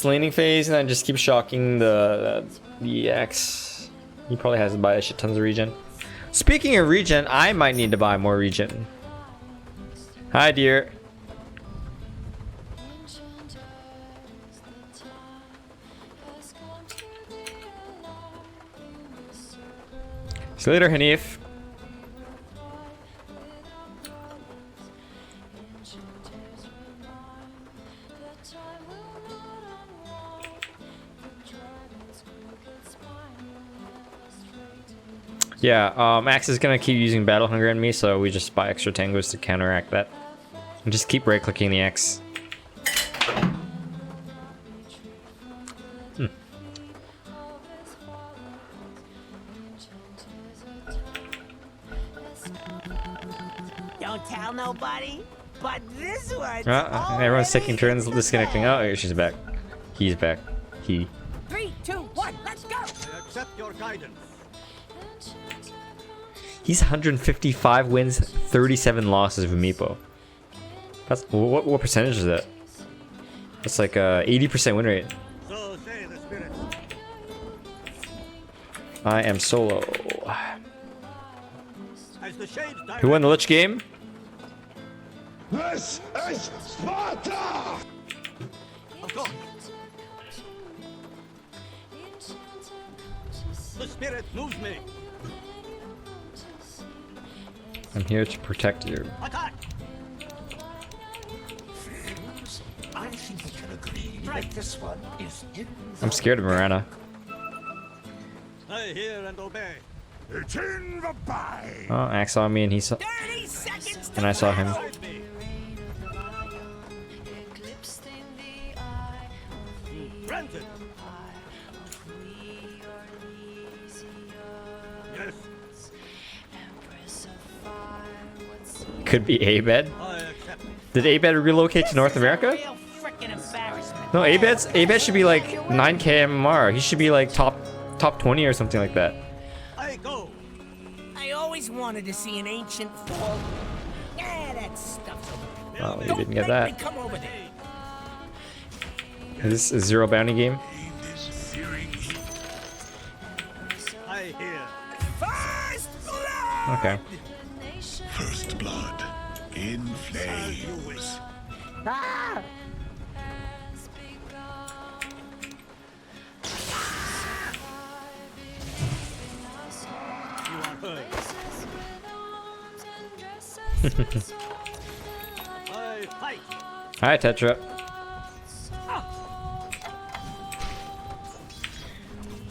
Speaker 2: laning phase, and then just keep shocking the EX. He probably has to buy a shit tons of regen. Speaking of regen, I might need to buy more regen. Hi, dear. See you later, Hanif. Yeah, Max is gonna keep using Battle Hunger on me, so we just buy extra tangos to counteract that. And just keep right clicking the X.
Speaker 3: Don't tell nobody, But this one's
Speaker 2: Everyone's taking turns disconnecting. Oh, here she's back. He's back. He.
Speaker 3: 3, 2, 1, let's go!
Speaker 9: I accept your guidance.
Speaker 2: He's 155 wins, 37 losses for Meepo. That's what percentage is that? That's like 80% win rate.
Speaker 9: So say the spirits.
Speaker 2: I am solo.
Speaker 9: As the shades
Speaker 2: Who won the Lich game?
Speaker 1: This is Sparta!
Speaker 9: Of course. The spirit moves me.
Speaker 2: I'm here to protect you.
Speaker 9: Attack!
Speaker 1: I think we can agree that this one is in
Speaker 2: I'm scared of Mirana.
Speaker 9: I hear and obey.
Speaker 1: It's in the bag.
Speaker 2: Oh, Axe saw me and he saw.
Speaker 3: 30 seconds to
Speaker 2: And I saw him.
Speaker 9: Guide me. Granted. Yes,
Speaker 2: Could be Abed.
Speaker 9: I accept.
Speaker 2: Did Abed relocate to North America?
Speaker 3: Real frickin' embarrassment.
Speaker 2: No, Abed should be like 9k MMR. He should be like top 20 or something like that.
Speaker 9: I go.
Speaker 3: I always wanted to see an ancient fall. That stuff's over.
Speaker 2: Oh, you
Speaker 3: Don't
Speaker 2: didn't get
Speaker 3: make me
Speaker 2: that.
Speaker 3: come over there.
Speaker 2: Is this a zero bounty game?
Speaker 9: I hear.
Speaker 3: First blood!
Speaker 2: Okay.
Speaker 1: First blood in
Speaker 9: As you wish.
Speaker 1: flames.
Speaker 9: You are heard. I fight.
Speaker 2: Hi, Tetra.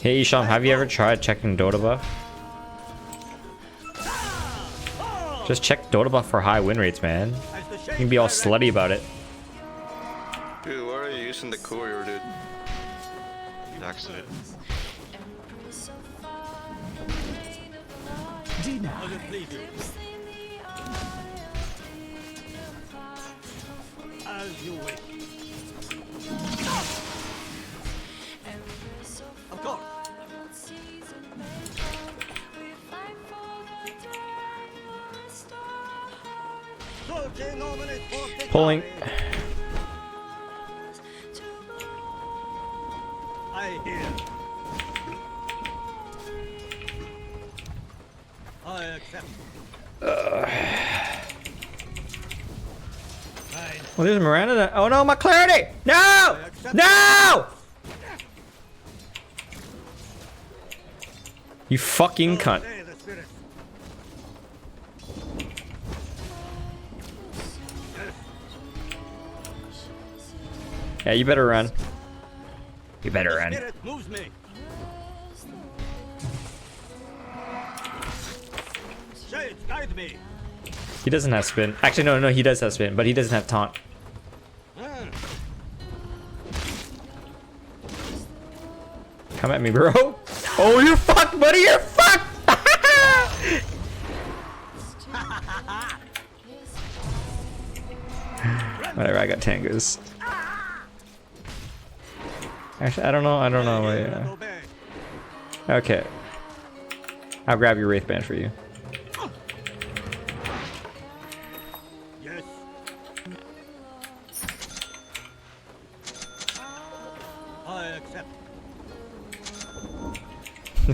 Speaker 2: Hey, Isham, have you ever tried checking Dota buff? Just check Dota buff for high win rates, man. You can be all slutty about it.
Speaker 7: Dude, why are you using the courier, dude? Accident.
Speaker 9: Does it please you? As you wish. Of course.
Speaker 2: Pulling.
Speaker 9: I hear. I accept.
Speaker 2: Well, there's Miranda. Oh no, my clarity! No! No! You fucking cunt.
Speaker 9: Say the spirit.
Speaker 2: Yeah, you better run. You better run.
Speaker 9: Spirit moves me. Shades, guide me.
Speaker 2: He doesn't have spin. Actually, no, he does have spin, but he doesn't have taunt. Come at me, bro. Oh, you're fucked, buddy. You're fucked. Whatever, I got Tangus. Actually, I don't know. Yeah. Okay. I'll grab your Wraith Band for you.
Speaker 9: Yes. I accept.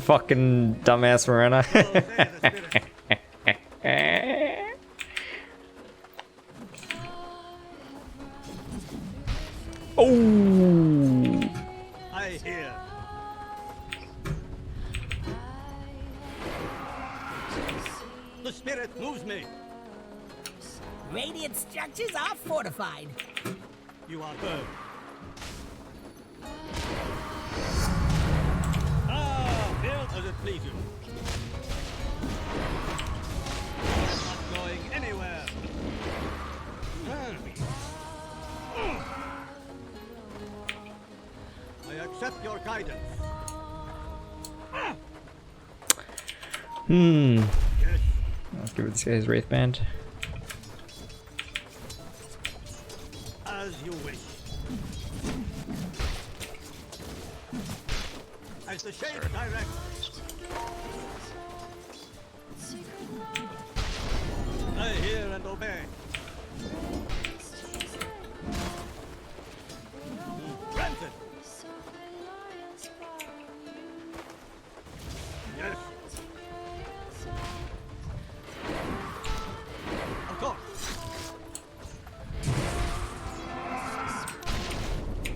Speaker 2: Fucking dumbass Mirana. Oh!
Speaker 9: I hear. The spirit moves me.
Speaker 3: Radiant structures are fortified.
Speaker 9: You are good. Ah, build as it please you. Not going anywhere. I accept your guidance.
Speaker 2: Hmm.
Speaker 9: Yes.
Speaker 2: Let's give this guy his Wraith Band.
Speaker 9: As you wish. As the shade directs. I hear and obey. Granted. Yes. Of course.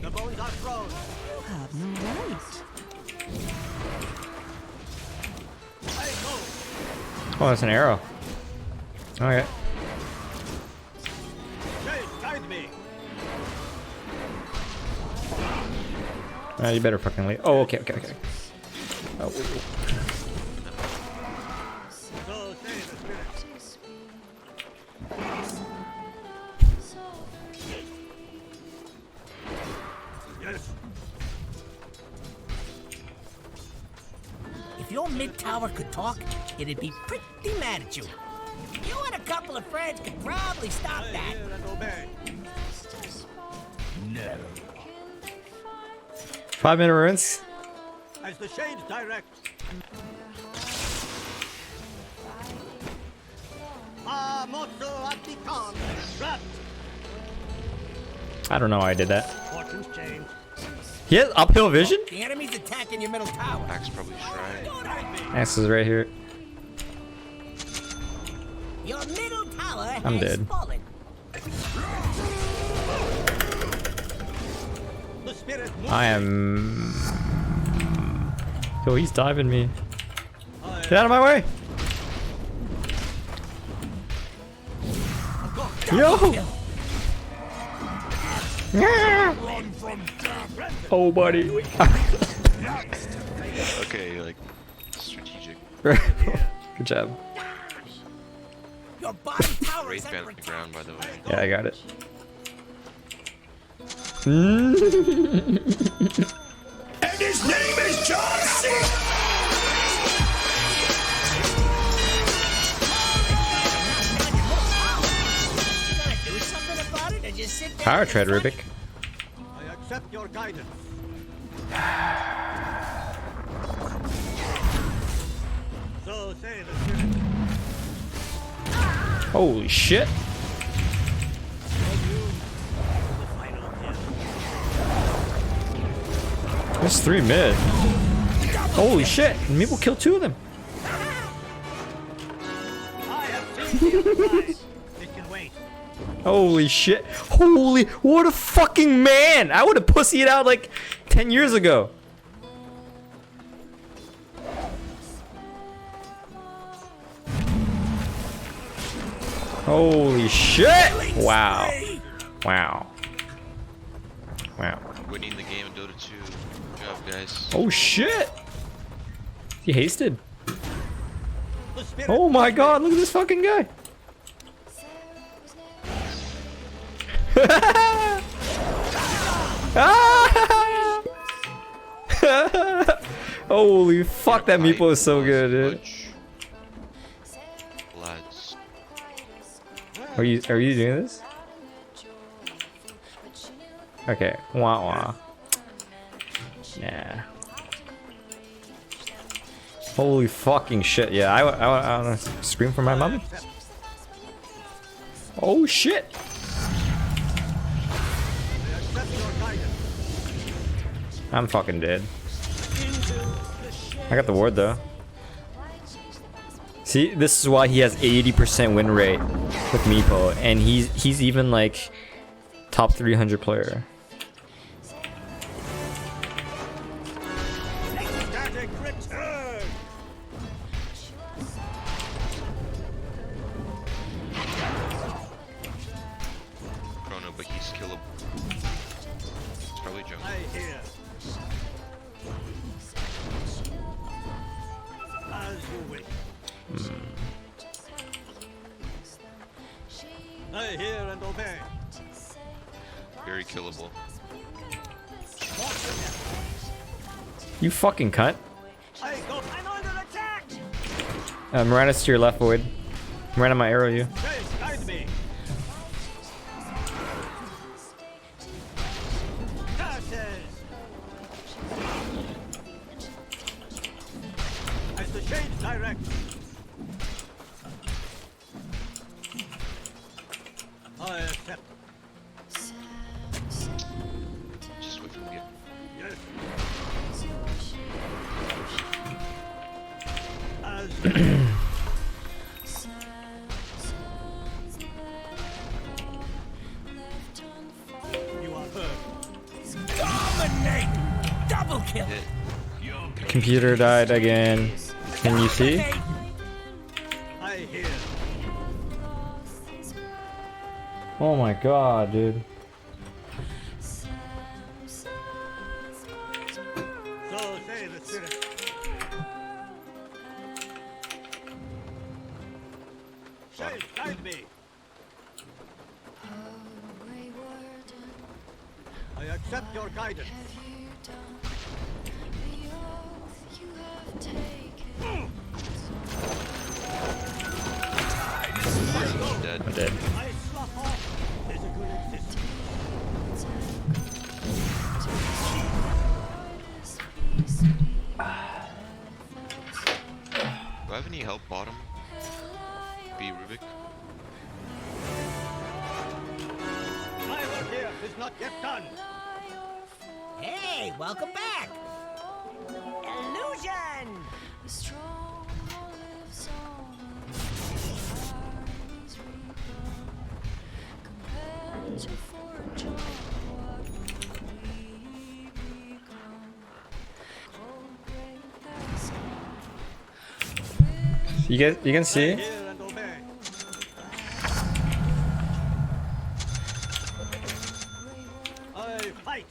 Speaker 9: The bones are thrown.
Speaker 5: You have no right.
Speaker 9: I go.
Speaker 2: Oh, that's an arrow. Okay.
Speaker 9: Shade, guide me.
Speaker 2: You better fucking leave. Oh, okay. Oh,
Speaker 9: So say the spirit. Yes.
Speaker 3: If your mid tower could talk, it'd be pretty mad at you. You and a couple of friends could probably stop
Speaker 9: I
Speaker 3: that.
Speaker 9: hear and obey.
Speaker 3: No.
Speaker 2: 5-minute runes.
Speaker 9: As the shade directs. Ah, Motsu Atikan. Trapped.
Speaker 2: I don't know why I did that.
Speaker 9: Fortunes change.
Speaker 2: He has uphill vision?
Speaker 3: The enemy's attacking your middle tower.
Speaker 7: Axe probably shrine.
Speaker 9: Don't hurt me.
Speaker 2: Axe is right here.
Speaker 3: Your middle tower
Speaker 2: I'm
Speaker 3: has
Speaker 2: dead.
Speaker 3: fallen.
Speaker 9: The spirit moves.
Speaker 2: I am. Yo, he's diving me. Get out of my way! Yo! Yeah. Oh, buddy.
Speaker 7: Okay, like strategic.
Speaker 2: Good job.
Speaker 3: Your bottom tower
Speaker 7: Wraith
Speaker 3: is
Speaker 7: band
Speaker 3: under
Speaker 7: on the
Speaker 3: attack.
Speaker 7: ground, by the way.
Speaker 2: Yeah, I got it.
Speaker 1: And his name is John C.
Speaker 3: You gotta do something about it or just sit there.
Speaker 2: Power
Speaker 3: and
Speaker 2: tread,
Speaker 3: front
Speaker 2: Rubik.
Speaker 9: I accept your guidance. So say the spirit.
Speaker 2: Holy shit. There's 3 mid. Holy shit. Meeple killed 2 of them.
Speaker 9: I have seen the other side. It can wait.
Speaker 2: Holy shit. Holy, what a fucking man. I would have pussied out like 10 years ago. Holy shit. Wow. Wow. Wow.
Speaker 7: Winning the game in Dota 2. Good job, guys.
Speaker 2: Oh shit. He hasted.
Speaker 9: The spirit.
Speaker 2: Oh my god, look at this fucking guy. Ah! Holy fuck, that meeple is so good, dude.
Speaker 7: Lads.
Speaker 2: Are you doing this? Okay. Wah wah. Yeah. Holy fucking shit. Yeah, I wanna scream for my mom. Oh shit. I'm fucking dead. I got the ward though. See, this is why he has 80% win rate with Meepo, and he's even like top 300 player.
Speaker 9: Ecstatic return.
Speaker 7: Chrono, but he's killable. It's probably jungle.
Speaker 9: I hear. As you wish. I hear and obey.
Speaker 7: Very killable.
Speaker 2: You fucking cunt.
Speaker 9: I go. I'm under attack.
Speaker 2: Mirana's to your left, Void. Mirana, my arrow you.
Speaker 9: Chase, guide me. I accept.
Speaker 7: Just wait for me.
Speaker 9: Yes. As you are heard.
Speaker 3: Dominate! Double kill!
Speaker 2: Computer died again. Can you see?
Speaker 9: I hear.
Speaker 2: Oh my god, dude.
Speaker 9: So say the spirit. Shade, guide me. I accept your guidance.
Speaker 7: Dead.
Speaker 2: I'm dead.
Speaker 9: I slough off physical existence.
Speaker 7: Do I have any help bottom? B Rubik?
Speaker 9: My work here is not yet done.
Speaker 3: Hey, welcome back! Illusion!
Speaker 2: You can see?
Speaker 9: Hear and obey. I fight.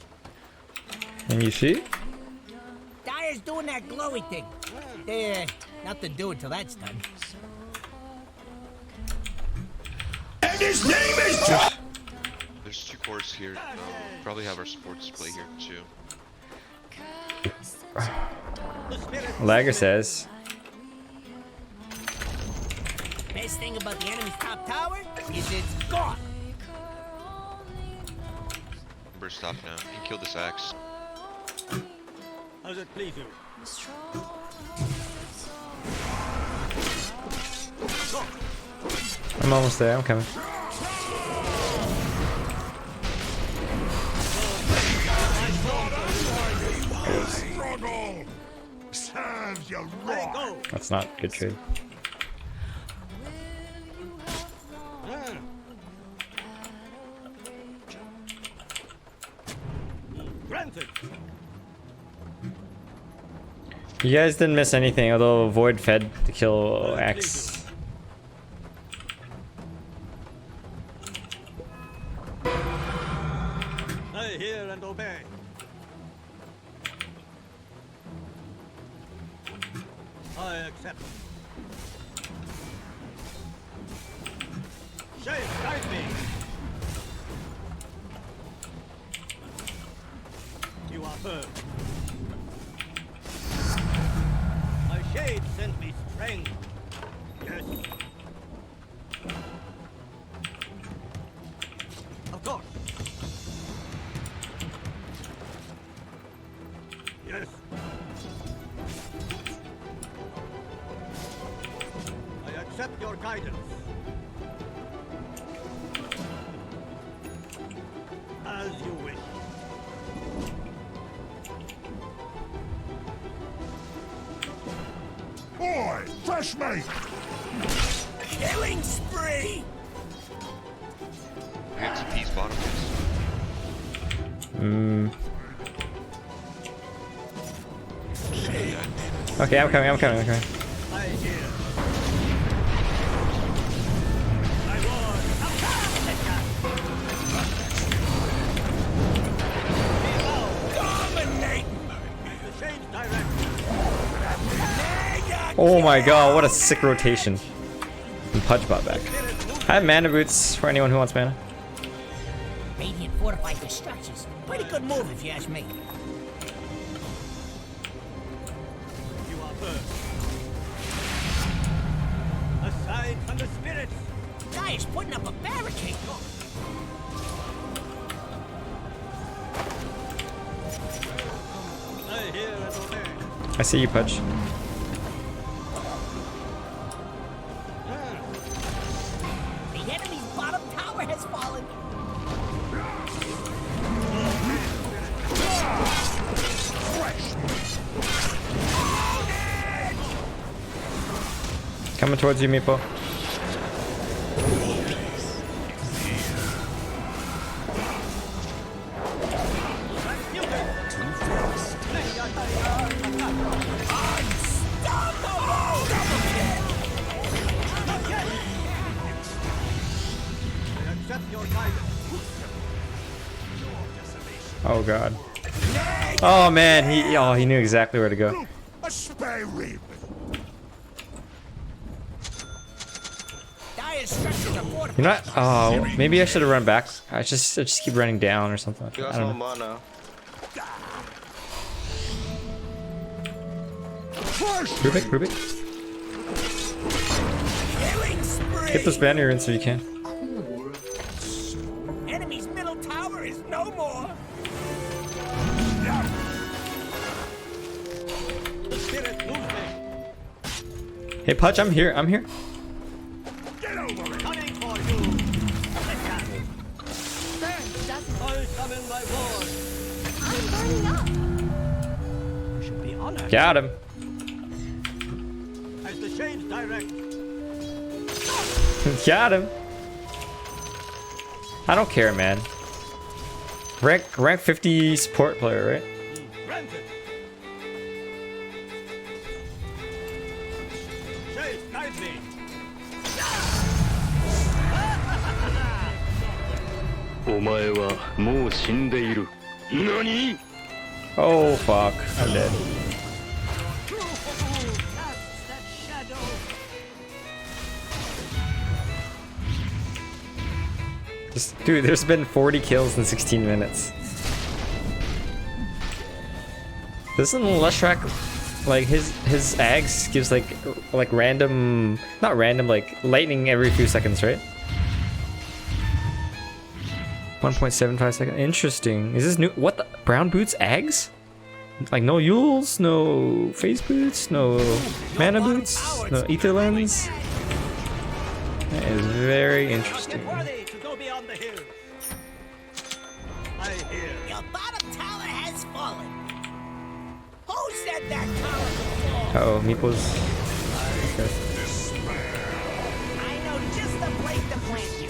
Speaker 2: Can you see?
Speaker 3: Dyer's doing that glowy thing. Nothing to do until that's done.
Speaker 1: And his name is John.
Speaker 7: There's two cores here. Probably have our sports play here too.
Speaker 2: Lagger says.
Speaker 3: Best thing about the enemy's top tower is it's gone.
Speaker 7: Burst stop now. You can kill this axe.
Speaker 9: How's it please you?
Speaker 2: I'm almost there, I'm coming.
Speaker 1: Struggle serves you right.
Speaker 2: That's not good trade.
Speaker 9: Granted.
Speaker 2: You guys didn't miss anything, although Void fed to kill Axe.
Speaker 9: I hear and obey. I accept. Shade, guide me. You are heard. My shade sent me strength. Yes. Of course. Yes. I accept your guidance. As you wish.
Speaker 1: Boy, fresh meat.
Speaker 3: Killing spree!
Speaker 7: We have two P's bottom.
Speaker 2: Okay, I'm coming.
Speaker 9: I hear. I
Speaker 3: Dominate!
Speaker 9: The shade direct.
Speaker 2: Oh my god, what a sick rotation. And Pudge bot back. I have mana boots for anyone who wants mana.
Speaker 3: Radiant fortified the structures. Pretty good move if you ask me.
Speaker 9: You are first. Aside from the spirits.
Speaker 3: Dyer's putting up a barricade.
Speaker 9: I hear and obey.
Speaker 2: I see you, Pudge.
Speaker 3: The enemy's bottom tower has fallen.
Speaker 2: Coming towards you, Meepo. Oh god. Oh man, he knew exactly where to go.
Speaker 1: A spare raven.
Speaker 2: You know what? Oh, maybe I should have run back. I just keep running down or something.
Speaker 7: You
Speaker 2: I
Speaker 7: got no
Speaker 2: don't know.
Speaker 7: mana.
Speaker 2: Rubik. Get those banner in so you can.
Speaker 3: Enemy's middle tower is no more.
Speaker 2: Hey Pudge, I'm here.
Speaker 3: Get over it.
Speaker 9: Coming for you.
Speaker 8: Burns doesn't.
Speaker 9: I summon my ward.
Speaker 8: I'm burning up.
Speaker 9: You should be honored.
Speaker 2: Got him.
Speaker 9: As the shades direct.
Speaker 2: Got him. I don't care, man. Rank 50 support player, right?
Speaker 9: Granted. Shades guide me.
Speaker 2: Oh fuck, I'm dead.
Speaker 9: Casts that shadow.
Speaker 2: Dude, there's been 40 kills in 16 minutes. Doesn't Leshrac, like his Ags gives like random, not random, like lightning every few seconds, right? 1.75 seconds. Interesting. Is this new? What the? Brown boots Ags? Like no Yules, no face boots, no mana boots, no ether lens. That is very interesting.
Speaker 9: Worthy to go beyond the hills. I hear.
Speaker 3: Your bottom tower has fallen. Who said that tower could fall?
Speaker 2: Uh oh, Meeple's. Okay.
Speaker 3: I know just the place to plant you.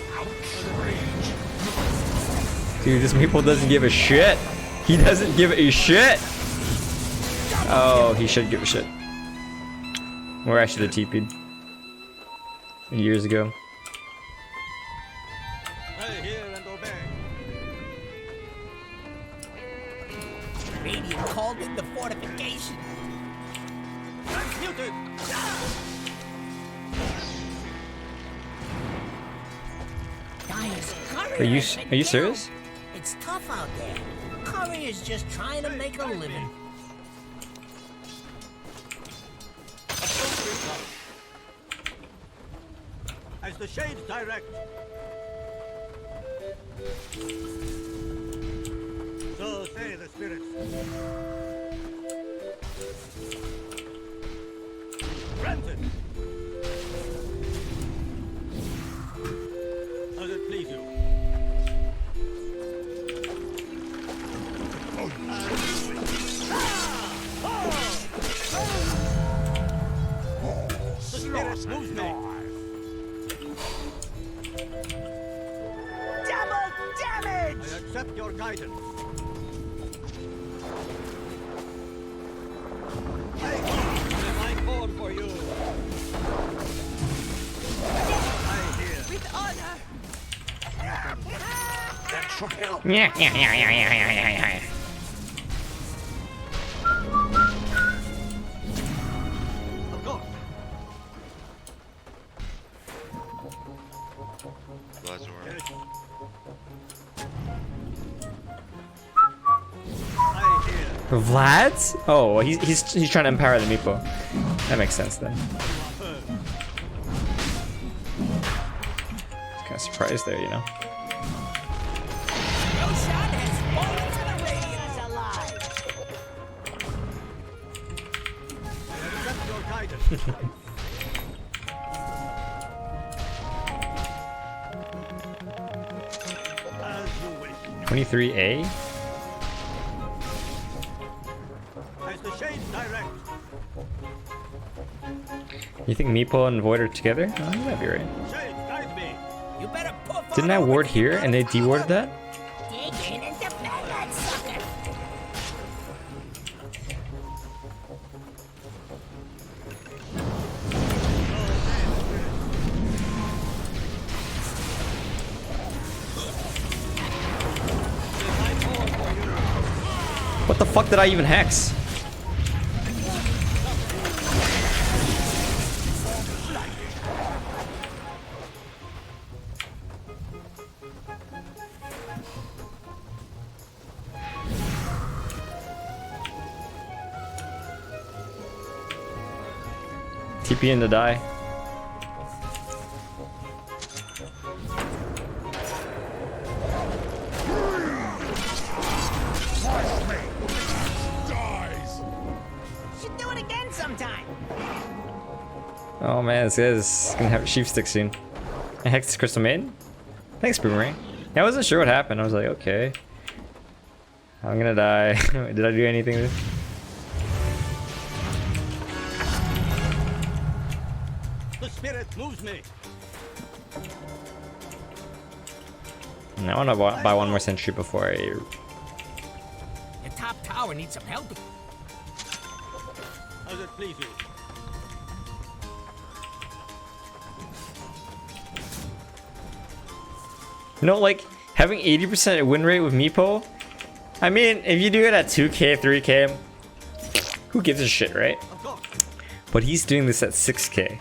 Speaker 2: Dude, this Meeple doesn't give a shit. He doesn't give a shit. Oh, he should give a shit. Or I should have TP'd years ago.
Speaker 9: I hear and obey.
Speaker 3: Radiant called in the fortification.
Speaker 9: Transmuted.
Speaker 3: Dyer's courier
Speaker 2: Are you
Speaker 3: has been killed.
Speaker 2: serious?
Speaker 3: It's tough out there. Courier's just trying to make a living.
Speaker 9: As the shades direct. So say the spirits. Granted. Does it please you? The spirit moves me.
Speaker 3: Double damage!
Speaker 9: I accept your guidance. I call for you. I hear.
Speaker 5: With honor.
Speaker 1: That should help.
Speaker 2: Yeah.
Speaker 9: Of course.
Speaker 7: Lazar.
Speaker 9: I hear.
Speaker 2: Vlad's? Oh, he's trying to empower the Meepo. That makes sense then. Kind of surprised there, you know.
Speaker 3: Roshan has fallen to the Radiant alive.
Speaker 9: Accept your guidance.
Speaker 2: 23A?
Speaker 9: As the shades direct.
Speaker 2: You think Meepo and Void are together? Oh, that'd be right.
Speaker 9: Shade, guide me.
Speaker 3: You better puff
Speaker 2: Didn't I ward here and they dewarded that?
Speaker 3: Digging and defend that sucker.
Speaker 2: What the fuck did I even hex? TP in to die.
Speaker 3: Should do it again sometime.
Speaker 2: Oh man, this guy's gonna have sheep stick soon. I hexed this Crystal Maiden? Thanks, Boomerang. Yeah, I wasn't sure what happened. I was like, okay. I'm gonna die. Did I do anything?
Speaker 9: The spirit moves me.
Speaker 2: I wanna buy one more sentry before I...
Speaker 3: Your top tower needs some help.
Speaker 9: As it please you.
Speaker 2: You know, like, having 80% win rate with Meepo? I mean, if you do it at 2k, 3k, who gives a shit, right? But he's doing this at 6k.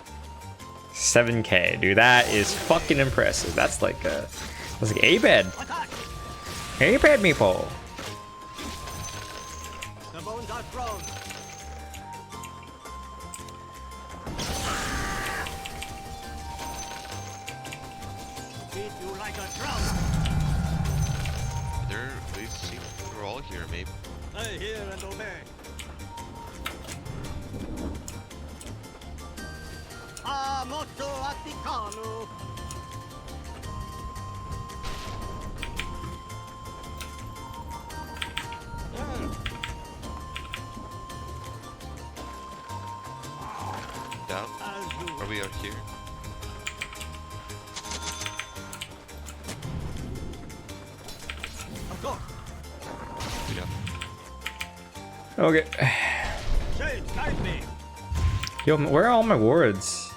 Speaker 2: 7k, dude, that is fucking impressive. That's like A-bed. A-bed, Meepo.
Speaker 9: The bones are thrown. Beat you like a drum.
Speaker 7: We're all here, maybe.
Speaker 9: I hear and obey. Motto Atticano.
Speaker 7: Down? Are we out here?
Speaker 9: Of course.
Speaker 7: Yeah.
Speaker 2: Okay.
Speaker 9: Shade, guide me.
Speaker 2: Yo, where are all my wards?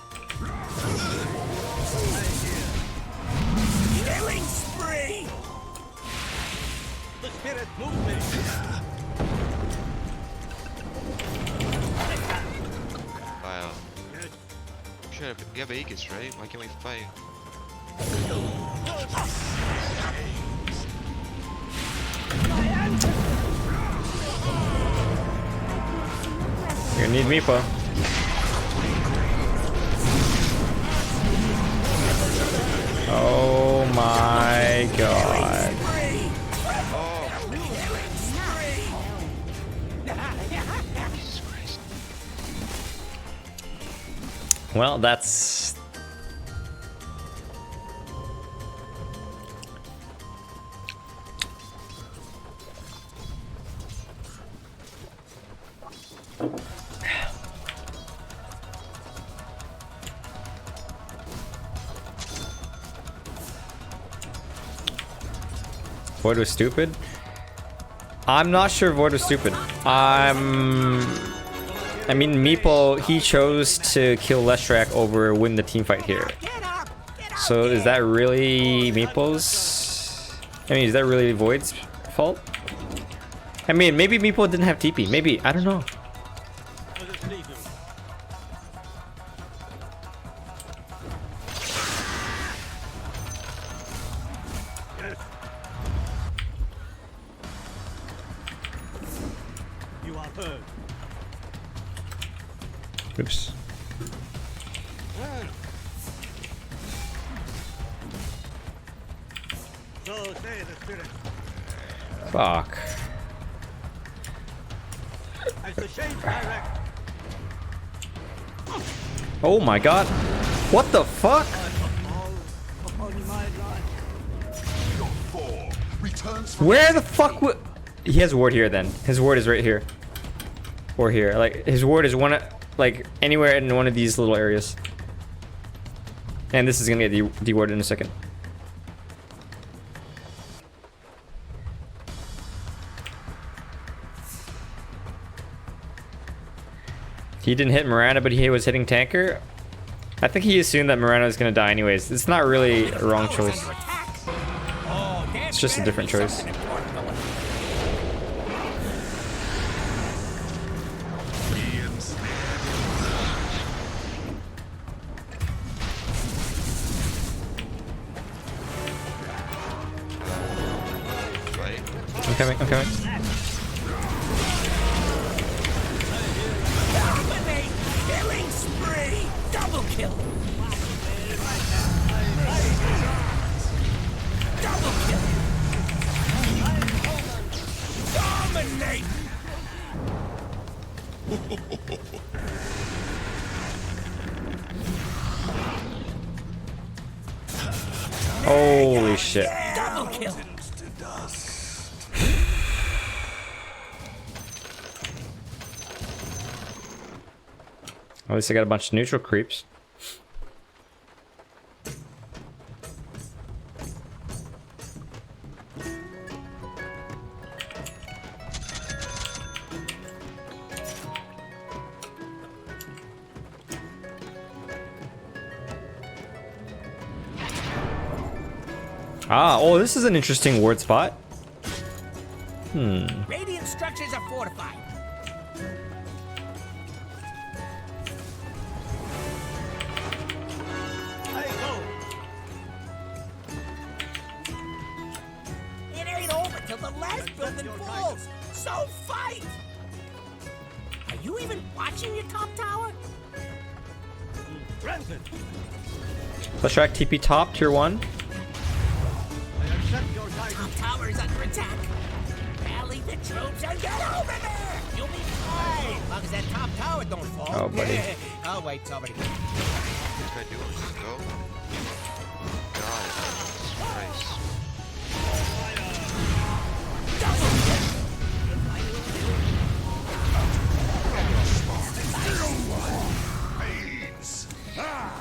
Speaker 3: Killing spree.
Speaker 9: The spirit moves me.
Speaker 7: Wow. Sure, you have Aegis, right? Why can't we fight?
Speaker 2: You're gonna need Meepo. Oh my god. Well, that's... Void was stupid? I'm not sure Void was stupid. I mean, Meepo, he chose to kill Leshrac over win the team fight here. So is that really Meepo's? I mean, is that really Void's fault? I mean, maybe Meepo didn't have TP. Maybe, I don't know.
Speaker 9: You are heard.
Speaker 2: Oops.
Speaker 9: So say the spirit.
Speaker 2: Fuck.
Speaker 9: As the shades direct.
Speaker 2: Oh my god. What the fuck?
Speaker 9: Upon my life.
Speaker 1: Your fall returns.
Speaker 2: Where the fuck he has ward here then. His ward is right here. Or here. Like, his ward is one like anywhere in one of these little areas. And this is gonna get dewarded in a second. He didn't hit Miranda, but he was hitting Tanker. I think he assumed that Miranda was gonna die anyways. It's not really a wrong choice. It's just a different choice. I'm coming, I'm coming.
Speaker 3: Dominate! Killing spree! Double kill! Double kill! Dominate!
Speaker 2: Holy shit.
Speaker 3: Double kill!
Speaker 2: At least I got a bunch of neutral creeps. Ah, oh, this is an interesting ward spot.
Speaker 3: Radiant structures are fortified. It ain't over till the last building falls. So fight! Are you even watching your top tower?
Speaker 9: Granted.
Speaker 2: Let's track TP top, tier 1.
Speaker 3: Top tower is under attack. Rally the troops and get over there. You'll be fine. As long as that top tower don't fall.
Speaker 2: Oh, buddy.
Speaker 3: Oh, wait, somebody.
Speaker 7: What can I do? Just go. God, Christ.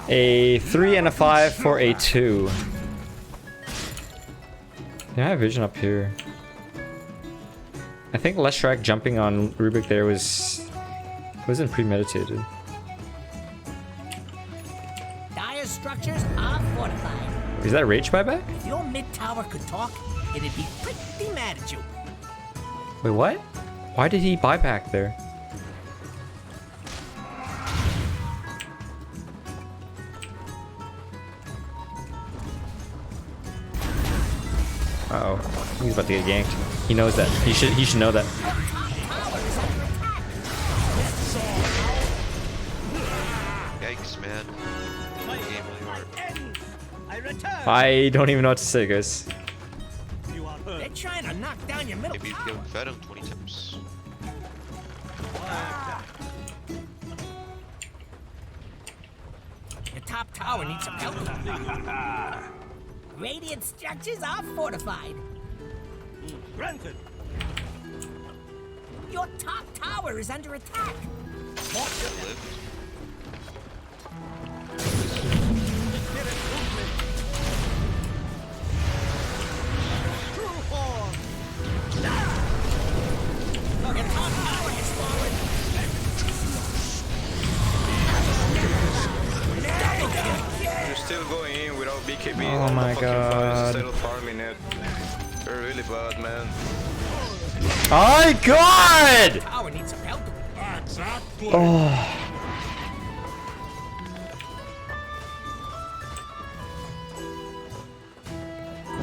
Speaker 2: A 3 and a 5 for a 2. Yeah, I have vision up here. I think Leshrac jumping on Rubik there wasn't premeditated.
Speaker 3: Dire structures are fortified.
Speaker 2: Is that a rage buyback?
Speaker 3: If your mid tower could talk, it'd be pretty mad at you.
Speaker 2: Wait, what? Why did he buy back there? Uh oh, he's about to get ganked. He knows that. He should know that.
Speaker 7: Yikes, man. Game really hard.
Speaker 9: I return.
Speaker 2: I don't even know what to say, guys.
Speaker 9: You are hurt.
Speaker 3: They're trying to knock down your middle
Speaker 7: Maybe you
Speaker 3: tower.
Speaker 7: can fed him 20 times.
Speaker 3: Your top tower needs some help. Radiant structures are fortified.
Speaker 9: Granted.
Speaker 3: Your top tower is under attack.
Speaker 7: Lived.
Speaker 9: True form.
Speaker 3: Your top tower has fallen.
Speaker 12: You're still going in without BKB.
Speaker 2: Oh my god.
Speaker 12: Instead of farming it. You're really bad, man.
Speaker 2: My god!
Speaker 3: Tower needs some help.
Speaker 2: Oh.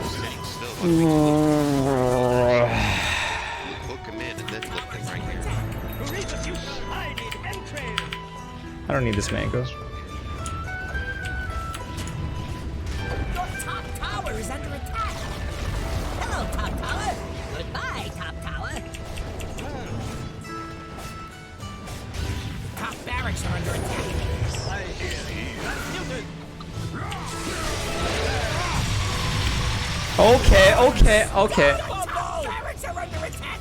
Speaker 7: Sitting still. Hook him in and then lift him right here.
Speaker 9: I need entry.
Speaker 2: I don't need this mango.
Speaker 3: Your top tower is under attack. Hello, top tower. Goodbye, top tower. Top barracks are under attack.
Speaker 9: I hear you. Muted.
Speaker 2: Okay.
Speaker 3: Top barracks are under attack.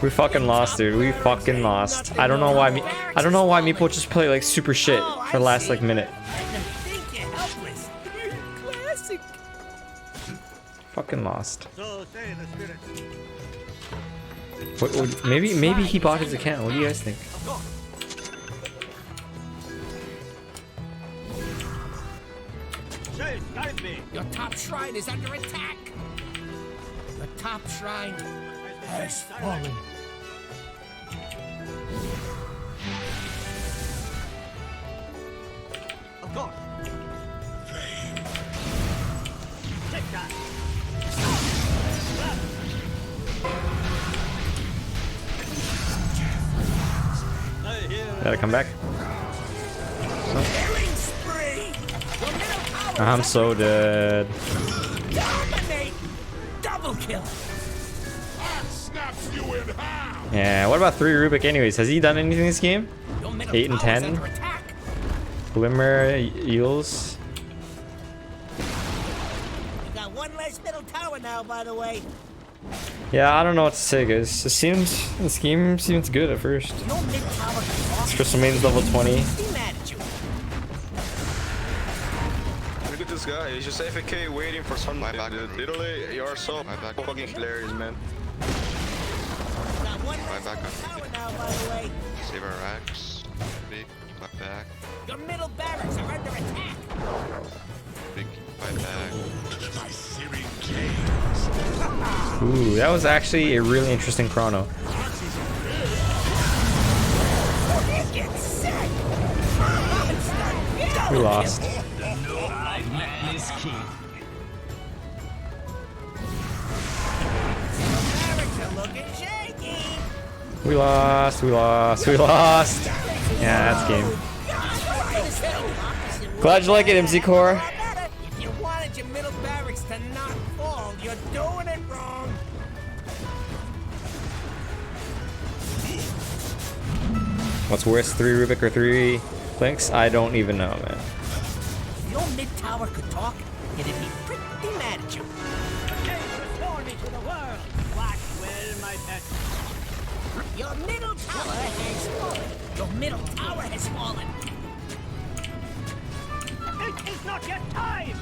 Speaker 2: We fucking lost, dude. We fucking lost. I don't know why Meepo just played like super shit for the last like minute.
Speaker 3: Classic.
Speaker 2: Fucking lost.
Speaker 9: So say the spirit.
Speaker 2: Maybe he bought his account. What do you guys think?
Speaker 9: Chase, guide me.
Speaker 3: Your top shrine is under attack. The top shrine has fallen.
Speaker 9: Of course. Take that. I hear
Speaker 2: Gotta come back.
Speaker 3: Killing spree. Your middle tower
Speaker 2: I'm so dead.
Speaker 3: dominate. Double kill.
Speaker 1: Snaps you in half.
Speaker 2: Yeah. What about 3 Rubik? Anyways, has he done anything this game?
Speaker 3: Your middle
Speaker 2: 8 and
Speaker 3: tower's
Speaker 2: 10.
Speaker 3: under attack.
Speaker 2: Glimmer, Eels.
Speaker 3: You got one less middle tower now, by the way.
Speaker 2: Yeah, I don't know what to say, guys. This game seems good at first.
Speaker 3: Your mid tower can
Speaker 2: Crystal Maiden's level 20.
Speaker 3: be mad at you.
Speaker 7: Look at this guy. He's just AFK waiting for something. Literally, you are so fucking hilarious, man.
Speaker 3: Got one less
Speaker 7: back
Speaker 3: middle
Speaker 7: up.
Speaker 3: tower now, by the way.
Speaker 7: Save our racks. Big, fight back.
Speaker 3: Your middle barracks are under attack.
Speaker 7: Big, fight back.
Speaker 1: My searing gaze.
Speaker 2: Ooh, that was actually a really interesting chrono.
Speaker 3: Get set.
Speaker 2: We lost.
Speaker 3: Barracks are looking shaky.
Speaker 2: We lost. We lost. We lost. Yeah, that's game. Glad you like it, MC Core.
Speaker 3: If you wanted your middle barracks to not fall, you're doing it wrong.
Speaker 2: What's worse, 3 Rubik or 3 Blinks? I don't even know, man.
Speaker 3: If your mid tower could talk, it'd be pretty mad at you.
Speaker 9: restore me to the world. Blackwell, my pet.
Speaker 3: Your middle tower has fallen. Your middle tower has fallen.
Speaker 9: It is not yet time.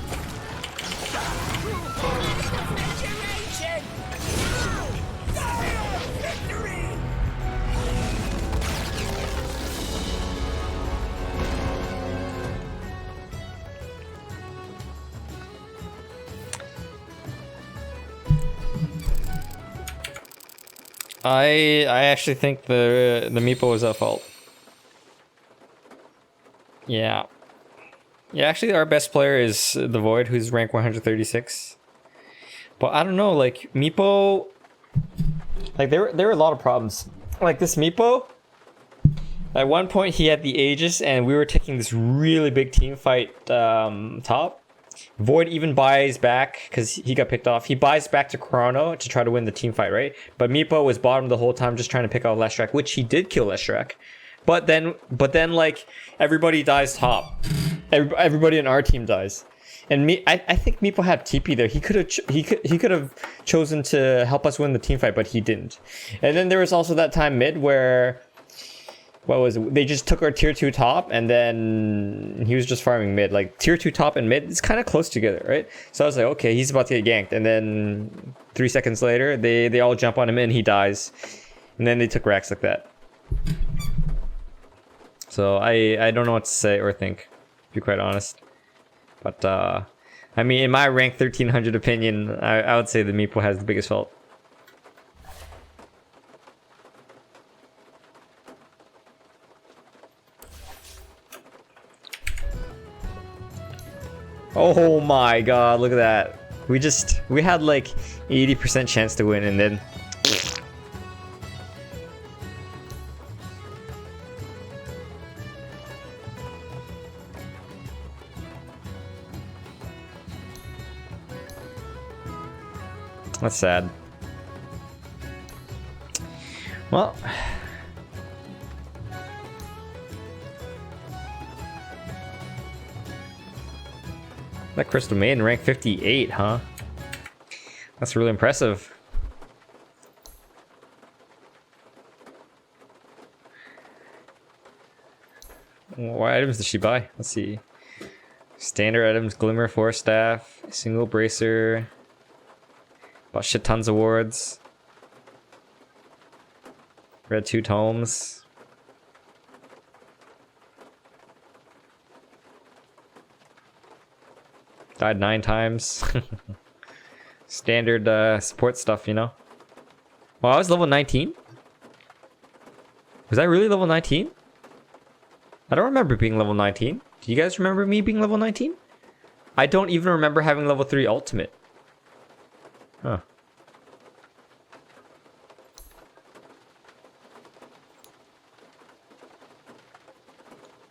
Speaker 3: Saturation. Victory.
Speaker 2: I actually think the Meepo was at fault. Yeah. Yeah, actually our best player is the Void, who's rank 136. But I don't know, like Meepo, like there were a lot of problems. Like this Meepo, at one point he had the Aegis and we were taking this really big team fight top. Void even buys back because he got picked off. He buys back to Chrono to try to win the team fight, right? But Meepo was bottom the whole time, just trying to pick out Leshrac, which he did kill Leshrac. But then like everybody dies top. Everybody in our team dies, and I think Meepo had TP there. He could have chosen to help us win the team fight, but he didn't. And then there was also that time mid where, what was it? They just took our tier 2 top, and then he was just farming mid. Like tier 2 top and mid, it's kind of close together, right? So I was like, okay, he's about to get ganked, and then 3 seconds later, they all jump on him and he dies, and then they took racks like that. So I don't know what to say or think, to be quite honest. But I mean, in my rank 1300 opinion, I would say the Meepo has the biggest fault. Oh my god, look at that. We had like 80% chance to win and then that's sad. Well, that Crystal Maiden rank 58, huh? That's really impressive. what items did she buy? Let's see. Standard items, Glimmer, Force Staff, Single Bracer. Bought shit tons of wards. Read 2 tomes. Died 9 times. Standard support stuff, you know. Well, I was level 19. Was I really level 19? I don't remember being level 19. Do you guys remember me being level 19? I don't even remember having level 3 ultimate. Huh.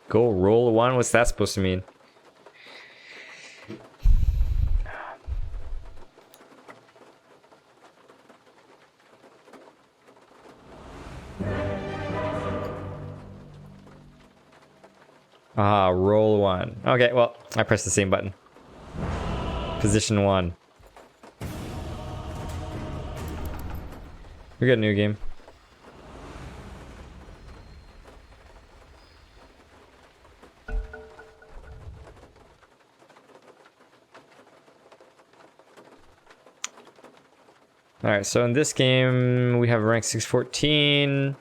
Speaker 2: Go roll 1. What's that supposed to mean? Ah, roll 1. Okay, well, I pressed the same button. Position 1. We got a new game. Alright, so in this game, we have rank 614.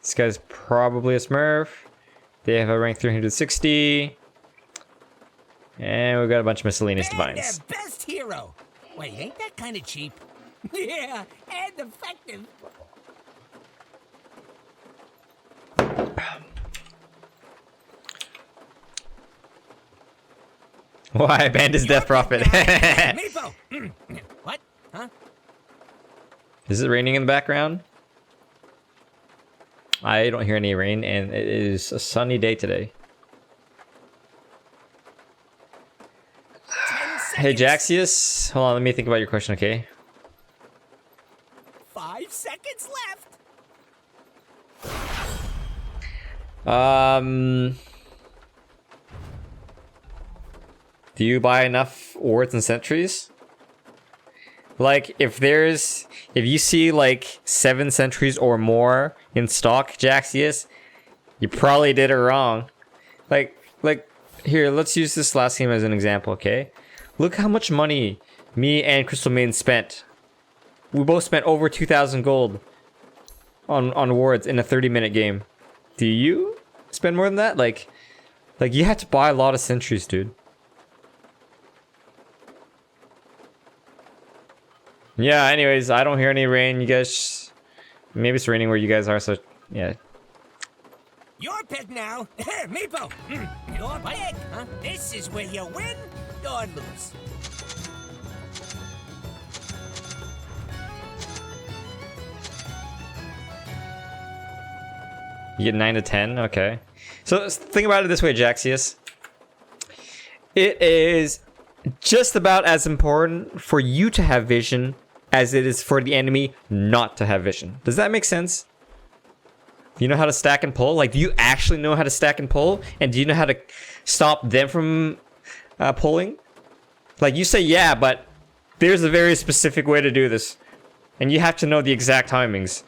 Speaker 2: This guy's probably a Smurf. They have a rank 360. And we've got a bunch of miscellaneous divines.
Speaker 3: Their best hero. Wait, ain't that kind of cheap? Yeah, and effective.
Speaker 2: Why? Banned his Death Prophet.
Speaker 3: Meepo. What? Huh?
Speaker 2: Is it raining in the background? I don't hear any rain, and it is a sunny day today. Hey, Jaxius. Hold on, let me think about your question, okay?
Speaker 3: 5 seconds left.
Speaker 2: Do you buy enough wards and sentries? Like, if you see like 7 sentries or more in stock, Jaxius, you probably did it wrong. Like here, let's use this last game as an example, okay? Look how much money me and Crystal Maiden spent. We both spent over 2,000 gold on wards in a 30-minute game. Do you spend more than that? Like you have to buy a lot of sentries, dude. Yeah, anyways, I don't hear any rain. You guys... Maybe it's raining where you guys are, so... Yeah.
Speaker 3: Your pick now. Meepo. Your pick. Huh? This is where you win or lose.
Speaker 2: You get 9 to 10? Okay. So, think about it this way, Jaxius. It is just about as important for you to have vision as it is for the enemy not to have vision. Does that make sense? Do you know how to stack and pull? Like, do you actually know how to stack and pull? And do you know how to stop them from pulling? Like, you say yeah, but there's a very specific way to do this. And you have to know the exact timings.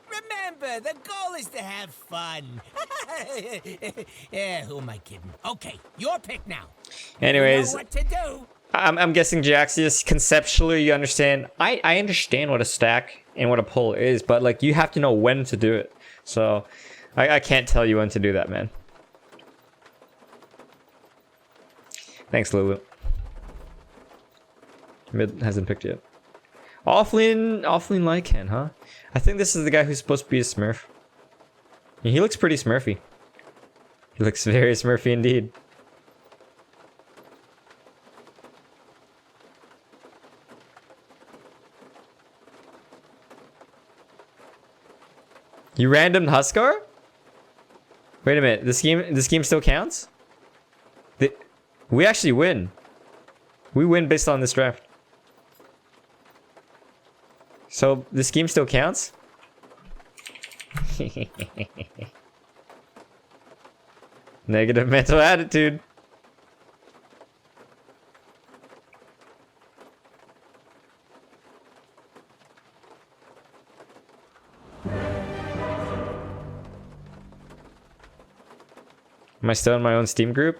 Speaker 3: Remember, the goal is to have fun. Yeah, who am I kidding? Okay, your pick now.
Speaker 2: Anyways,
Speaker 3: you know what to do.
Speaker 2: I'm guessing Jaxius, conceptually you understand. I understand what a stack and what a pull is, but like you have to know when to do it. So I can't tell you when to do that, man. Thanks, Lulu. Mid hasn't picked yet. Offlane Lycan, huh? I think this is the guy who's supposed to be a Smurf. He looks pretty Smurfy. He looks very Smurfy indeed. You randomed Huskar? Wait a minute, this game still counts? We actually win. We win based on this draft. So this game still counts? Negative mental attitude. Am I still in my own Steam group?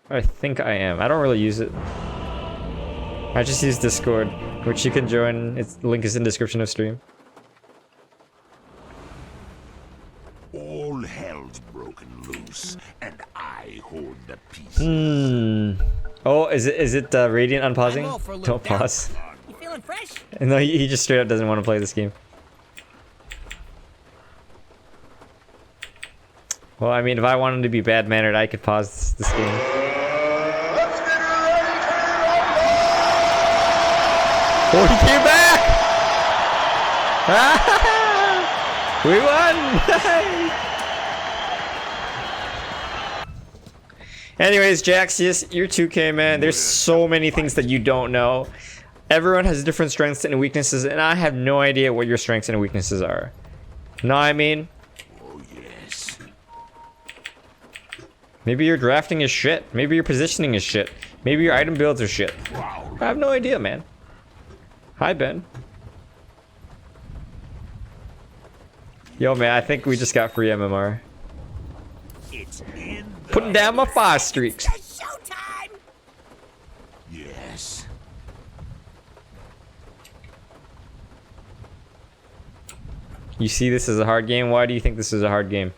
Speaker 2: I think I am. I don't really use it. I just use Discord, which you can join. Its link is in the description of stream.
Speaker 1: All hell's broken loose, and I hold the peace.
Speaker 2: Oh, is it Radiant
Speaker 3: I'm all for a
Speaker 2: unpausing?
Speaker 3: little
Speaker 2: Don't pause.
Speaker 3: You feeling fresh?
Speaker 2: No, he just straight up doesn't want to play this game. Well, I mean, if I wanted to be bad-mannered, I could pause this game. Oh, he came back! We won! Anyways, Jaxius, you're 2K, man. There's so many things that you don't know. Everyone has different strengths and weaknesses, and I have no idea what your strengths and weaknesses are. Know what I mean?
Speaker 1: Oh, yes.
Speaker 2: Maybe your drafting is shit. Maybe your positioning is shit. Maybe your item builds are shit. I have no idea, man. Hi, Ben. Yo, man, I think we just got free MMR.
Speaker 1: It's in the
Speaker 2: Putting down my 5 streaks.
Speaker 3: It's showtime!
Speaker 1: Yes.
Speaker 2: You see this as a hard game? Why do you think this is a hard game?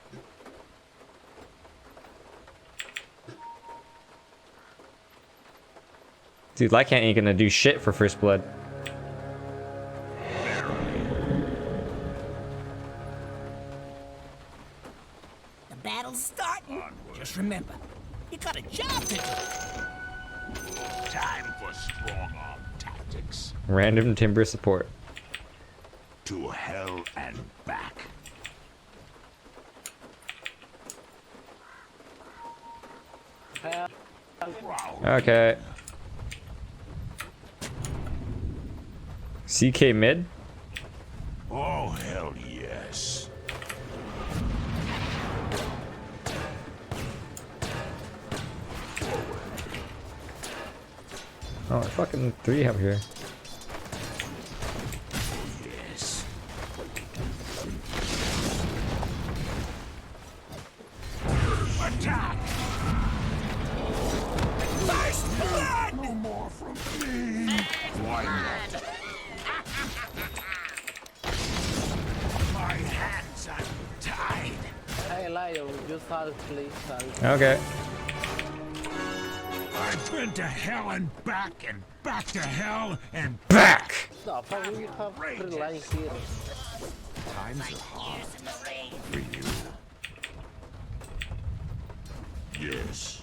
Speaker 2: Dude, Lycan ain't gonna do shit for First Blood.
Speaker 3: The battle's starting. Just remember, you got a job to do.
Speaker 1: Time for strong arm tactics.
Speaker 2: Random timber support.
Speaker 1: To hell and back.
Speaker 2: Okay. CK mid?
Speaker 1: Oh, hell yes.
Speaker 2: Oh, fucking 3 up here.
Speaker 1: Yes. Attack!
Speaker 3: First blood!
Speaker 1: No more from me. Why not? My hands are tied.
Speaker 6: Hey, Lion, use Hulk, please. Hulk.
Speaker 2: Okay.
Speaker 1: I've been to hell and back to hell and
Speaker 2: Back!
Speaker 6: No, fuck, we have three lines here.
Speaker 1: times are hard for you. Yes.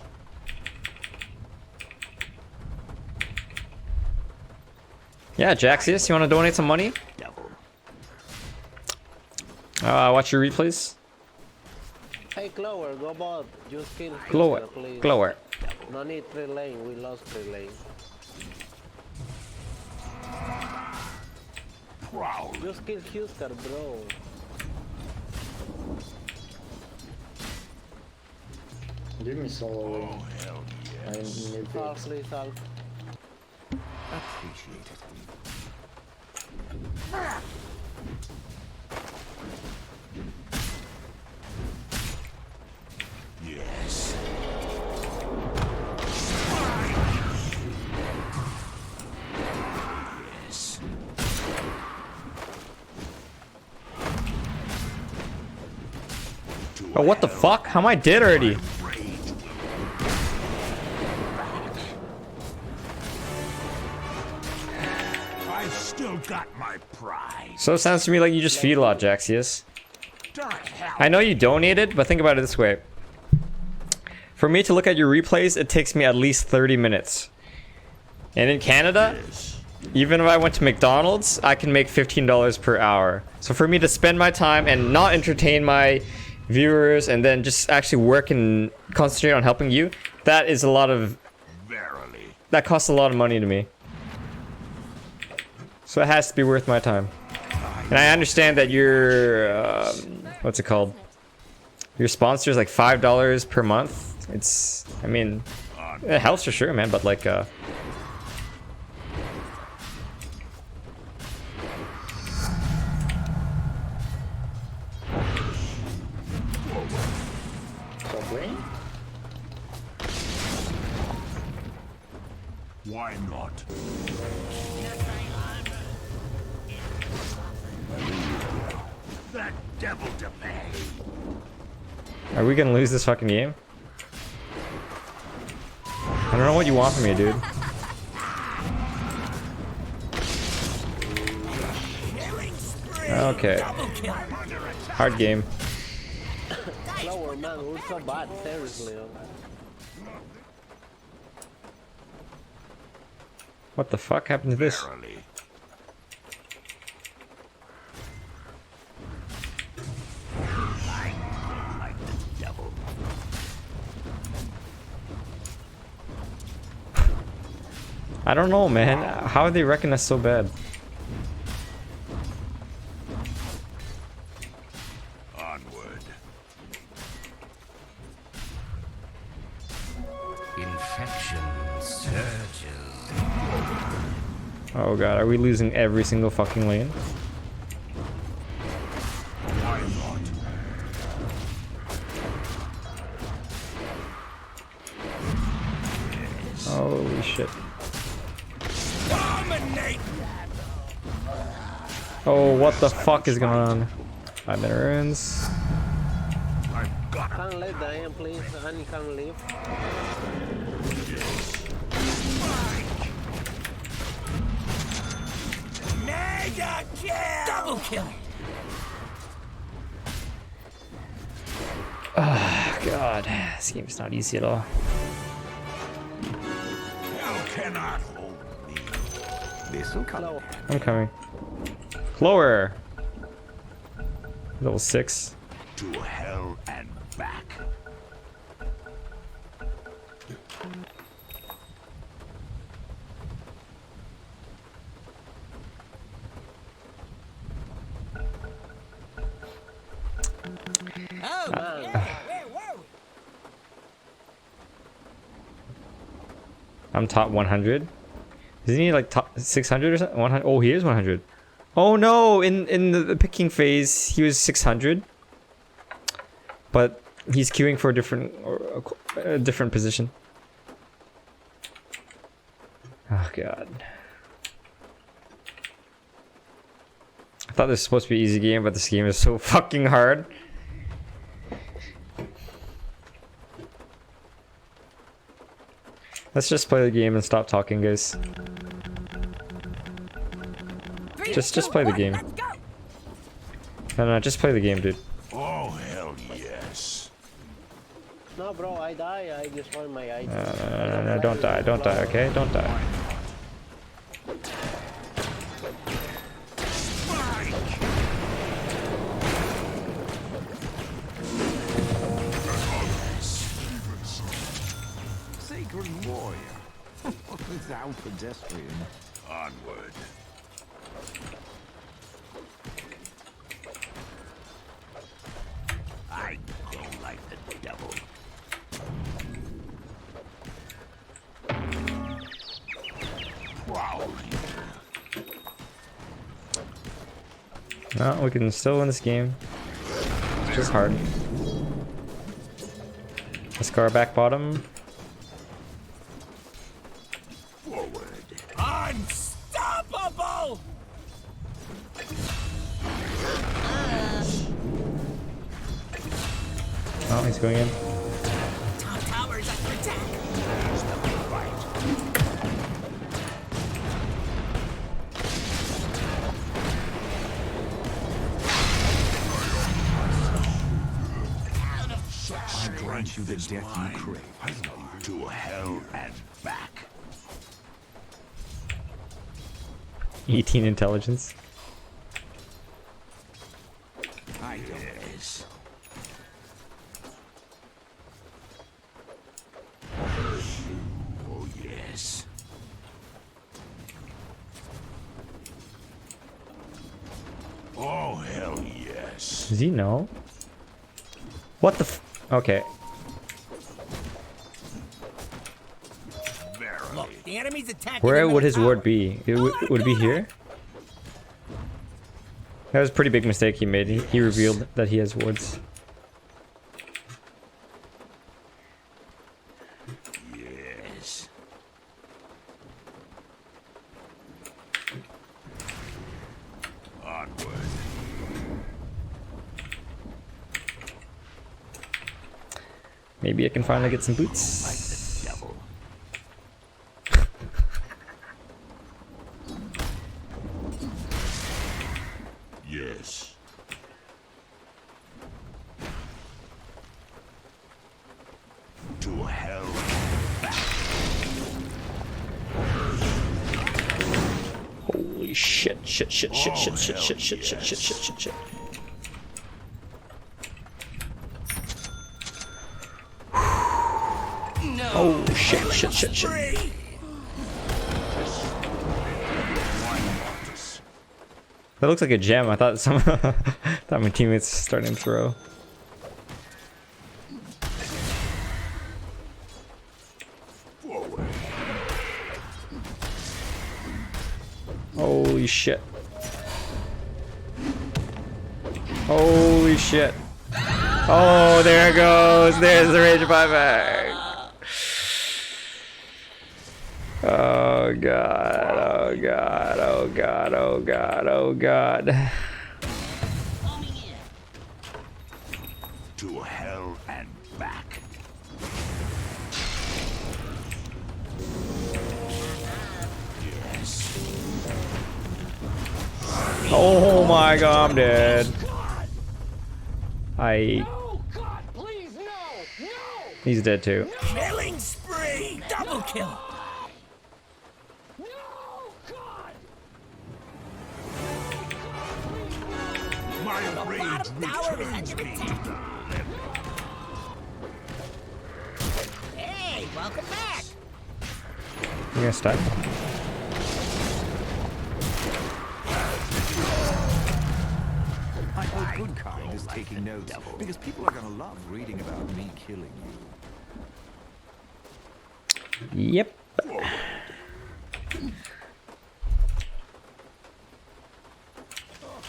Speaker 2: Yeah, Jaxius, you want to donate some money?
Speaker 1: Devil.
Speaker 2: Watch your replays.
Speaker 6: Hey, Clover, go bot. Use kill
Speaker 2: Glower.
Speaker 6: Husker, please.
Speaker 2: Glower.
Speaker 6: No need 3 lane, we lost 3 lane.
Speaker 1: Proud.
Speaker 6: Just kill Husker, bro.
Speaker 13: Give me solo.
Speaker 1: Oh, hell
Speaker 13: I
Speaker 1: yes.
Speaker 13: need
Speaker 6: Hulk,
Speaker 13: it.
Speaker 6: please, Hulk.
Speaker 1: Appreciate it. Yes. Yes.
Speaker 2: Oh, what the fuck? How am I dead already?
Speaker 1: I've still got my pride.
Speaker 2: So it sounds to me like you just feed a lot, Jaxius.
Speaker 1: Dark hell.
Speaker 2: I know you donated, but think about it this way. For me to look at your replays, it takes me at least 30 minutes. And in Canada, even if I went to McDonald's, I can make $15 per hour. So for me to spend my time and not entertain my viewers and then just actually work and concentrate on helping you, that is a lot of...
Speaker 1: Verily.
Speaker 2: That costs a lot of money to me. So it has to be worth my time. And I understand that you're... what's it called? Your sponsor is like $5 per month. It's, I mean, it helps for sure, man. But like,
Speaker 1: Why not? That devil to pay.
Speaker 2: are we gonna lose this fucking game? I don't know what you want from me, dude. Okay. Hard game.
Speaker 6: Flower, man, we're so bad, seriously.
Speaker 2: What the fuck happened to this? I don't know, man. How they reckon us so bad?
Speaker 1: Onward. Infection surges.
Speaker 2: Oh god, are we losing every single fucking lane?
Speaker 1: Why not?
Speaker 2: Holy shit.
Speaker 3: Dominate.
Speaker 2: Oh, what the fuck is going on? 5 minute runes.
Speaker 6: Can't let Diane, please. Annie can leave.
Speaker 3: Mega kill. Double kill.
Speaker 2: Oh god, this game's not easy at all.
Speaker 1: Hell cannot hold me. This'll come.
Speaker 2: I'm coming. Lower. Level 6.
Speaker 1: To hell and back.
Speaker 3: Oh, yeah. Where were we?
Speaker 2: I'm top 100. Isn't he like top 600 or something? 100? Oh, he is 100. Oh no! In the picking phase, he was 600. But he's queuing for a different position. Oh god. I thought this was supposed to be an easy game, but this game is so fucking hard. Let's just play the game and stop talking, guys. Just play the game. No, just play the game, dude.
Speaker 1: Oh, hell yes.
Speaker 6: No, bro, I die. I just want my item.
Speaker 2: No, don't die, okay? Don't die.
Speaker 1: Sacred warrior. Without pedestrian. Onward. I go like the devil. Wow.
Speaker 2: No, we can still win this game. It's just hard. Let's go back bottom.
Speaker 1: Forward.
Speaker 3: Unstoppable!
Speaker 2: Oh, he's going in.
Speaker 3: Top tower's under attack.
Speaker 1: I grant you the death you crave. To hell and back.
Speaker 2: 18 intelligence.
Speaker 1: I guess. Oh yes. Oh hell yes.
Speaker 2: Does he know? What the f- Okay.
Speaker 3: Look, the enemy's attacking.
Speaker 2: Where
Speaker 3: the
Speaker 2: would his
Speaker 3: middle
Speaker 2: ward
Speaker 3: tower.
Speaker 2: be? Would it be here? That was a pretty big mistake he made. He revealed that he has wards.
Speaker 1: Yes. Onward.
Speaker 2: Maybe I can finally get some boots.
Speaker 1: Devil. Yes. To hell and back.
Speaker 2: Holy shit, shit, shit, shit, shit, shit, shit, shit, shit, shit, shit, shit, shit. Oh shit, shit, shit, shit. That looks like a gem. I thought some thought my teammates starting to throw.
Speaker 1: Forward.
Speaker 2: Holy shit. Holy shit. Oh, there it goes. There's the rage buyback. Oh god, oh god, oh god, oh god, oh god.
Speaker 1: To hell and back. Yes.
Speaker 2: Oh my god, I'm dead. He's dead too.
Speaker 3: Killing spree! Double kill!
Speaker 1: My
Speaker 3: The
Speaker 1: rage
Speaker 3: bottom tower is
Speaker 1: returns
Speaker 3: under
Speaker 1: me
Speaker 3: attack.
Speaker 1: to live.
Speaker 3: Hey, welcome back!
Speaker 2: You gonna stop?
Speaker 1: I hope good kind is taking notes because people are gonna love reading about me killing you.
Speaker 2: Yep.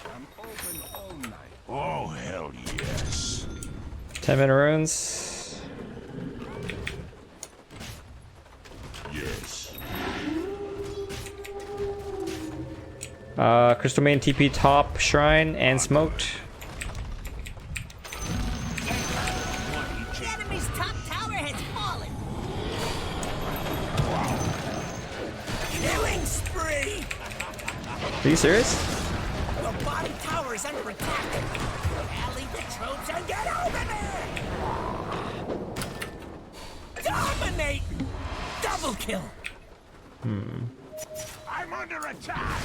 Speaker 1: I'm open all night. Oh hell yes.
Speaker 2: 10-minute runes.
Speaker 1: Yes.
Speaker 2: Crystal Main TP top shrine and smoked.
Speaker 3: The enemy's top tower has fallen! Killing spree!
Speaker 2: Are you serious?
Speaker 3: The bottom tower is under attack! Rally the troops and get over there! Dominating! Double kill!
Speaker 1: I'm under attack.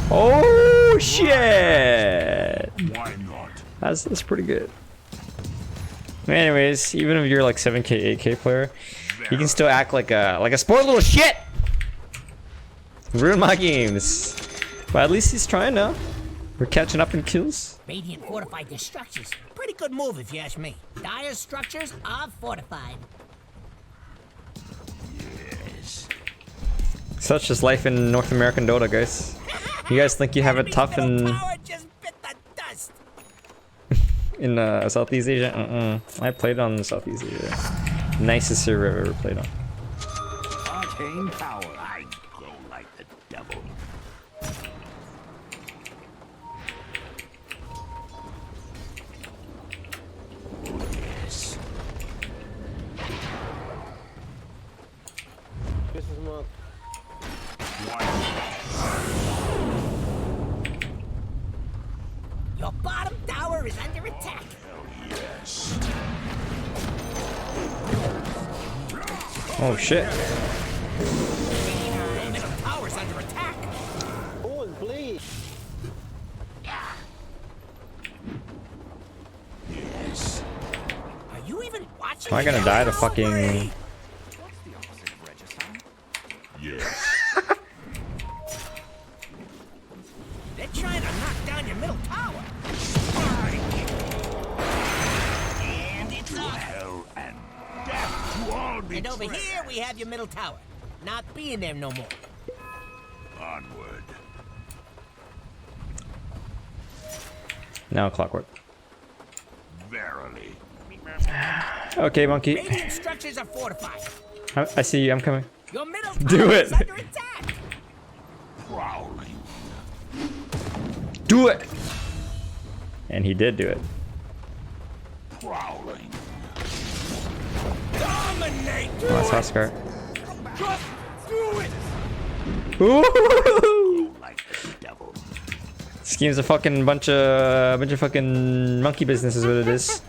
Speaker 2: Oh shit!
Speaker 1: Why not?
Speaker 2: That's pretty good. Anyways, even if you're like 7k, 8k player, you can still act like a sport little shit. Ruin my games, but at least he's trying now. We're catching up in kills.
Speaker 3: Radiant fortified their structures. Pretty good move if you ask me. Dire's structures are fortified.
Speaker 1: Yes.
Speaker 2: Such is life in North American Dota, guys. You guys think you have it tough in
Speaker 3: Just bit the dust.
Speaker 2: Southeast Asia? I played on Southeast Asia. Nicest server I've ever played on.
Speaker 1: Arcane power. I go like the devil. Yes.
Speaker 6: This is my
Speaker 3: Your bottom tower is under attack.
Speaker 1: Yes.
Speaker 2: Oh shit.
Speaker 3: The middle tower's under attack.
Speaker 6: oh, please.
Speaker 1: Yes.
Speaker 3: Are you even watching?
Speaker 2: Am I gonna die to fucking...
Speaker 1: What's the opposite of regicide? Yes.
Speaker 3: They're trying to knock down your middle you have your middle tower. Not being there no more.
Speaker 1: Onward.
Speaker 2: Now clockwork.
Speaker 1: Verily.
Speaker 2: Okay, monkey.
Speaker 3: Radiant structures are fortified.
Speaker 2: I see you. I'm coming.
Speaker 3: Your middle
Speaker 2: Do
Speaker 3: tower
Speaker 2: it.
Speaker 3: is under attack.
Speaker 1: Prowling.
Speaker 2: Do it. And he did do it.
Speaker 1: Prowling.
Speaker 3: Dominate.
Speaker 2: Oh, that's Huskar.
Speaker 3: Just do it.
Speaker 2: Ooh!
Speaker 1: Like the devil.
Speaker 2: This game's a fucking bunch of fucking monkey business is what it is.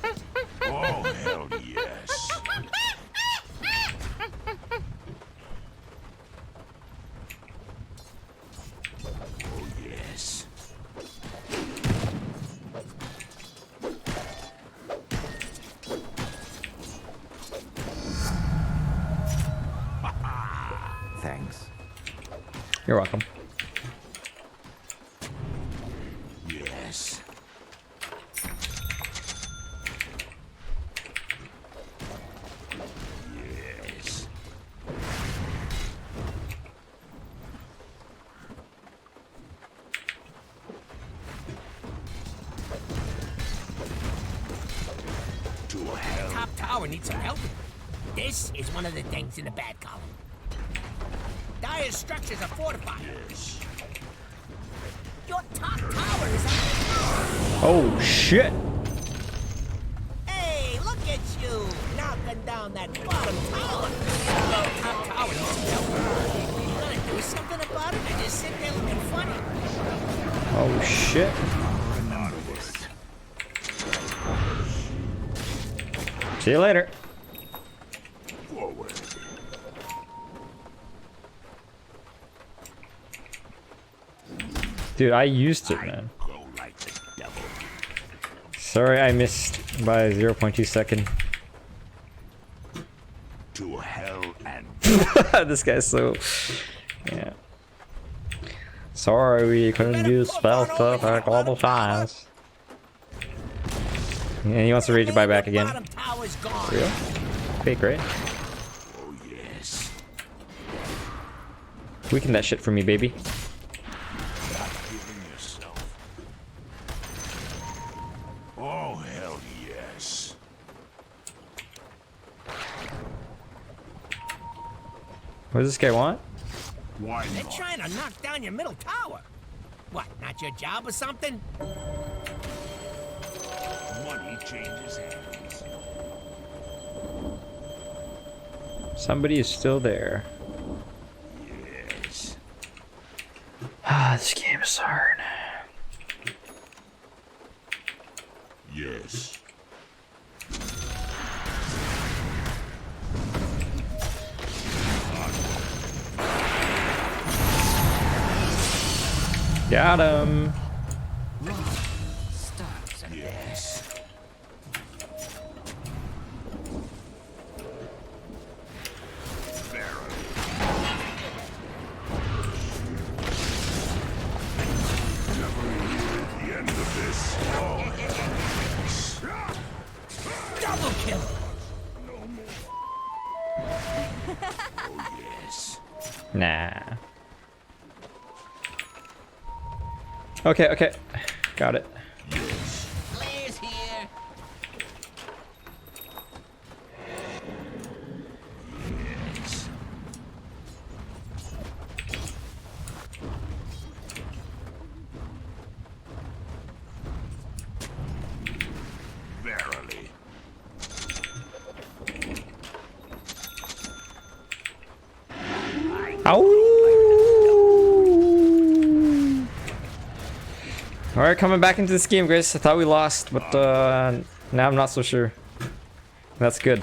Speaker 1: Oh, hell yes. Oh, yes.
Speaker 9: Thanks.
Speaker 2: You're welcome.
Speaker 1: Yes. Yes. To hell.
Speaker 3: Top tower needs some help. This is one of the things in the bad column. Dire structures are fortified.
Speaker 1: Yes.
Speaker 3: Your top tower is under attack.
Speaker 2: Oh shit!
Speaker 3: Hey, look at you, knocking down that bottom tower. Your top tower needs some help. You gonna do something about it or just sit there looking funny?
Speaker 2: Oh shit! See you later.
Speaker 1: Forward.
Speaker 2: Dude, I used it, man.
Speaker 1: Go like the devil.
Speaker 2: Sorry I missed by 0.2 second.
Speaker 1: To hell and
Speaker 2: This guy's so... Yeah. Sorry we couldn't use spell stuff at global times. And he wants to rage it back again.
Speaker 3: Bottom tower's gone.
Speaker 2: Real? Fake, right?
Speaker 1: oh yes.
Speaker 2: Weaken that shit for me, baby.
Speaker 1: Giving yourself. Oh hell yes.
Speaker 2: What does this guy want?
Speaker 1: Why
Speaker 3: They're
Speaker 1: not?
Speaker 3: trying to knock down your middle tower. What, not your job or something?
Speaker 1: Money changes hands.
Speaker 2: Somebody is still there.
Speaker 1: Yes.
Speaker 2: Ah, this game is hard.
Speaker 1: Yes.
Speaker 2: Got him.
Speaker 1: Yes. Verily. Never near the end of this. Oh, yes.
Speaker 3: Double kill.
Speaker 1: Oh, yes.
Speaker 2: Nah. Okay, okay. Got it.
Speaker 3: Claire's here.
Speaker 1: Yes. Verily.
Speaker 2: Ow! Alright, coming back into this game, guys. I thought we lost, but now I'm not so sure. That's good.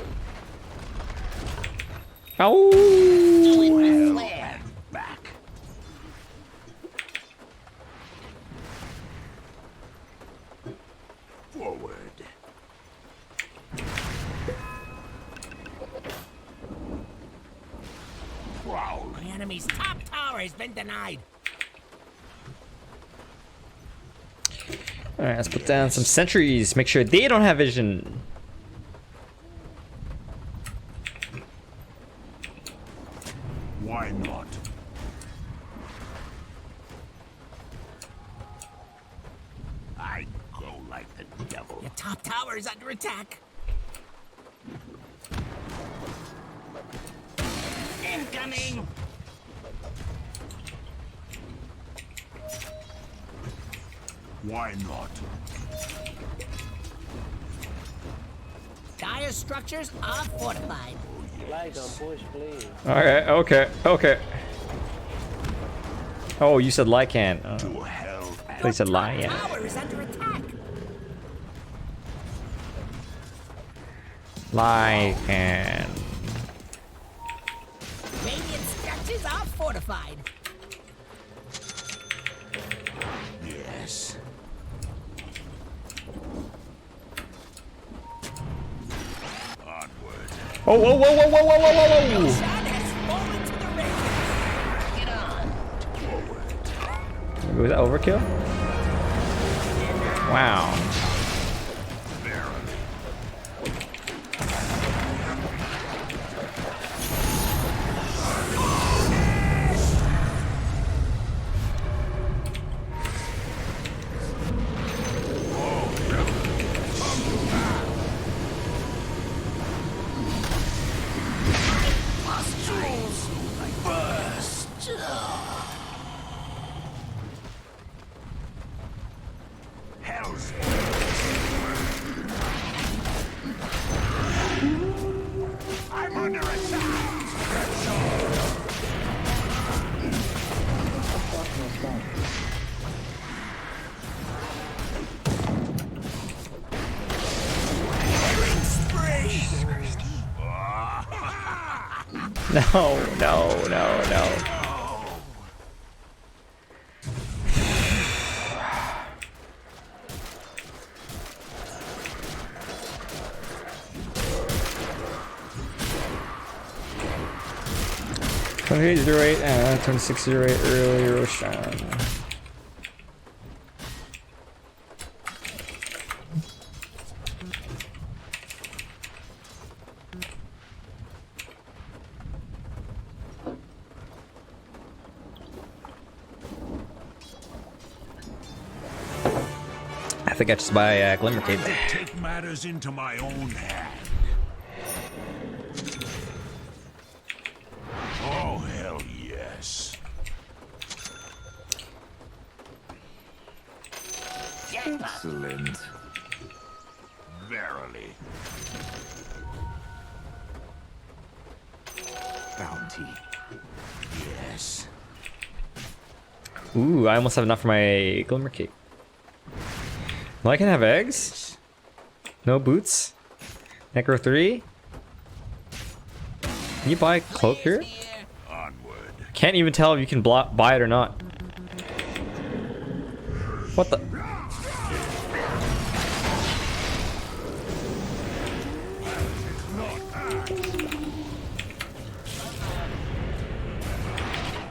Speaker 2: Ow!
Speaker 3: Claire.
Speaker 1: Back. Forward. Prowl.
Speaker 3: The enemy's top tower has been denied.
Speaker 2: Alright, let's put down some sentries. Make sure they don't have vision.
Speaker 1: Why not? I go like the devil.
Speaker 3: Your top tower is under attack. Incoming!
Speaker 1: Why not?
Speaker 3: Dire structures are fortified.
Speaker 6: Like and push, please.
Speaker 2: Alright, okay, okay. Oh, you said Lycan.
Speaker 1: To hell and
Speaker 2: They said Lion.
Speaker 3: Tower is under attack.
Speaker 2: Lycan.
Speaker 3: Radiant structures are fortified.
Speaker 1: yes. Onward.
Speaker 2: Oh, whoa, whoa, whoa, whoa, whoa, whoa, whoa, whoa!
Speaker 3: Shot has fallen to the ring. Get on.
Speaker 2: Was that overkill? Wow.
Speaker 1: Hell's I'm under attack.
Speaker 2: No, no, no, no. Okay, 08, 26 08 early Roshan. I think I just buy Glimmer Cape.
Speaker 1: Take matters into my own hand. Oh, hell yes. Excellent. Verily. Bounty. Yes.
Speaker 2: Ooh, I almost have enough for my Glimmer Cape. Well, I can have eggs. No boots. Necro 3. Can you buy a cloak here?
Speaker 1: Onward.
Speaker 2: Can't even tell if you can buy it or not. What the?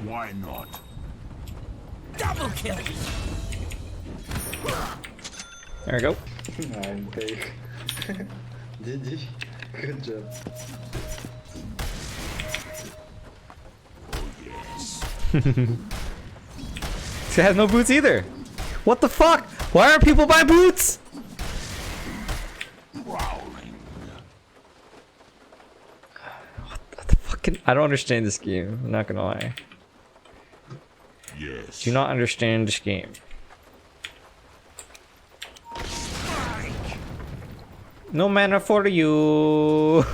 Speaker 1: Why not?
Speaker 3: Double kill.
Speaker 2: There we go.
Speaker 14: I'm big. GG. Good job.
Speaker 2: This guy has no boots either. What the fuck? Why aren't people buying boots?
Speaker 1: Prowling.
Speaker 2: What the fucking? I don't understand this game. I'm not gonna lie.
Speaker 1: Yes.
Speaker 2: Do not understand this game. No mana for you.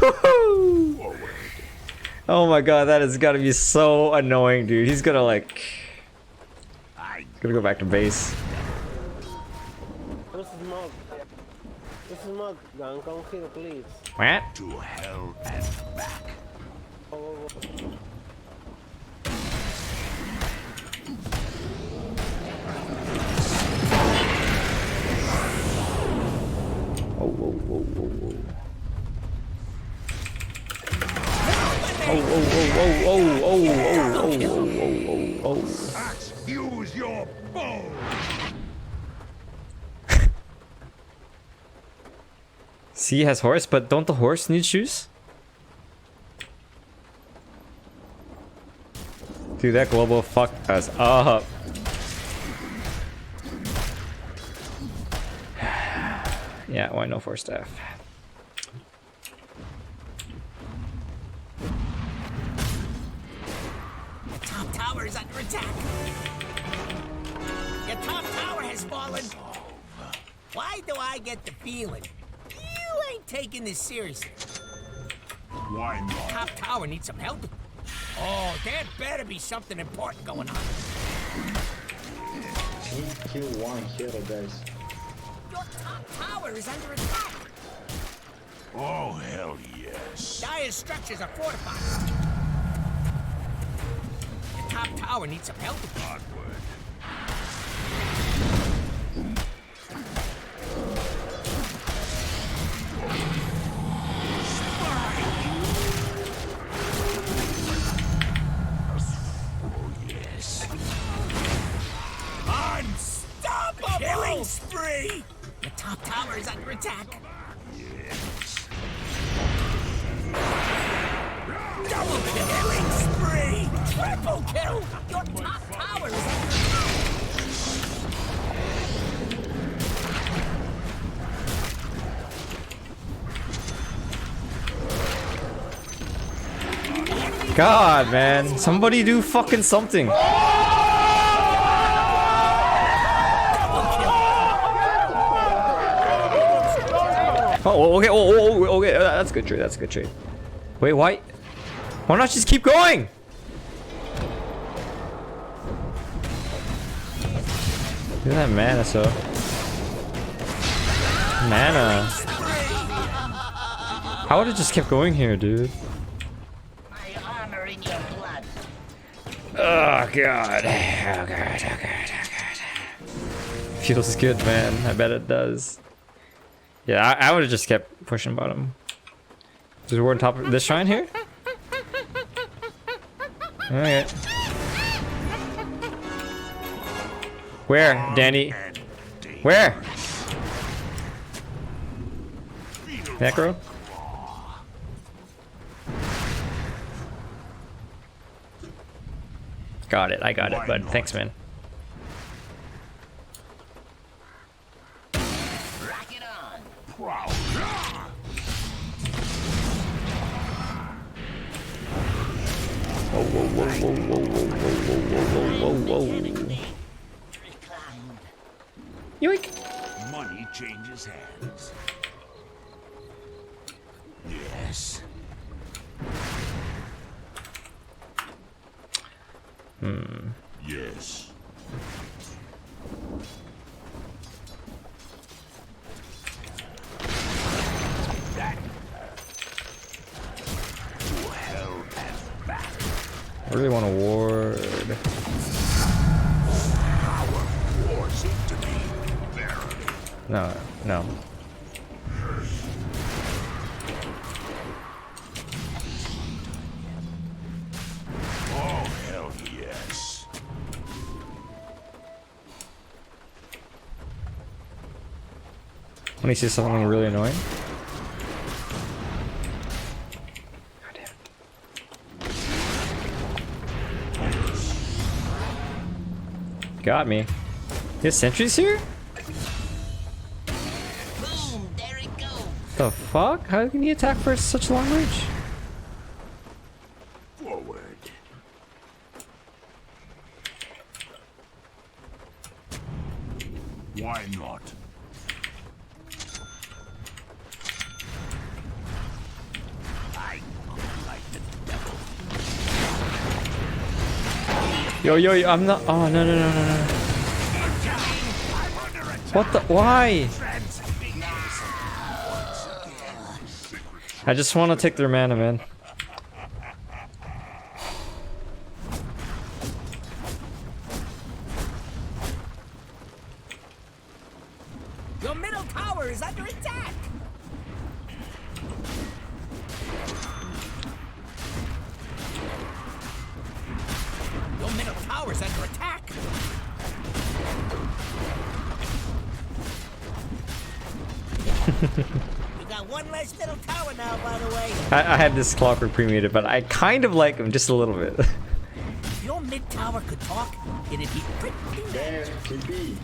Speaker 2: Oh my god, that has got to be so annoying, dude. He's gonna like. Gonna go back to base.
Speaker 6: Who's smoke? Who's smoke? Gang, come here, please.
Speaker 2: What?
Speaker 1: To hell and back.
Speaker 6: Oh.
Speaker 2: Oh, whoa, whoa, whoa, whoa. Oh, oh, oh, oh, oh, oh, oh, oh, oh, oh, oh.
Speaker 1: Axe, use your bow.
Speaker 2: See, he has horse, but don't the horse need shoes? Dude, that global fucked us up. Yeah, why no 4 staff?
Speaker 3: The top tower is under attack. Your top tower has fallen. Why do I get the feeling you ain't taking this seriously?
Speaker 1: Why not?
Speaker 3: Top tower needs some help. Oh, there better be something important going on.
Speaker 14: We need to kill one hero, guys.
Speaker 3: Your top tower is under attack.
Speaker 1: Oh, hell yes.
Speaker 3: Dire's structures are fortified. Your top tower needs some help. Unstoppable! Killing spree! The top tower is under attack.
Speaker 1: Yes.
Speaker 3: Double killing spree! Triple kill! Your top tower is under attack.
Speaker 2: God, man. Somebody do fucking something. Oh, okay. Oh, okay. That's a good trade. That's a good trade. Wait, why? Why not just keep going? Look at that mana, so. Mana. How would it just kept going here, dude? Oh god. Oh god. Oh god. Oh god. Feels good, man. I bet it does. Yeah, I would have just kept pushing bottom. Is there one on top of this shrine here? Okay. Where, Danny? Where? Necro? Got it, I got it, bud. Thanks, man. Whoa, whoa, whoa, whoa, whoa, whoa, whoa, whoa, whoa, whoa. Yoink!
Speaker 1: Money changes hands. Yes. Yes.
Speaker 2: I really want a ward. No, no.
Speaker 1: Oh, hell yes.
Speaker 2: When you see something really annoying. Got me. He has sentries here?
Speaker 3: Boom, there it goes.
Speaker 2: The fuck? How can he attack for such long range?
Speaker 1: Forward. Why not? I like the devil.
Speaker 2: Yo, I'm not. Oh, no. What the? Why? I just want to take their mana, man.
Speaker 3: Your middle tower is under attack. Your middle tower is under attack. We got one less middle tower now, by the way.
Speaker 2: I had this Clockwork pre-muted, but I kind of like him just a little bit.
Speaker 3: your mid tower could talk, it'd be pretty
Speaker 14: There,
Speaker 3: nice.
Speaker 14: TP.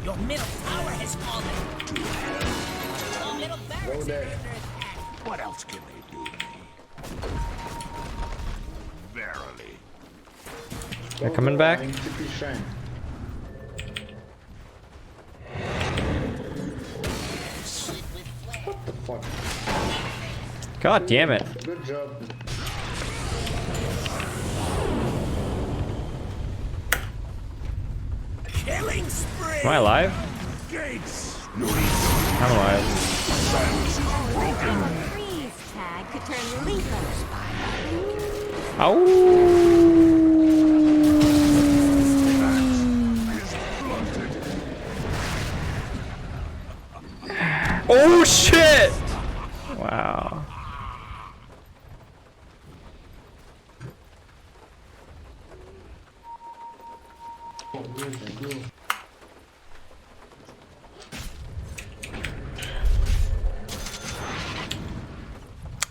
Speaker 3: Your middle tower has fallen. Your middle barracks
Speaker 14: Go
Speaker 3: are
Speaker 14: there.
Speaker 3: under attack.
Speaker 1: What else can they do to me? Verily.
Speaker 2: They're coming back.
Speaker 14: I'm TP Shrine. What the fuck?
Speaker 2: God damn it.
Speaker 14: Good job.
Speaker 3: Killing spree.
Speaker 2: Am I alive?
Speaker 1: Gates.
Speaker 2: I'm alive.
Speaker 8: Freeze tag could turn lethal.
Speaker 2: Oh shit! Wow.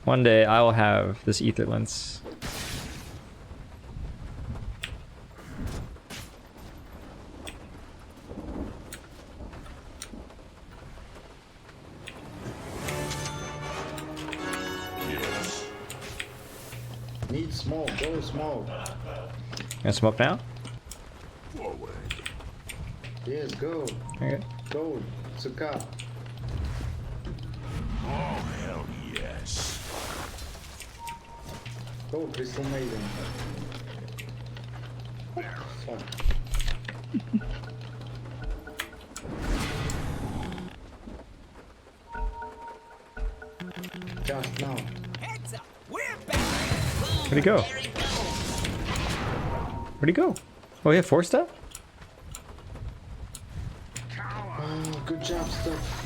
Speaker 2: One day I will have this ether lens.
Speaker 1: Yes.
Speaker 14: Need smoke, go smoke.
Speaker 2: Gonna smoke now?
Speaker 1: Forward.
Speaker 14: Yes, go.
Speaker 2: Okay.
Speaker 14: Go. Suka.
Speaker 1: Oh, hell yes.
Speaker 14: Go, Crystal Maiden. Fuck. Just now.
Speaker 3: Heads up. We're back.
Speaker 2: Where'd he go? Where'd he go? Oh, yeah, 4-step?
Speaker 14: Oh, good job, stuff.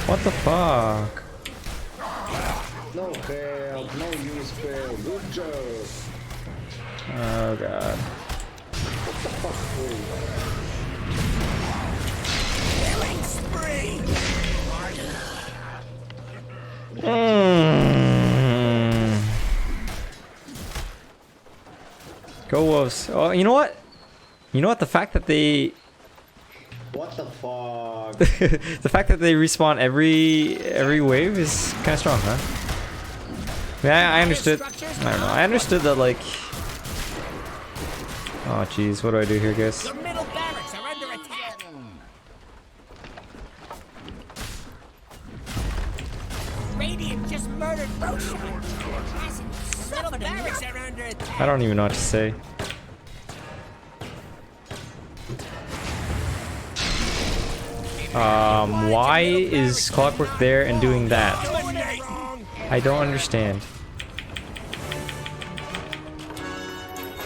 Speaker 2: What the fuck?
Speaker 14: No help, no use spell. Good job.
Speaker 2: Oh god.
Speaker 14: What the fuck,
Speaker 3: Killing spree.
Speaker 2: Go Wolves. Oh, you know what? You know what? The fact that they
Speaker 14: What the fuck?
Speaker 2: the fact that they respawn every wave is kind of strong, huh? Yeah, I understood. I don't know. I understood that, like. Oh, jeez. What do I do here, guys?
Speaker 3: Your middle barracks are under attack. Radiant just murdered Roshan. Middle barracks are under attack.
Speaker 2: I don't even know what to say. Why is Clockwork there and doing that? I don't understand.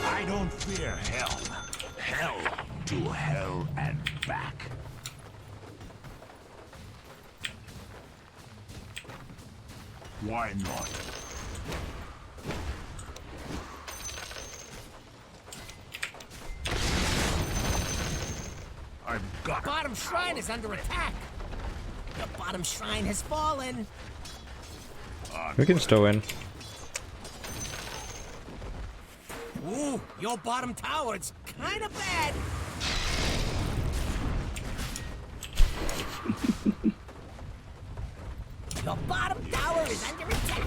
Speaker 1: I don't fear hell. Hell to hell and back. Why not? I've got
Speaker 3: Bottom shrine is under attack. The bottom shrine has fallen.
Speaker 2: We can still win.
Speaker 3: Ooh, your bottom tower, it's kind of bad. Your bottom tower is under attack.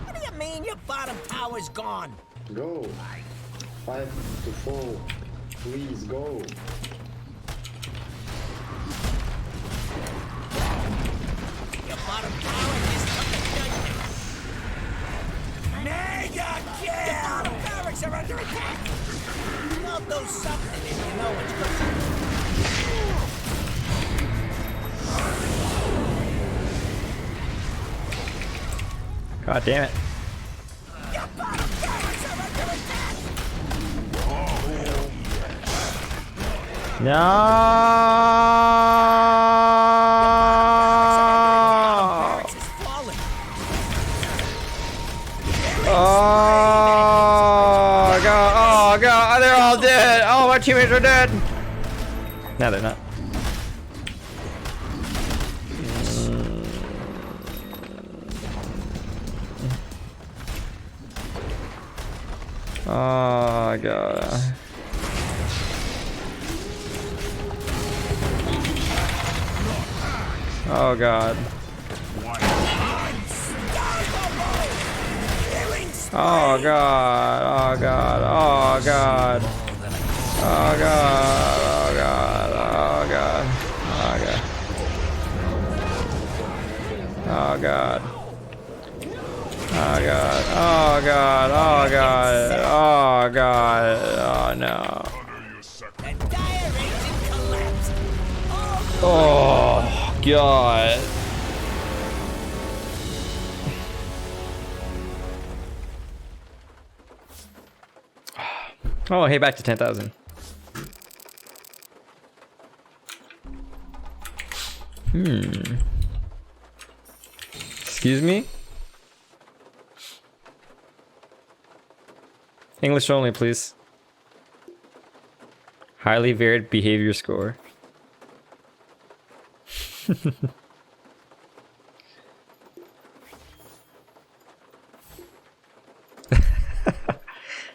Speaker 3: What do you mean your bottom tower's gone?
Speaker 14: Go. 5 to 4. Please go.
Speaker 3: Your bottom tower just took a dungeon. Mega kill! Your bottom barracks are under attack. You'll do something if you know what's good.
Speaker 2: God damn it.
Speaker 3: Your bottom barracks are under attack.
Speaker 2: No.
Speaker 3: Barracks is falling.
Speaker 2: Oh god! Oh god! They're all dead! Oh, my teammates are dead! No, they're not. Oh god. Oh god. Oh god. Oh god. Oh god. Oh god. Oh god. Oh god. Oh god. Oh god. Oh god. Oh god. Oh god. Oh god. Oh no. Oh god. Oh, hey, back to 10,000. Excuse me? English only, please. Highly varied behavior score.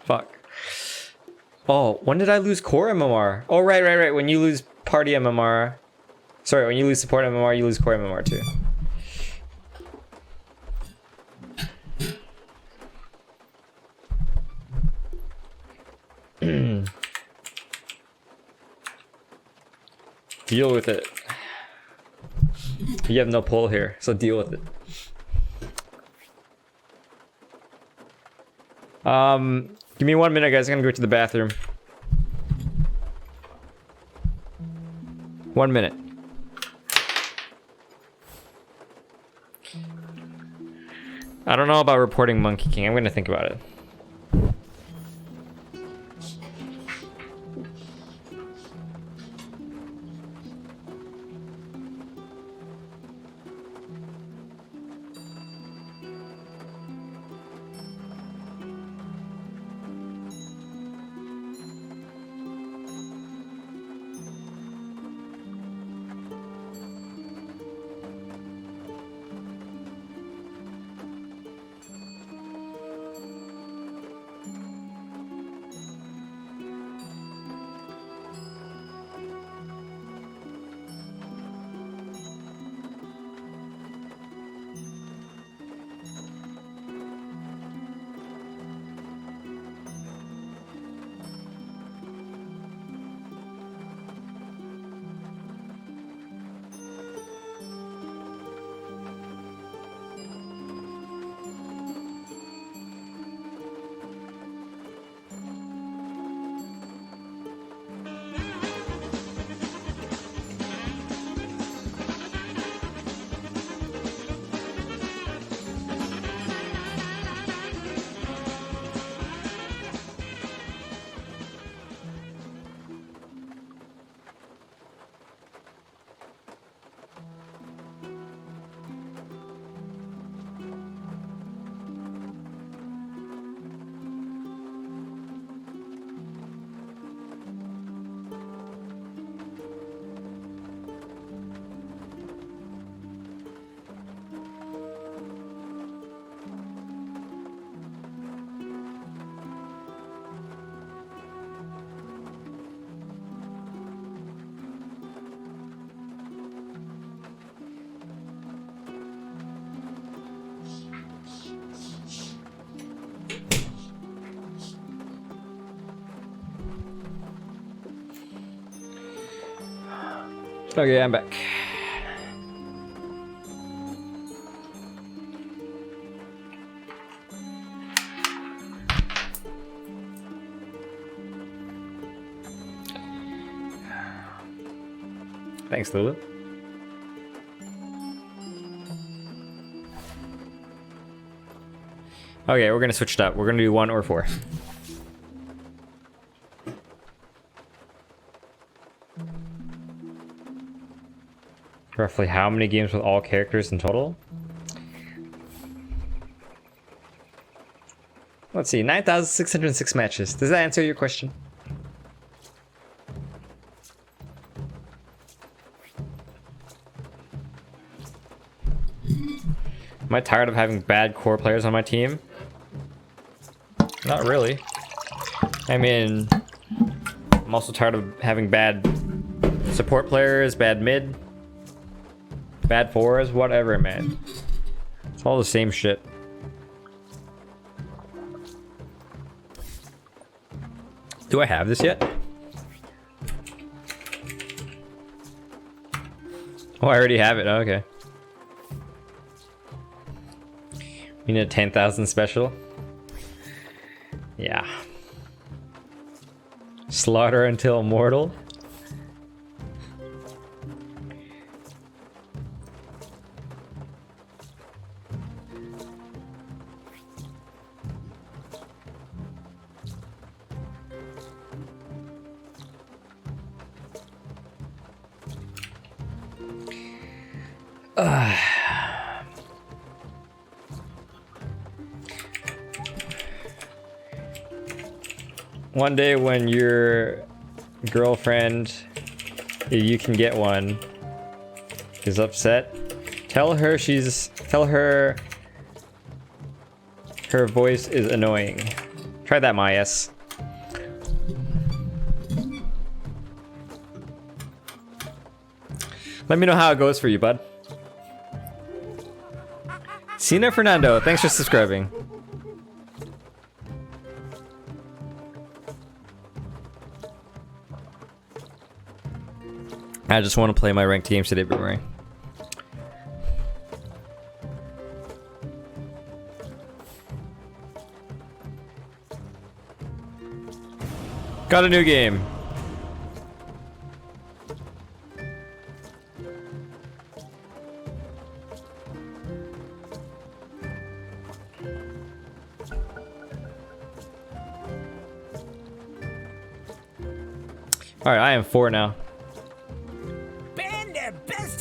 Speaker 2: Fuck. Oh, when did I lose core MMR? Oh, right. When you lose party MMR. Sorry, when you lose support MMR, you lose core MMR too. Deal with it. You have no pull here, so deal with it. Give me 1 minute, guys. I'm gonna go to the bathroom. 1 minute. I don't know about reporting Monkey King. I'm gonna think about it. Okay, I'm back. Thanks, Lulu. Okay, we're gonna switch it up. We're gonna do 1 or 4. Roughly how many games with all characters in total? Let's see, 9,606 matches. Does that answer your question? Am I tired of having bad core players on my team? Not really. I mean, I'm also tired of having bad support players, bad mid, bad fours, whatever, man. It's all the same shit. Do I have this yet? Oh, I already have it. Oh, okay. We need a 10,000 special. Yeah. Slaughter until immortal. One day when your girlfriend, if you can get one, is upset, tell her her voice is annoying. Try that, Myas. Let me know how it goes for you, bud. Cena Fernando, thanks for subscribing. I just want to play my ranked games today, Boomerang. Got a new game. Alright, I am 4 now.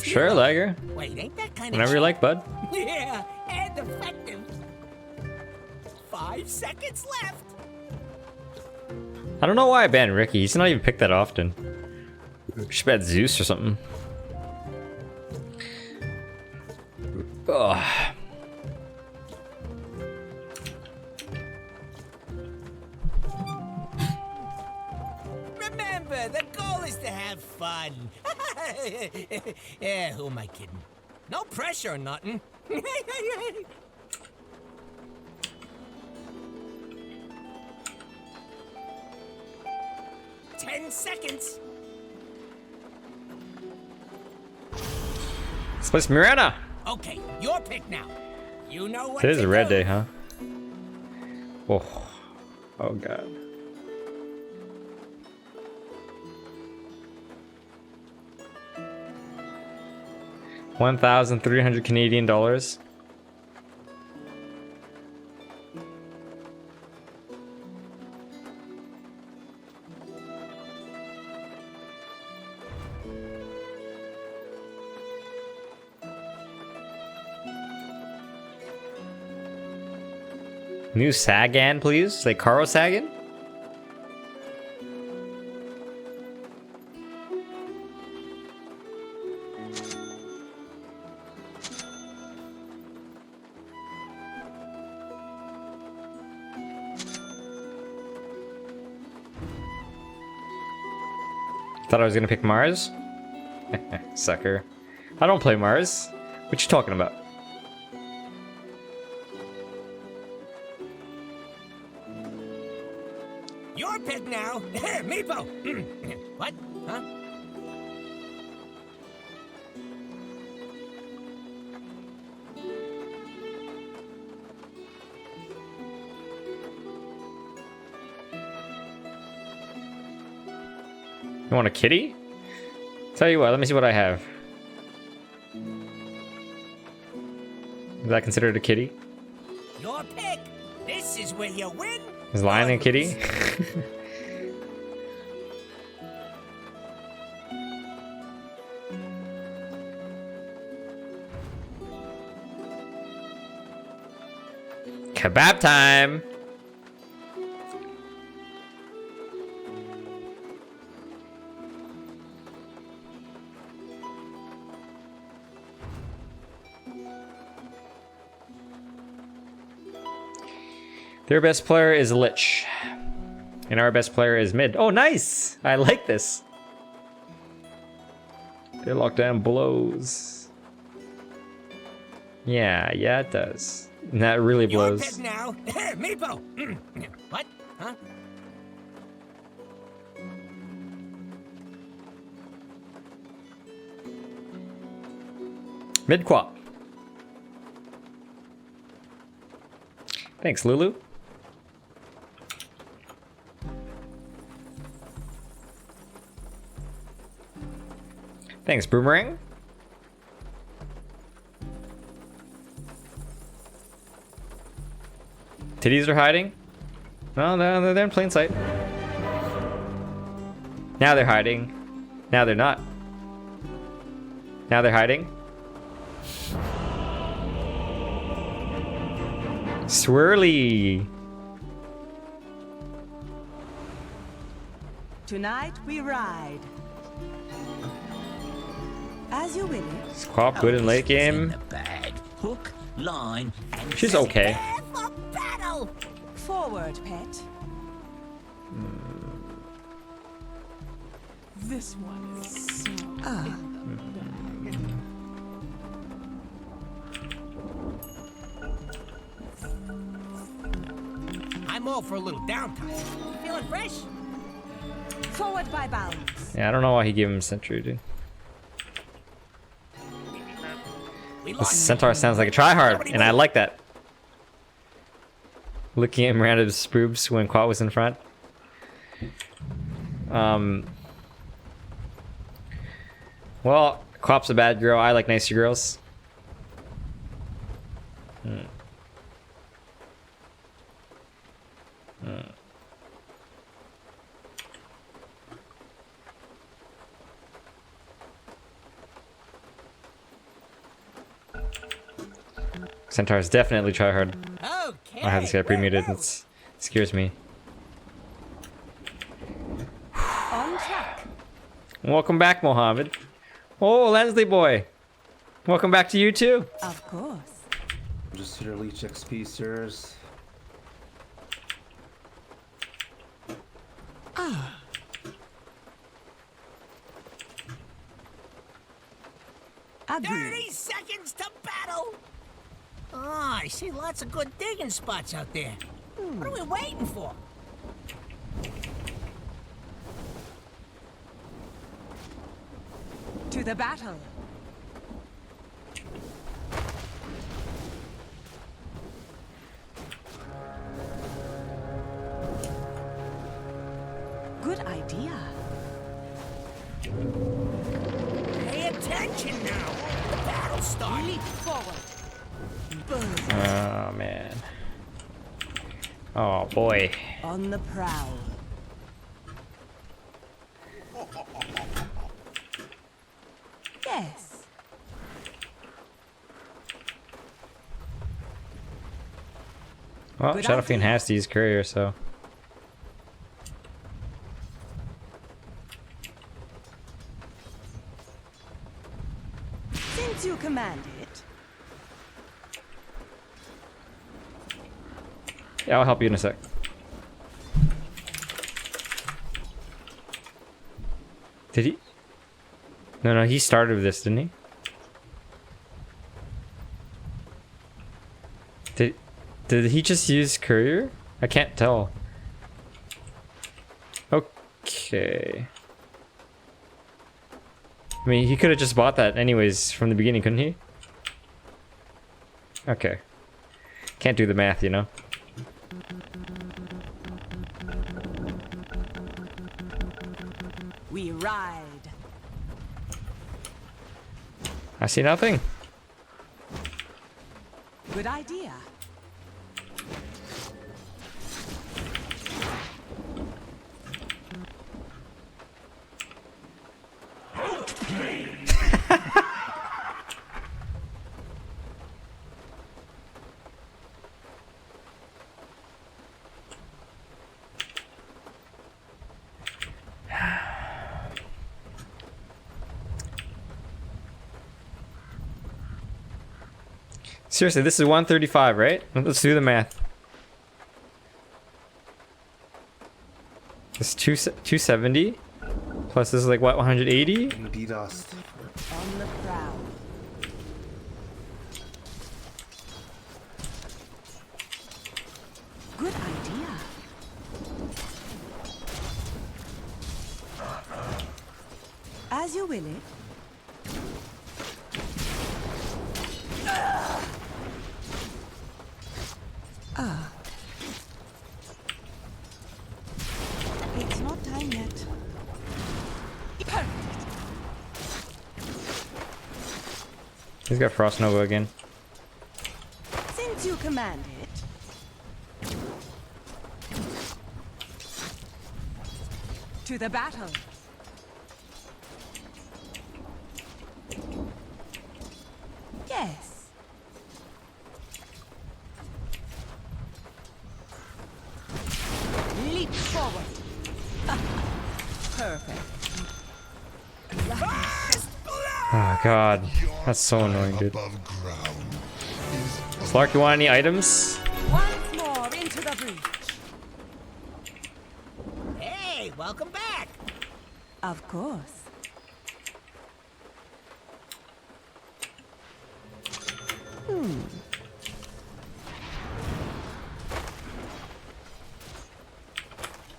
Speaker 2: Sure, Lager.
Speaker 3: Wait, ain't that kind
Speaker 2: Whenever you like, bud.
Speaker 3: Yeah, and effective. 5 seconds left.
Speaker 2: I don't know why I banned Ricky. He's not even picked that often. Should bet Zeus or something. Ugh.
Speaker 3: Remember, the goal is to have fun. Yeah, who am I kidding? No pressure or nothing. 10 seconds.
Speaker 2: Let's play Miranda.
Speaker 3: Okay, your pick now. You know what
Speaker 2: Today's
Speaker 3: to
Speaker 2: a red
Speaker 3: do.
Speaker 2: day, huh? Oh. Oh, God. $1,300 Canadian dollars. New Sagan, please. Like Carl Sagan. Thought I was gonna pick Mars? Sucker. I don't play Mars. What you talking about?
Speaker 3: Your pick now. Meepo. What? Huh?
Speaker 2: You want a kitty? Tell you what, let me see what I have. Is that considered a kitty?
Speaker 3: Your pick. This is where you win.
Speaker 2: Is lion a kitty? Kebab time! Their best player is Lich. And our best player is mid. Oh, nice! I like this. Their lockdown blows. Yeah, it does. And that really blows.
Speaker 3: Now. Meepo! What? Huh?
Speaker 2: Mid-quap. Thanks, Lulu. Thanks, Boomerang. Titties are hiding? Well, no, they're in plain sight. Now they're hiding. Now they're not. Now they're hiding. Swirly.
Speaker 5: Tonight we ride. As you will it.
Speaker 2: Squab good in late game.
Speaker 3: Hook, line, and
Speaker 2: She's okay.
Speaker 3: for battle.
Speaker 5: Forward, pet. This one is so.
Speaker 3: I'm all for a little downtime. Feeling fresh?
Speaker 5: Forward by bounds.
Speaker 2: Yeah, I don't know why he gave him Sentry, dude. This Centaur sounds like a tryhard, and I like that. Looking at random spoofs when Quat was in front. Well, Quap's a bad girl. I like nicer girls. Centaur's definitely tryhard.
Speaker 3: Okay.
Speaker 2: I have this guy pre-muted. It scares me.
Speaker 5: On track.
Speaker 2: Welcome back, Mohammed. Oh, Lensley boy. Welcome back to you too.
Speaker 5: Of course.
Speaker 14: Just your leech XP, sirs.
Speaker 5: Ah.
Speaker 3: 30 seconds to battle. Oh, I see lots of good digging spots out there. What are we waiting for?
Speaker 5: To the battle. Good idea.
Speaker 3: Pay attention now. The battle starts.
Speaker 5: Leap forward.
Speaker 2: Oh man. Oh boy.
Speaker 5: On the prowl. Yes.
Speaker 2: Well,
Speaker 5: Good
Speaker 2: Shadow Fiend
Speaker 5: idea.
Speaker 2: has to use courier, so.
Speaker 5: Since you command it.
Speaker 2: Yeah, I'll help you in a sec. Did he? No, he started with this, didn't he? Did he just use courier? I can't tell. Okay. I mean, he could have just bought that anyways from the beginning, couldn't he? Okay. Can't do the math, you know?
Speaker 5: We ride.
Speaker 2: I see nothing.
Speaker 5: Good idea.
Speaker 2: Seriously, this is 135, right? Let's do the math. It's 270 plus this is like what 180.
Speaker 11: DDoS.
Speaker 5: On the prowl. Good idea. As you will it. Ah. It's not time yet. Perfect.
Speaker 2: He's got Frost Nova again.
Speaker 5: Since you command it. To the battle. Yes. Leap forward. Perfect.
Speaker 2: Oh god, that's so annoying, dude. Slark, you want any items?
Speaker 5: Once more into the breach.
Speaker 3: Hey, welcome back.
Speaker 5: Of course.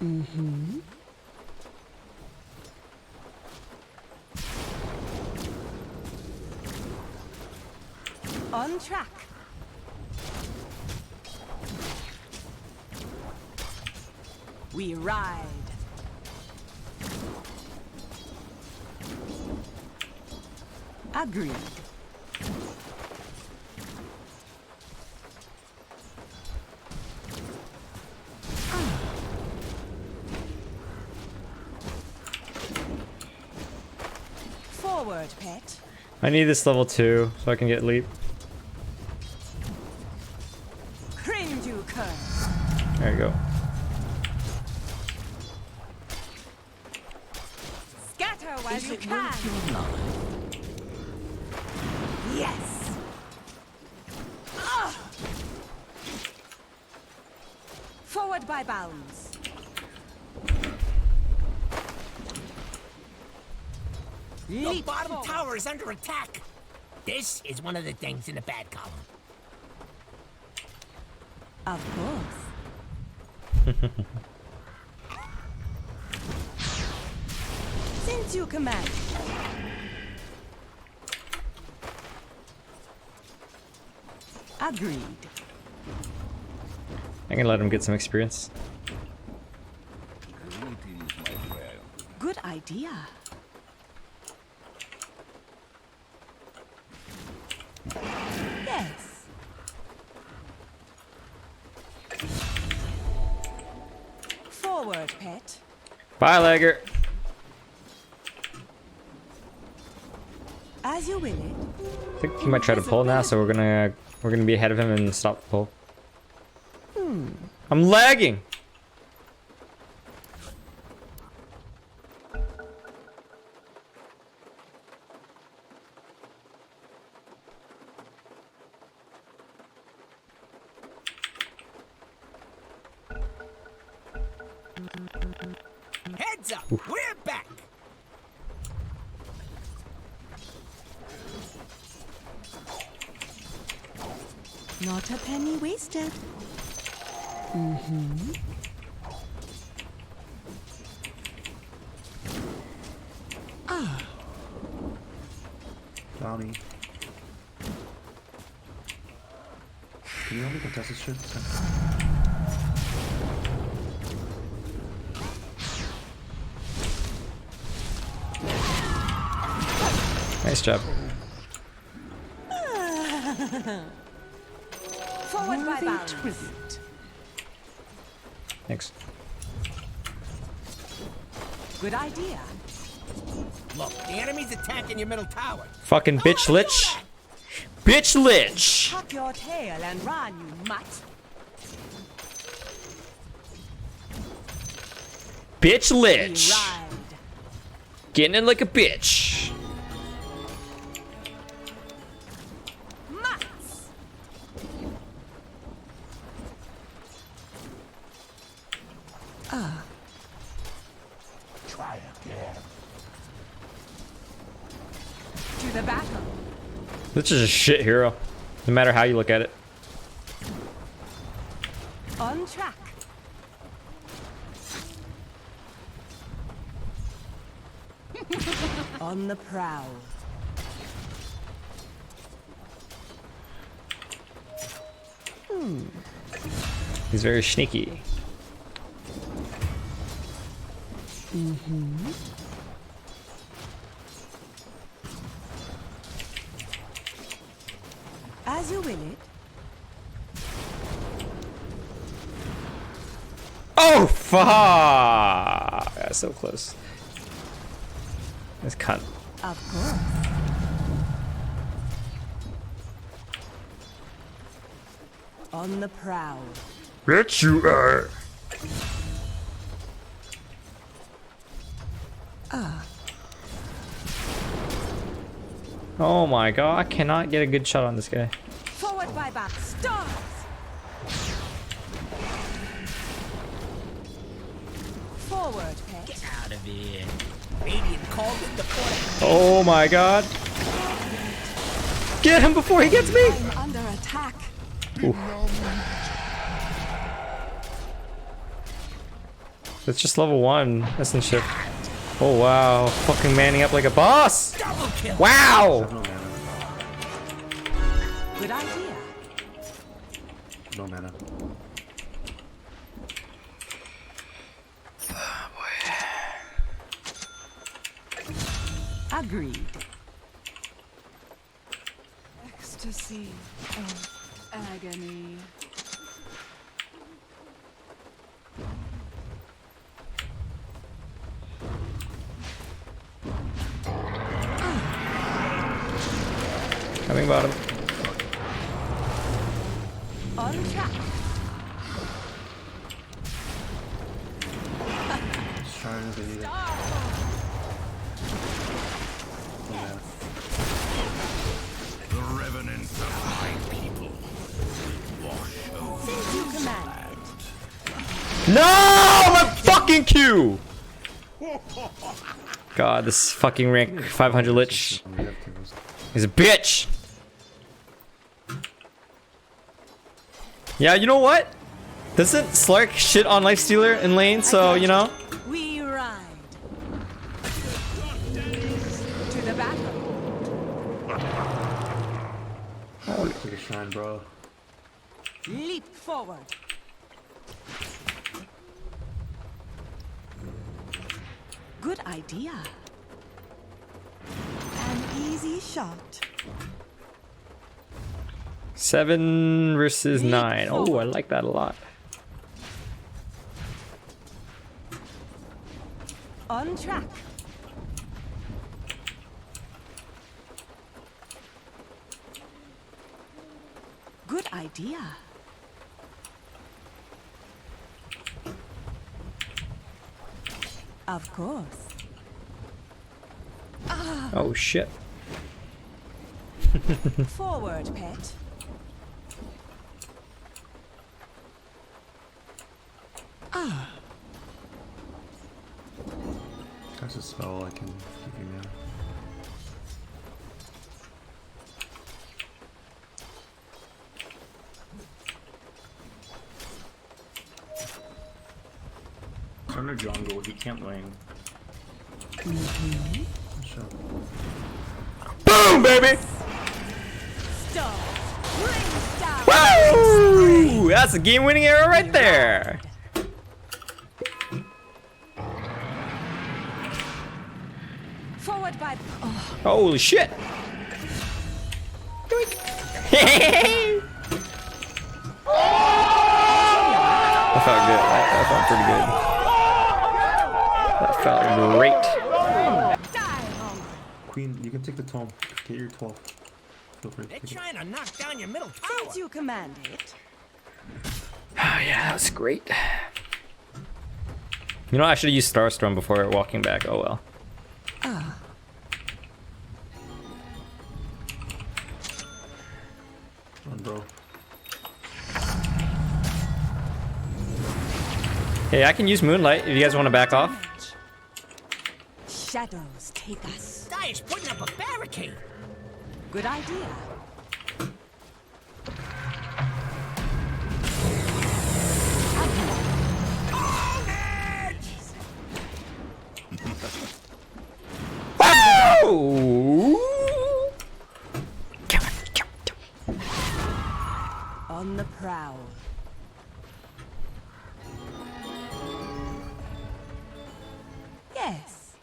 Speaker 5: Mm-hmm. On track. We ride. Agreed. Forward, pet.
Speaker 2: I need this level 2 so I can get leap.
Speaker 5: Cringe you curse.
Speaker 2: There you go.
Speaker 5: Scatter while you can. Yes. Ah. Forward by bounds.
Speaker 3: The bottom tower is under attack. This is one of the things in the bad column.
Speaker 5: Of course. Since you command. Agreed.
Speaker 2: I can let him get some experience.
Speaker 5: Good idea. Yes. Forward, pet.
Speaker 2: Bye, Legger.
Speaker 5: As you will it.
Speaker 2: I think he might try to pull now, so we're gonna be ahead of him and stop the pull. I'm lagging.
Speaker 3: Heads up, we're back.
Speaker 5: Not a penny wasted. Mm-hmm. Ah.
Speaker 11: Bounty. Can you help me contest this shit?
Speaker 2: Nice job.
Speaker 5: Forward by bounds.
Speaker 2: Thanks.
Speaker 5: Good idea.
Speaker 3: Look, the enemy's attacking your middle tower.
Speaker 2: Fucking bitch lich. Bitch lich.
Speaker 5: Tuck your tail and run, you mutt.
Speaker 2: Bitch lich.
Speaker 5: Ride.
Speaker 2: Getting in like a bitch.
Speaker 5: Mutts. Ah.
Speaker 2: This is a shit hero, no matter how you look at it.
Speaker 5: On track. On the prowl.
Speaker 2: He's very sneaky.
Speaker 5: As you will it.
Speaker 2: Oh fuck! That's so close. That's cut.
Speaker 5: Of course. On the prowl.
Speaker 2: Bitch, you are. Oh my god! I cannot get a good shot on this guy.
Speaker 5: Forward by back. Stars. Forward, pet.
Speaker 3: Get out of here. Radiant called in the port.
Speaker 2: Oh my god! Get him before he gets me!
Speaker 5: I'm under attack.
Speaker 2: That's just level 1. That's some shit. Oh wow! Fucking manning up like a boss!
Speaker 3: Double kill.
Speaker 2: Wow!
Speaker 5: Good idea.
Speaker 11: No mana.
Speaker 5: Agreed. Ecstasy of agony.
Speaker 2: Coming bottom.
Speaker 5: On track.
Speaker 11: Just trying to beat it.
Speaker 1: The revenants of my people wash over.
Speaker 5: Since you command.
Speaker 2: No! My fucking Q! God, this fucking rank 500 Lich is a bitch! Yeah, you know what? Doesn't Slark shit on Lifestealer in lane, so, you know?
Speaker 5: We ride. To the battle.
Speaker 11: Take a shrine, bro.
Speaker 5: Leap forward. Good idea. An easy shot.
Speaker 2: 7 versus 9. Oh, I like that a lot.
Speaker 5: On track. Good idea. Of course.
Speaker 2: Oh shit.
Speaker 5: Forward, pet.
Speaker 11: That's a spell I can give you now.
Speaker 10: Turn to jungle, he can't lane.
Speaker 11: Sure.
Speaker 2: Boom, baby!
Speaker 5: Stop. Bring down.
Speaker 2: Woo! That's a game-winning arrow right there.
Speaker 5: Forward by. Oh,
Speaker 2: Holy shit! That felt good. That felt pretty good. That felt great.
Speaker 11: Queen, you can take the tome. Get your 12. Feel free.
Speaker 3: They're
Speaker 11: Take it.
Speaker 3: trying to knock down your middle tower.
Speaker 5: since you command it.
Speaker 2: Oh yeah, that was great. You know, I should have used Starstorm before walking back. Oh well.
Speaker 11: Run, bro.
Speaker 2: Hey, I can use Moonlight if you guys want to back off.
Speaker 5: Shadows take us.
Speaker 3: Dire's putting up a barricade.
Speaker 5: Good idea. On the prowl. Yes.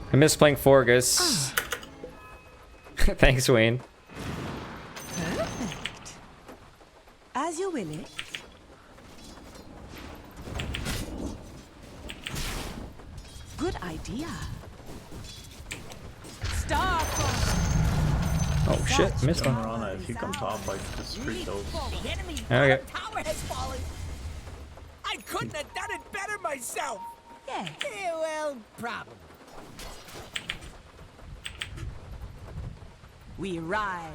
Speaker 2: I miss playing Forgus. Thanks, Wayne.
Speaker 5: Perfect. As you will it. Good idea. Star
Speaker 2: Oh shit, missed one.
Speaker 11: Rana, if you come top, like, just free kills.
Speaker 3: The enemy's
Speaker 2: Okay.
Speaker 3: tower has fallen. I couldn't have done it better myself.
Speaker 5: Yes.
Speaker 3: Yeah, well, probably.
Speaker 5: We ride.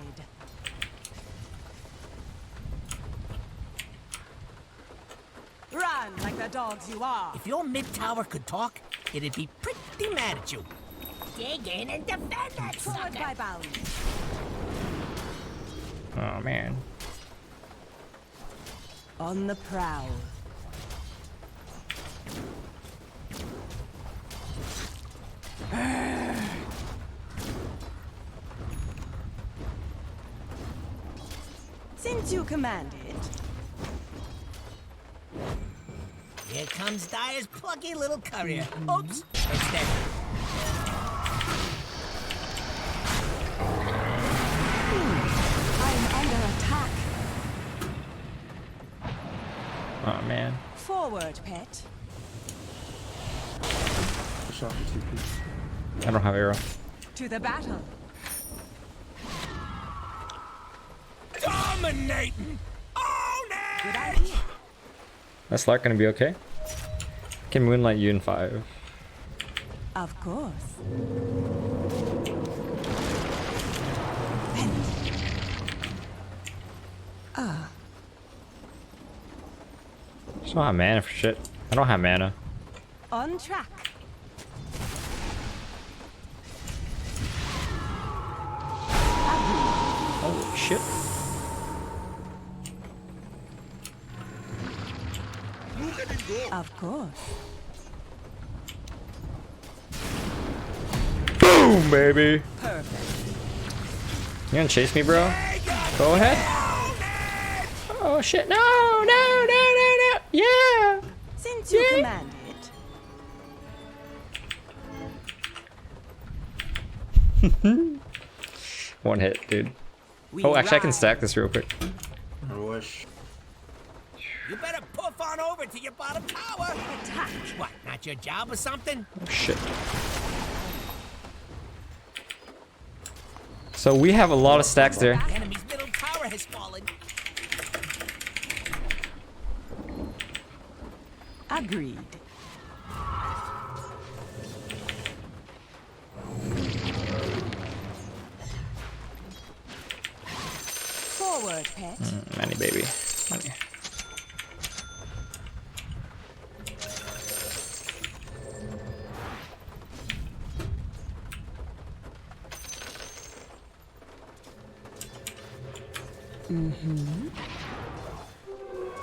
Speaker 5: Run like the dogs you are.
Speaker 3: If your mid tower could talk, it'd be pretty mad at you. Dig in and defend that
Speaker 5: Forward
Speaker 3: sucker.
Speaker 5: by bound.
Speaker 2: Oh man.
Speaker 5: On the prowl. Since you command it,
Speaker 3: Here comes Dyer's plucky little courier. Oops, it's dead.
Speaker 5: I'm under attack.
Speaker 2: Oh man.
Speaker 5: Forward, pet.
Speaker 11: Push off the TP.
Speaker 2: I don't have arrow.
Speaker 5: To the battle.
Speaker 3: Dominating! Own it!
Speaker 5: Good idea.
Speaker 2: That's Lark gonna be okay? Can Moonlight you in 5.
Speaker 5: Of course. Ah.
Speaker 2: Just don't have mana for shit. I don't have mana.
Speaker 5: On track.
Speaker 2: Holy shit.
Speaker 5: Of course.
Speaker 2: Boom, baby.
Speaker 5: Perfect.
Speaker 2: You gonna chase me, bro? Go ahead. Oh shit! No! No! No! No! No! Yeah!
Speaker 5: Since you command it.
Speaker 2: One hit, dude. Oh, actually, I can stack this real quick.
Speaker 11: I wish.
Speaker 3: You better poof on over to your bottom tower.
Speaker 5: Attack.
Speaker 3: What, not your job or something?
Speaker 2: Oh shit. So we have a lot of stacks there.
Speaker 3: The enemy's middle tower has fallen.
Speaker 5: Agreed. Forward, pet.
Speaker 2: Money, baby. Money.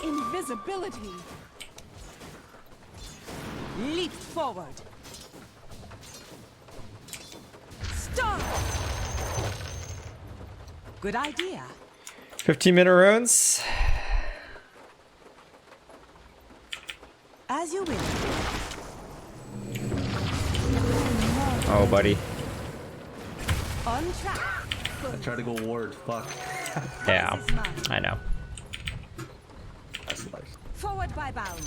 Speaker 5: Invisibility. Leap forward. Stop. Good idea.
Speaker 2: 15-minute runes.
Speaker 5: As you will.
Speaker 2: Oh, buddy.
Speaker 5: On track.
Speaker 11: I tried to go ward. Fuck.
Speaker 2: Yeah, I know.
Speaker 11: That's nice.
Speaker 5: Forward by bound.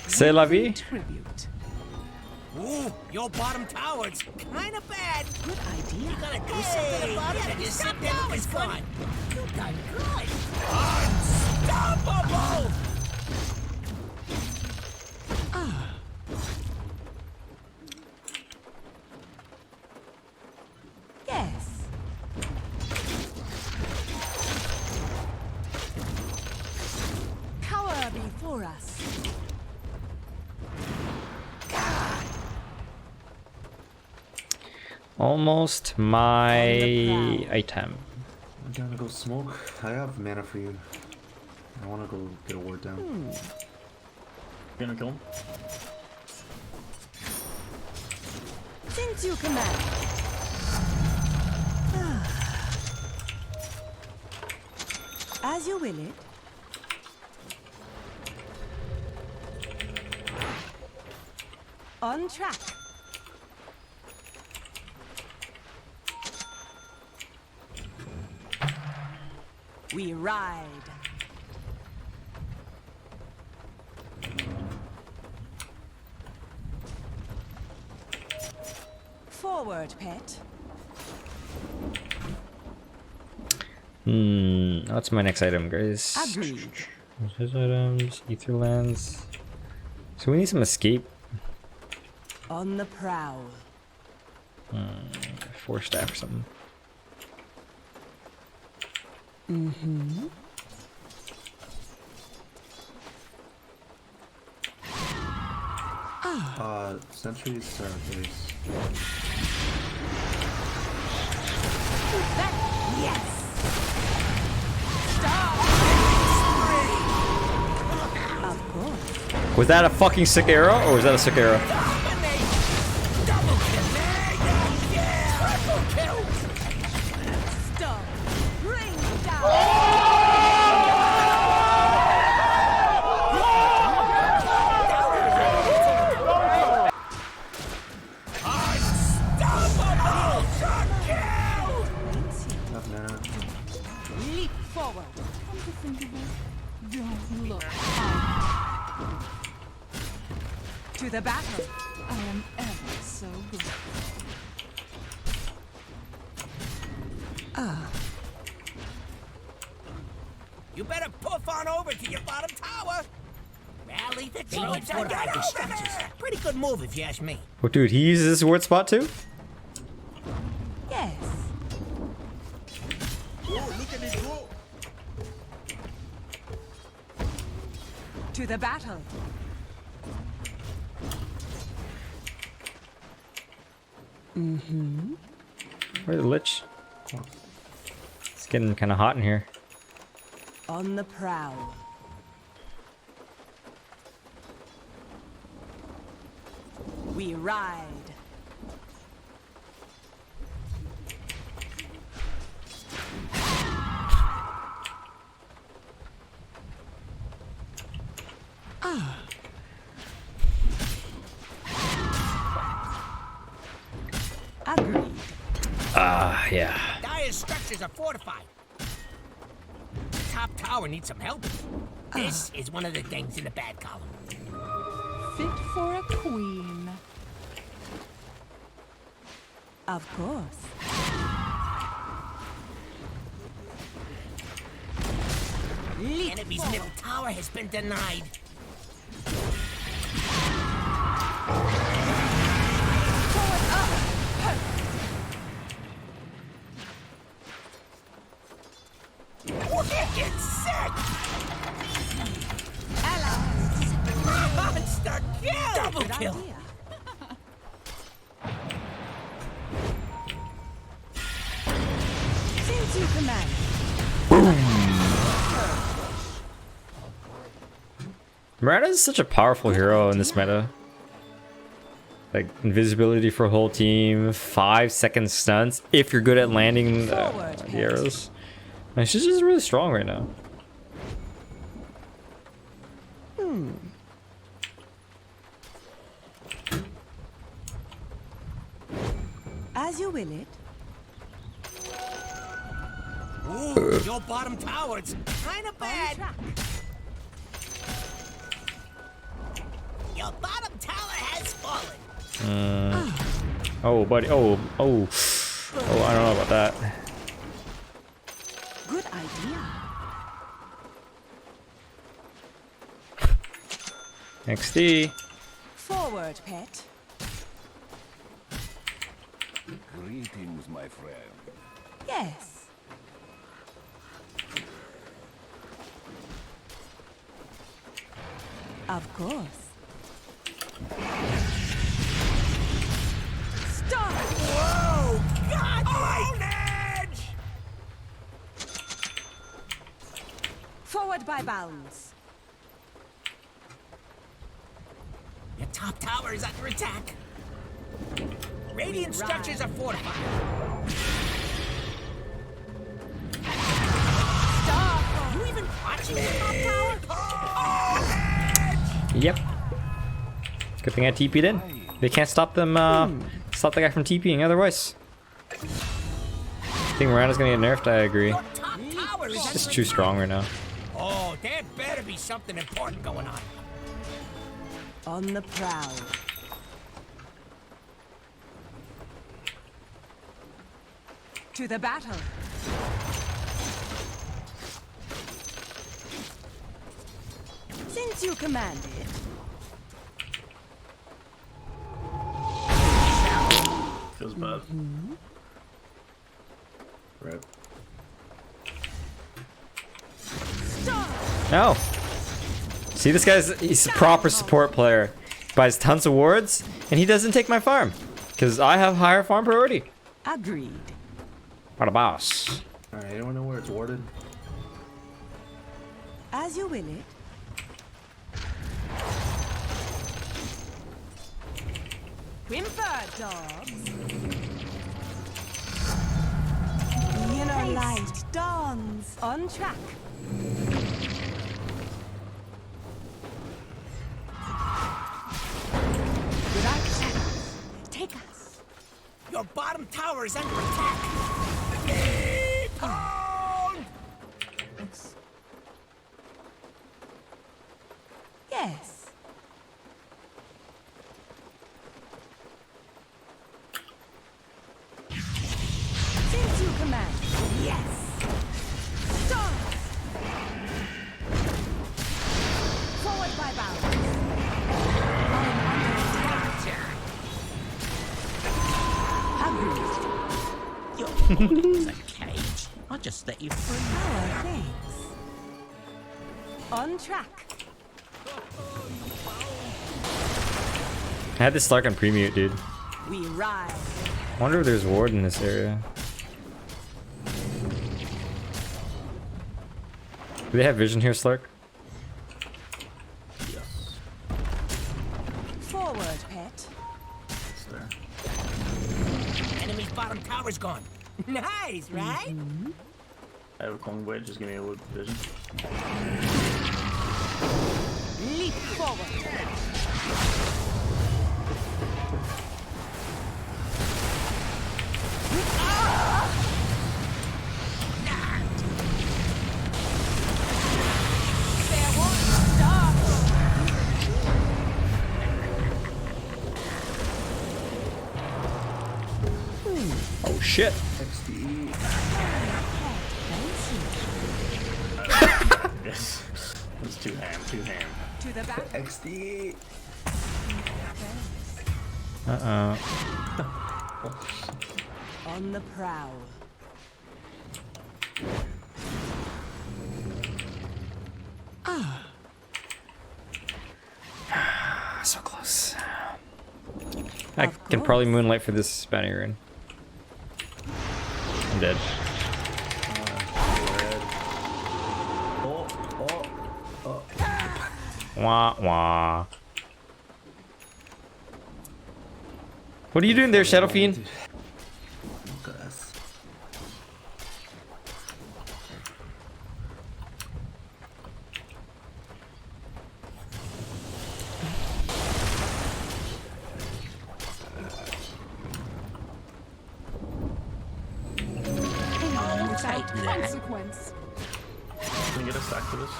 Speaker 2: C'est la vie.
Speaker 5: Tribute.
Speaker 3: Ooh, your bottom tower's kind of bad.
Speaker 5: Good idea.
Speaker 3: You gotta do something about it, and you sit there looking fun. You done good. Unstoppable!
Speaker 5: Yes. Cower before us.
Speaker 2: Almost my item.
Speaker 11: I'm gonna go smoke. I have mana for you. I wanna go get a ward down.
Speaker 9: You gonna kill him?
Speaker 5: Since you command. As you will it. On track. We ride. Forward, pet.
Speaker 2: What's my next item, guys?
Speaker 5: Agreed.
Speaker 2: His items, Etherlands. So we need some escape.
Speaker 5: On the prowl.
Speaker 2: 4 staff or something.
Speaker 5: Mm-hmm.
Speaker 11: Sentries base.
Speaker 5: Yes. Of course.
Speaker 2: Was that a fucking sick arrow, or was that a sick arrow?
Speaker 5: Stop. Bring down. Leap forward.
Speaker 8: Don't look.
Speaker 5: To the battle.
Speaker 8: I am ever so good.
Speaker 3: You better poof on over to your bottom tower. Rally the troops and get over there. Pretty good move if you ask me.
Speaker 2: Oh, dude, he uses this ward spot too?
Speaker 5: Yes. To the battle. Mm-hmm.
Speaker 2: Where's the Lich? It's getting kind of hot in here.
Speaker 5: On the prowl. We ride. Agreed.
Speaker 2: Yeah.
Speaker 3: Dire's structures are fortified. The top tower needs some help. This is one of the things in the bad column.
Speaker 8: Fit for a queen.
Speaker 5: Of course.
Speaker 3: The enemy's middle tower has been denied. Wicked sick! Monster kill! Double kill!
Speaker 5: Since you command.
Speaker 2: Miranda is such a powerful hero in this meta. Like, invisibility for a whole team, 5-second stunts, if you're good at landing the arrows. And she's just really strong right now.
Speaker 5: As you will it.
Speaker 3: Ooh, your bottom tower, it's kind of bad. Your bottom tower has fallen.
Speaker 2: Oh, buddy. Oh, I don't know about that.
Speaker 5: Good idea.
Speaker 2: XD.
Speaker 5: Forward, pet.
Speaker 1: Greetings, my friend.
Speaker 5: Yes. Of course.
Speaker 3: Stop! Whoa!
Speaker 5: Forward by bounds.
Speaker 3: Your top tower is under attack. Radiant structures are fortified. Are you even watching the top tower?
Speaker 2: Yep. Good thing I TP'd in. They can't stop them, stop the guy from TPing otherwise. I think Mirana's gonna get nerfed, I agree.
Speaker 3: Your top tower is
Speaker 2: It's
Speaker 3: under
Speaker 2: too
Speaker 3: attack.
Speaker 2: strong right now.
Speaker 3: Oh, there better be something important going on.
Speaker 5: On the prowl. To the battle. Since you command it.
Speaker 11: Feels bad. Rip.
Speaker 2: No. See, this he's a proper support player. Buys tons of wards, and he doesn't take my farm. Because I have higher farm priority.
Speaker 5: Agreed.
Speaker 2: What a boss.
Speaker 11: Alright, anyone know where it's warded?
Speaker 5: As you will it. Whimper, dogs. Inner light dawns. On track. Without shadows, take us.
Speaker 3: Your bottom tower is under attack. Keep on!
Speaker 5: Yes. Since you command, yes. Stop. Forward by bounds.
Speaker 3: Your body is a cage. I'll just let you free.
Speaker 5: Oh, thanks. On track.
Speaker 2: I had this Slark on pre-mute, dude.
Speaker 5: We ride.
Speaker 2: I wonder if there's ward in this area. Do they have vision here, Slark?
Speaker 11: Yes.
Speaker 5: Forward, pet.
Speaker 11: It's there.
Speaker 3: Enemy's bottom tower's gone. Nice, right?
Speaker 11: I have a clone blade, just give me a little vision.
Speaker 5: Leap forward.
Speaker 2: Oh shit.
Speaker 11: XDE. Yes. That's two ham.
Speaker 5: To the back.
Speaker 11: XDE.
Speaker 2: Uh-oh.
Speaker 5: On the prowl.
Speaker 2: So close. I can probably moonlight for this bounty rune. I'm dead. Wah wah. What are you doing there, Shadow Fiend?
Speaker 8: Without consequence.
Speaker 11: Can we get a stack for this?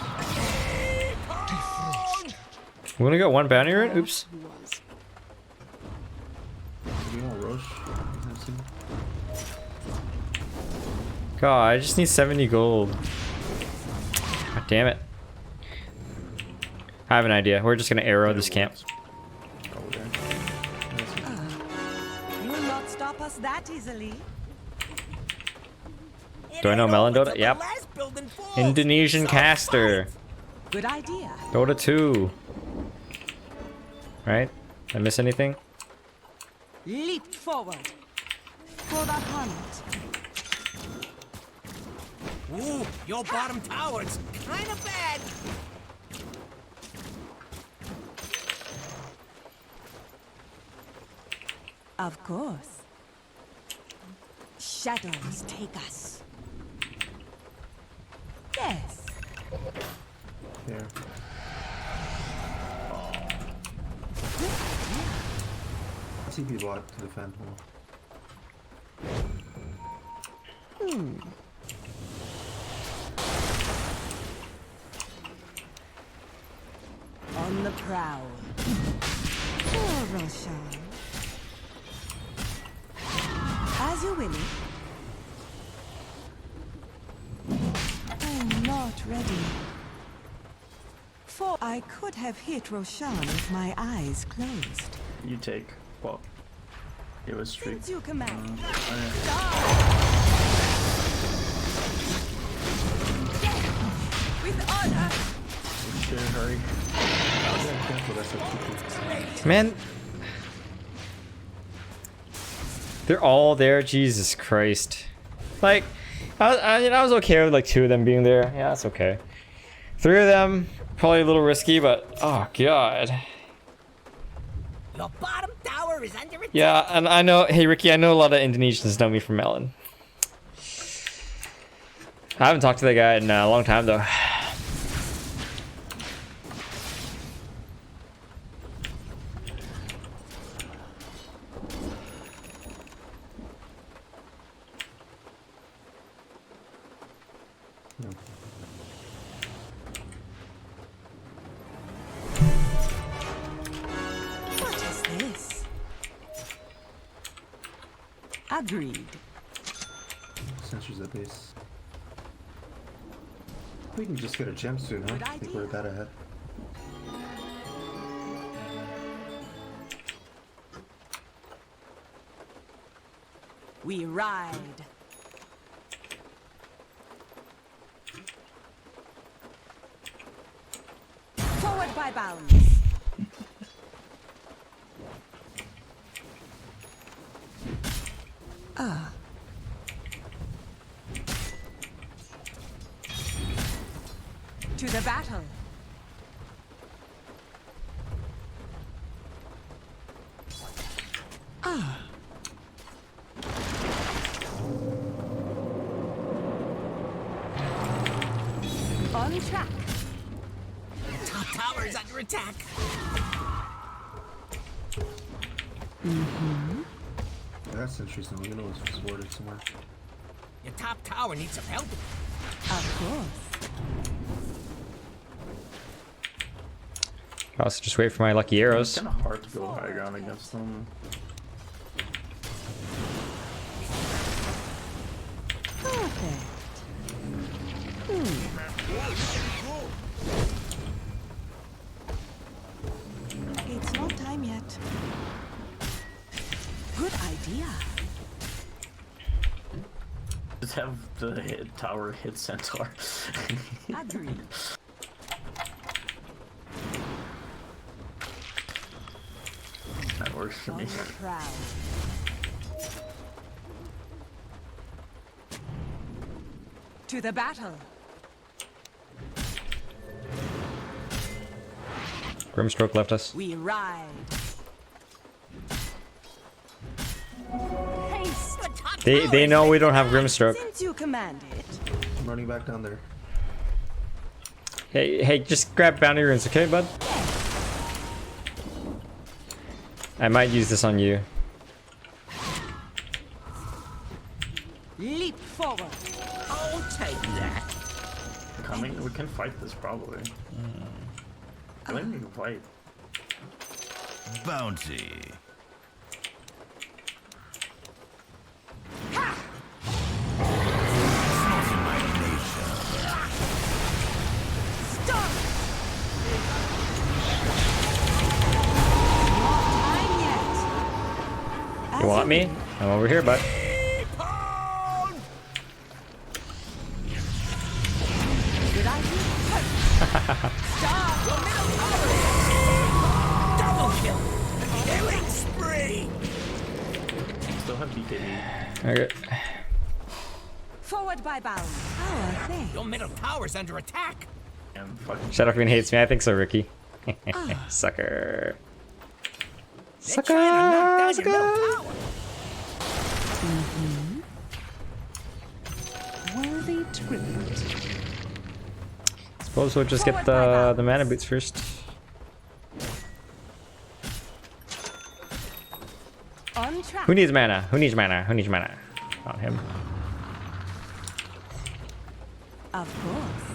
Speaker 2: We only got one bounty rune? Oops.
Speaker 11: Do you want Roche?
Speaker 2: God, I just need 70 gold. God damn it. I have an idea. We're just gonna arrow this camp.
Speaker 5: You will not stop us that easily.
Speaker 2: Do I know Melon Dota? Yep. Indonesian caster.
Speaker 5: Good idea.
Speaker 2: Dota 2. Right? Did I miss anything?
Speaker 5: Leap forward. For the hunt.
Speaker 3: Ooh, your bottom tower's kind of bad.
Speaker 5: Of course. Shadows take us. Yes.
Speaker 11: Here. TP bot to defend more.
Speaker 5: On the prowl. For Roshan. As you will. I'm not ready. For I could have hit Roshan with my eyes closed.
Speaker 10: You take. Well, it was streak.
Speaker 5: Since you command. With honor.
Speaker 10: Shit, hurry.
Speaker 2: Man, they're all there. Jesus Christ! Like, I was okay with like 2 of them being there. Yeah, that's okay. 3 of them probably a little risky, but oh god.
Speaker 3: Your bottom tower is under attack.
Speaker 2: Yeah, and I know. Hey Ricky, I know a lot of Indonesians know me from Melon. I haven't talked to that guy in a long time though.
Speaker 5: What is this? Agreed.
Speaker 11: Sentries at base. We can just get a gem soon, huh? I think we're that ahead.
Speaker 5: We ride. Forward by bounds. Ah. To the battle. Ah. On track.
Speaker 3: Top tower is under attack.
Speaker 5: Mm-hmm.
Speaker 11: That sentries now. You know it's warded somewhere.
Speaker 3: Your top tower needs some help.
Speaker 5: Of course.
Speaker 2: I'll also just wait for my lucky arrows.
Speaker 10: It's kind of hard to go high ground against them.
Speaker 5: Perfect. It's not time yet. Good idea.
Speaker 10: Just have the tower hit Centaur.
Speaker 5: Agreed.
Speaker 10: That works for me.
Speaker 5: On the prowl. To the battle.
Speaker 2: Grimstroke left us.
Speaker 5: We ride.
Speaker 2: They know we don't have Grimstroke.
Speaker 5: Since you command it.
Speaker 11: I'm running back down there.
Speaker 2: Hey, just grab bounty runes, okay, bud? I might use this on you.
Speaker 5: Leap forward.
Speaker 3: I'll take that.
Speaker 10: Coming, we can fight this probably. I think we can fight.
Speaker 1: Bounty.
Speaker 2: You want me? I'm over here, bud.
Speaker 3: Double kill. Killing spree.
Speaker 10: Still have BKB.
Speaker 2: Okay.
Speaker 5: Forward by bound. Our
Speaker 3: Your middle tower's under attack.
Speaker 2: Shadowfiend hates me. I think so, Ricky. Sucker.
Speaker 3: They're trying to knock down your middle tower.
Speaker 5: Worthy tribute.
Speaker 2: Suppose we'll just get the mana boots first.
Speaker 5: On track.
Speaker 2: Who needs mana? Who needs mana? Who needs mana? Not him.
Speaker 5: Of course.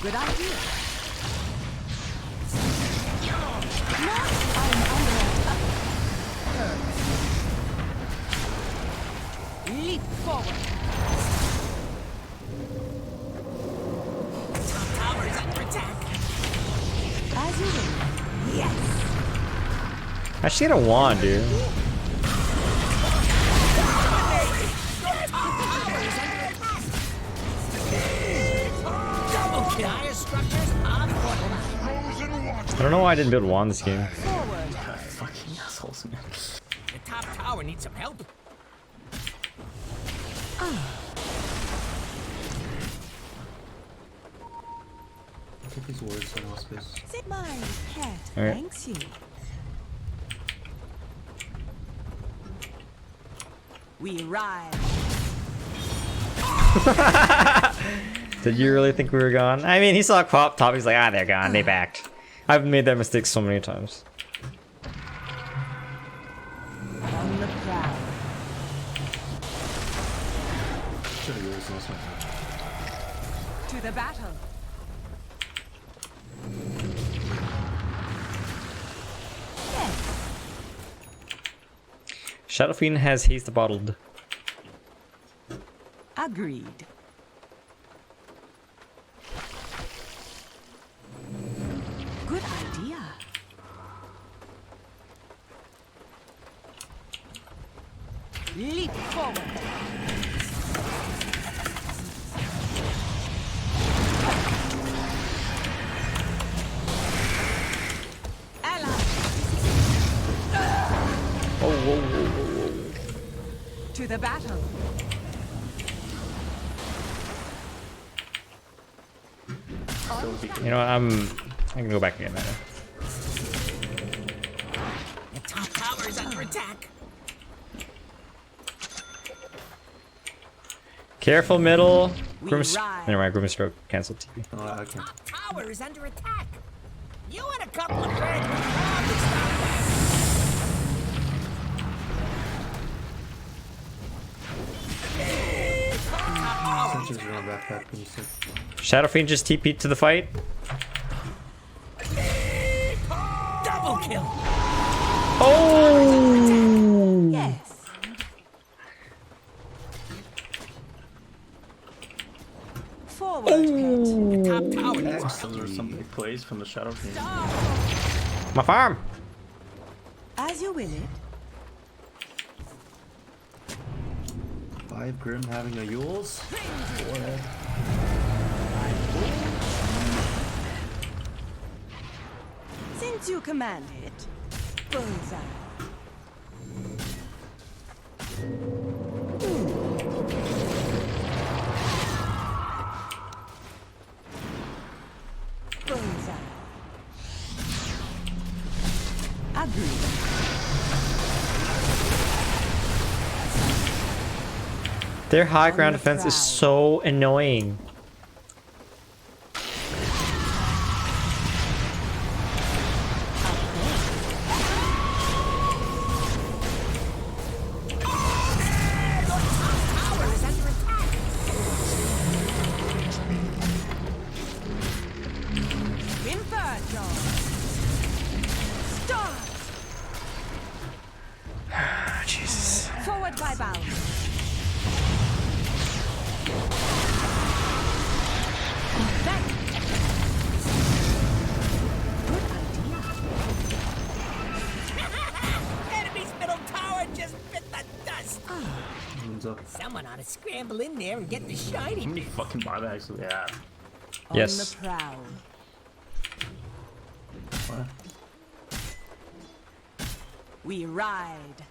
Speaker 5: Good idea. Now I'm under attack. Leap forward.
Speaker 3: Top tower is under attack.
Speaker 5: As you will. Yes.
Speaker 2: I should get a wand, dude.
Speaker 3: Dire structures on borderline.
Speaker 2: I don't know why I didn't build wand this game.
Speaker 11: Fucking assholes, man.
Speaker 3: The top tower needs some help.
Speaker 11: Take these words so no space.
Speaker 5: Sit my pet.
Speaker 2: All right.
Speaker 5: Thanks you. We ride.
Speaker 2: Did you really think we were gone? I mean, he saw Quap top. He's like, ah, they're gone. They backed. I've made that mistake so many times.
Speaker 5: On the prowl.
Speaker 11: Should have used this one.
Speaker 5: To the battle. Yes.
Speaker 2: Shadowfiend has haste bottled.
Speaker 5: Agreed. Good idea. Leap forward. To the battle.
Speaker 2: You know what? I'm gonna go back again.
Speaker 3: The top tower is under attack.
Speaker 2: Careful, middle.
Speaker 5: We
Speaker 2: Grimace.
Speaker 5: ride.
Speaker 2: Never mind. Grimace stroke. Cancelled TV.
Speaker 11: Oh, I can't.
Speaker 3: Tower is under attack. You and a couple of friends would probably stop that.
Speaker 11: Sentries are on backpack when you said.
Speaker 2: Shadowfiend just TP'd to the fight.
Speaker 3: Double kill.
Speaker 2: Oh!
Speaker 5: Yes. Forward, pet.
Speaker 3: Top tower needs
Speaker 11: Those are some big plays from the Shadowfiend.
Speaker 2: My farm.
Speaker 5: As you will it.
Speaker 11: 5 Grim having a Yules.
Speaker 5: Since you command it, bullseye. Bullseye. Agreed.
Speaker 2: Their high ground defense is so annoying. Jesus.
Speaker 5: Forward by bow.
Speaker 3: Enemy's middle tower just bit the dust.
Speaker 11: Moon's up.
Speaker 3: Someone ought to scramble in there and get the shiny.
Speaker 11: How many fucking bar bags do they have?
Speaker 2: Yes.
Speaker 5: On the prowl.
Speaker 11: What?
Speaker 5: We ride.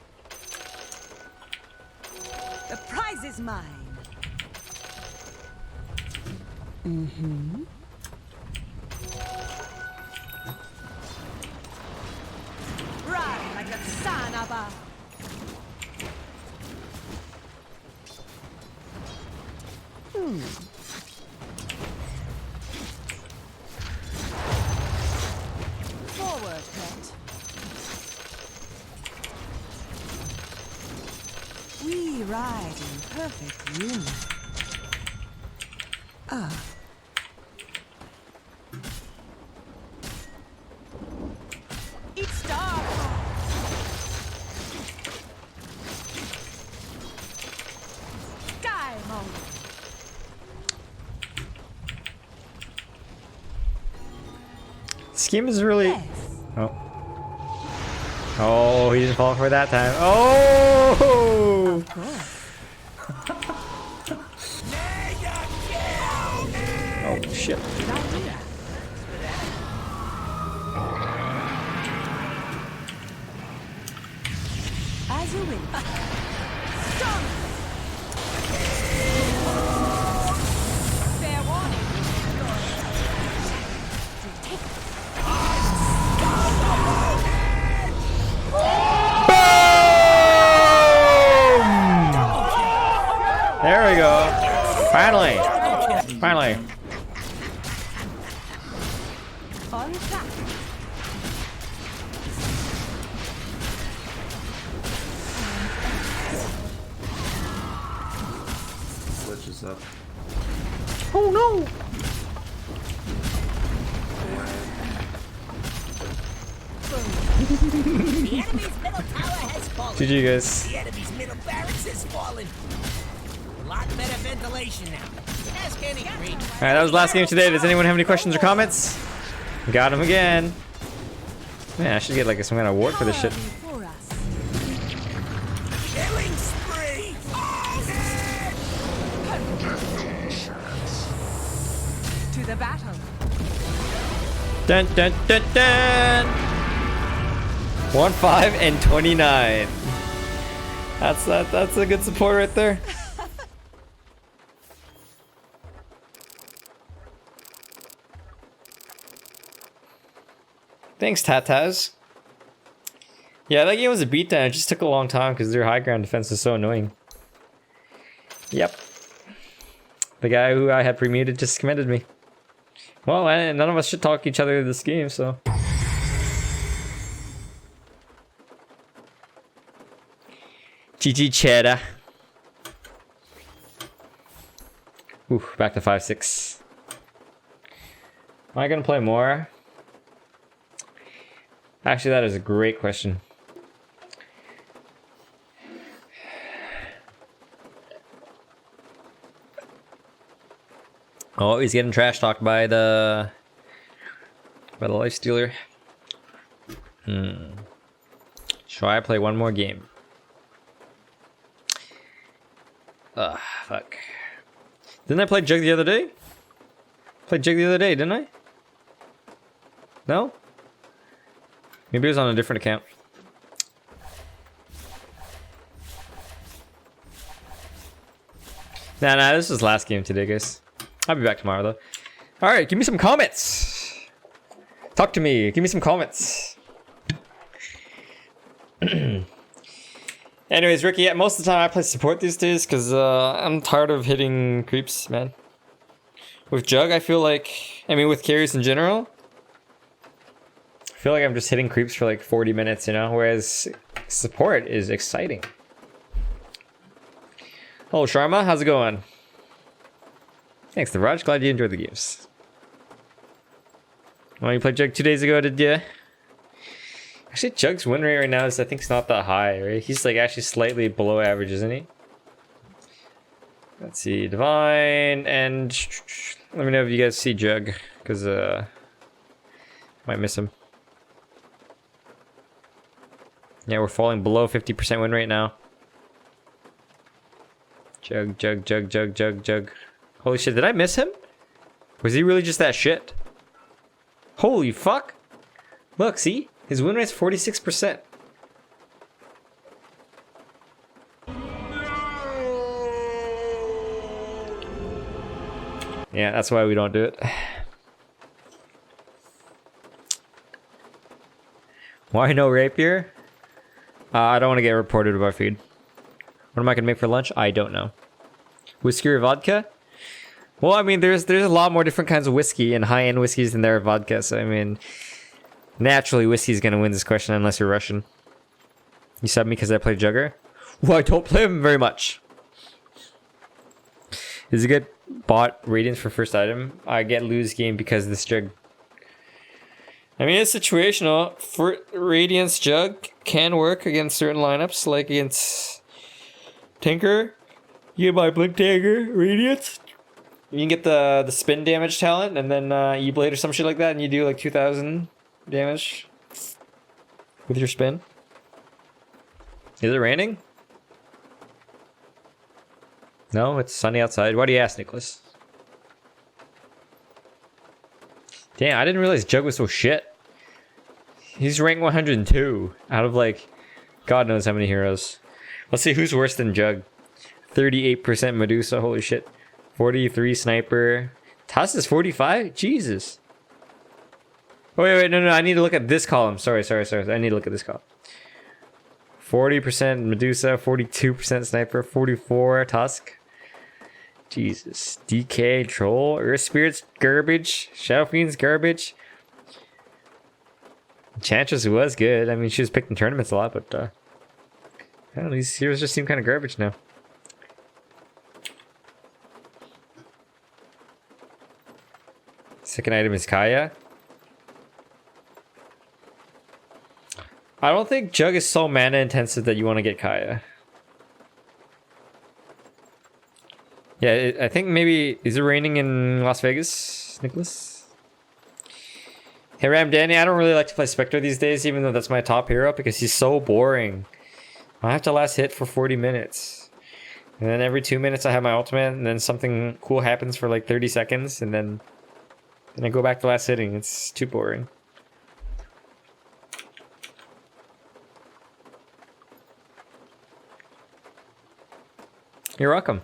Speaker 5: The prize is mine. Mm-hmm. Run like a son of a... Forward, pet. We ride in perfect union. Ah. It's dark. Diamond.
Speaker 2: Scheme is really. Oh. Oh, he didn't fall for that time. Oh! Oh shit.
Speaker 5: As you win. Stop! Fair warning.
Speaker 2: There we go. Finally. Finally.
Speaker 5: On track.
Speaker 11: Switches up.
Speaker 2: Oh no!
Speaker 3: The enemy's middle tower has fallen.
Speaker 2: GG guys.
Speaker 3: The enemy's middle barracks has fallen. A lot better ventilation now. Ask any Greek.
Speaker 2: Alright, that was the last game today. Does anyone have any questions or comments? Got him again. Man, I should get like some kind of award for this shit.
Speaker 3: Killing spree.
Speaker 5: To the battle.
Speaker 2: Dun dun dun dun! 1, 5, and 29. That's a good support right there. Thanks, Tataz. Yeah, that game was a beatdown. It just took a long time because their high ground defense is so annoying. Yep. The guy who I had pre-muted just committed me. Well, none of us should talk each other this game, so. GG Cheddar. Ooh, back to 5-6. Am I gonna play more? Actually, that is a great question. Oh, he's getting trash talked by the life stealer. Should I play one more game? Fuck. Didn't I play Jug the other day? Played Jug the other day, didn't I? No? Maybe it was on a different account. Nah, this was last game today, guys. I'll be back tomorrow, though. Alright, give me some comments. Talk to me. Give me some comments. Anyways, Ricky, most of the time I play support these days because I'm tired of hitting creeps, man. With Jug, I feel like... I mean, with carries in general, I feel like I'm just hitting creeps for like 40 minutes, you know? Whereas support is exciting. Hello, Sharma. How's it going? Thanks, Raj. Glad you enjoyed the games. Well, you played Jug 2 days ago, did you? Actually, Jug's win rate right now is, I think, it's not that high, right? He's like actually slightly below average, isn't he? Let's see, Divine, and let me know if you guys see Jug, because might miss him. Yeah, we're falling below 50% win rate now. Jug, Jug, Jug, Jug, Jug, Jug. Holy shit, did I miss him? Was he really just that shit? Holy fuck! Look, see? His win rate's 46%. Yeah, that's why we don't do it. Why no rapier? I don't want to get reported about feed. What am I gonna make for lunch? I don't know. Whiskey or vodka? Well, I mean, there's a lot more different kinds of whiskey and high-end whiskeys than there are vodka. So I mean, naturally, whiskey's gonna win this question unless you're Russian. You sub me because I play Jugger? Well, I don't play him very much. Is it good? Bought Radiance for first item. I get lose game because of this Jug. I mean, it's situational. For Radiance Jug can work against certain lineups, like against Tinker. You buy Blink Dagger, Radiance. You can get the spin damage talent, and then E-Blade or some shit like that, and you do like 2,000 damage with your spin. Is it raining? No, it's sunny outside. Why do you ask, Nicholas? Damn, I didn't realize Jug was so shit. He's ranked 102 out of like God knows how many heroes. Let's see who's worse than Jug. 38% Medusa, holy shit. 43 Sniper. Tusk is 45? Jesus. Oh, wait, no, I need to look at this column. Sorry. I need to look at this column. 40% Medusa, 42% Sniper, 44 Tusk. Jesus. DK, Troll, Earth Spirits, garbage. Shadow Fiends, garbage. Enchantress was good. I mean, she was picked in tournaments a lot, but I don't know, these heroes just seem kind of garbage now. Second item is Kaya. I don't think Jug is so mana intensive that you want to get Kaya. Yeah, I think maybe... Is it raining in Las Vegas, Nicholas? Hey Ram Danny, I don't really like to play Spectre these days, even though that's my top hero, because he's so boring. I have to last hit for 40 minutes. And then every 2 minutes I have my ultimate, and then something cool happens for like 30 seconds, and then I go back to last hitting. It's too boring. You're welcome.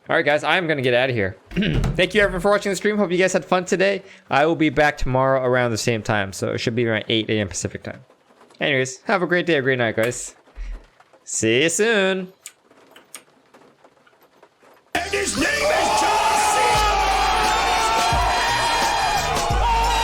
Speaker 2: Alright guys, I'm going to get out of here. Thank you everyone for watching the stream. Hope you guys had fun today. I will be back tomorrow around the same time. So it should be around 8 a.m. Pacific time. Anyways, have a great day, a great night guys. See you soon.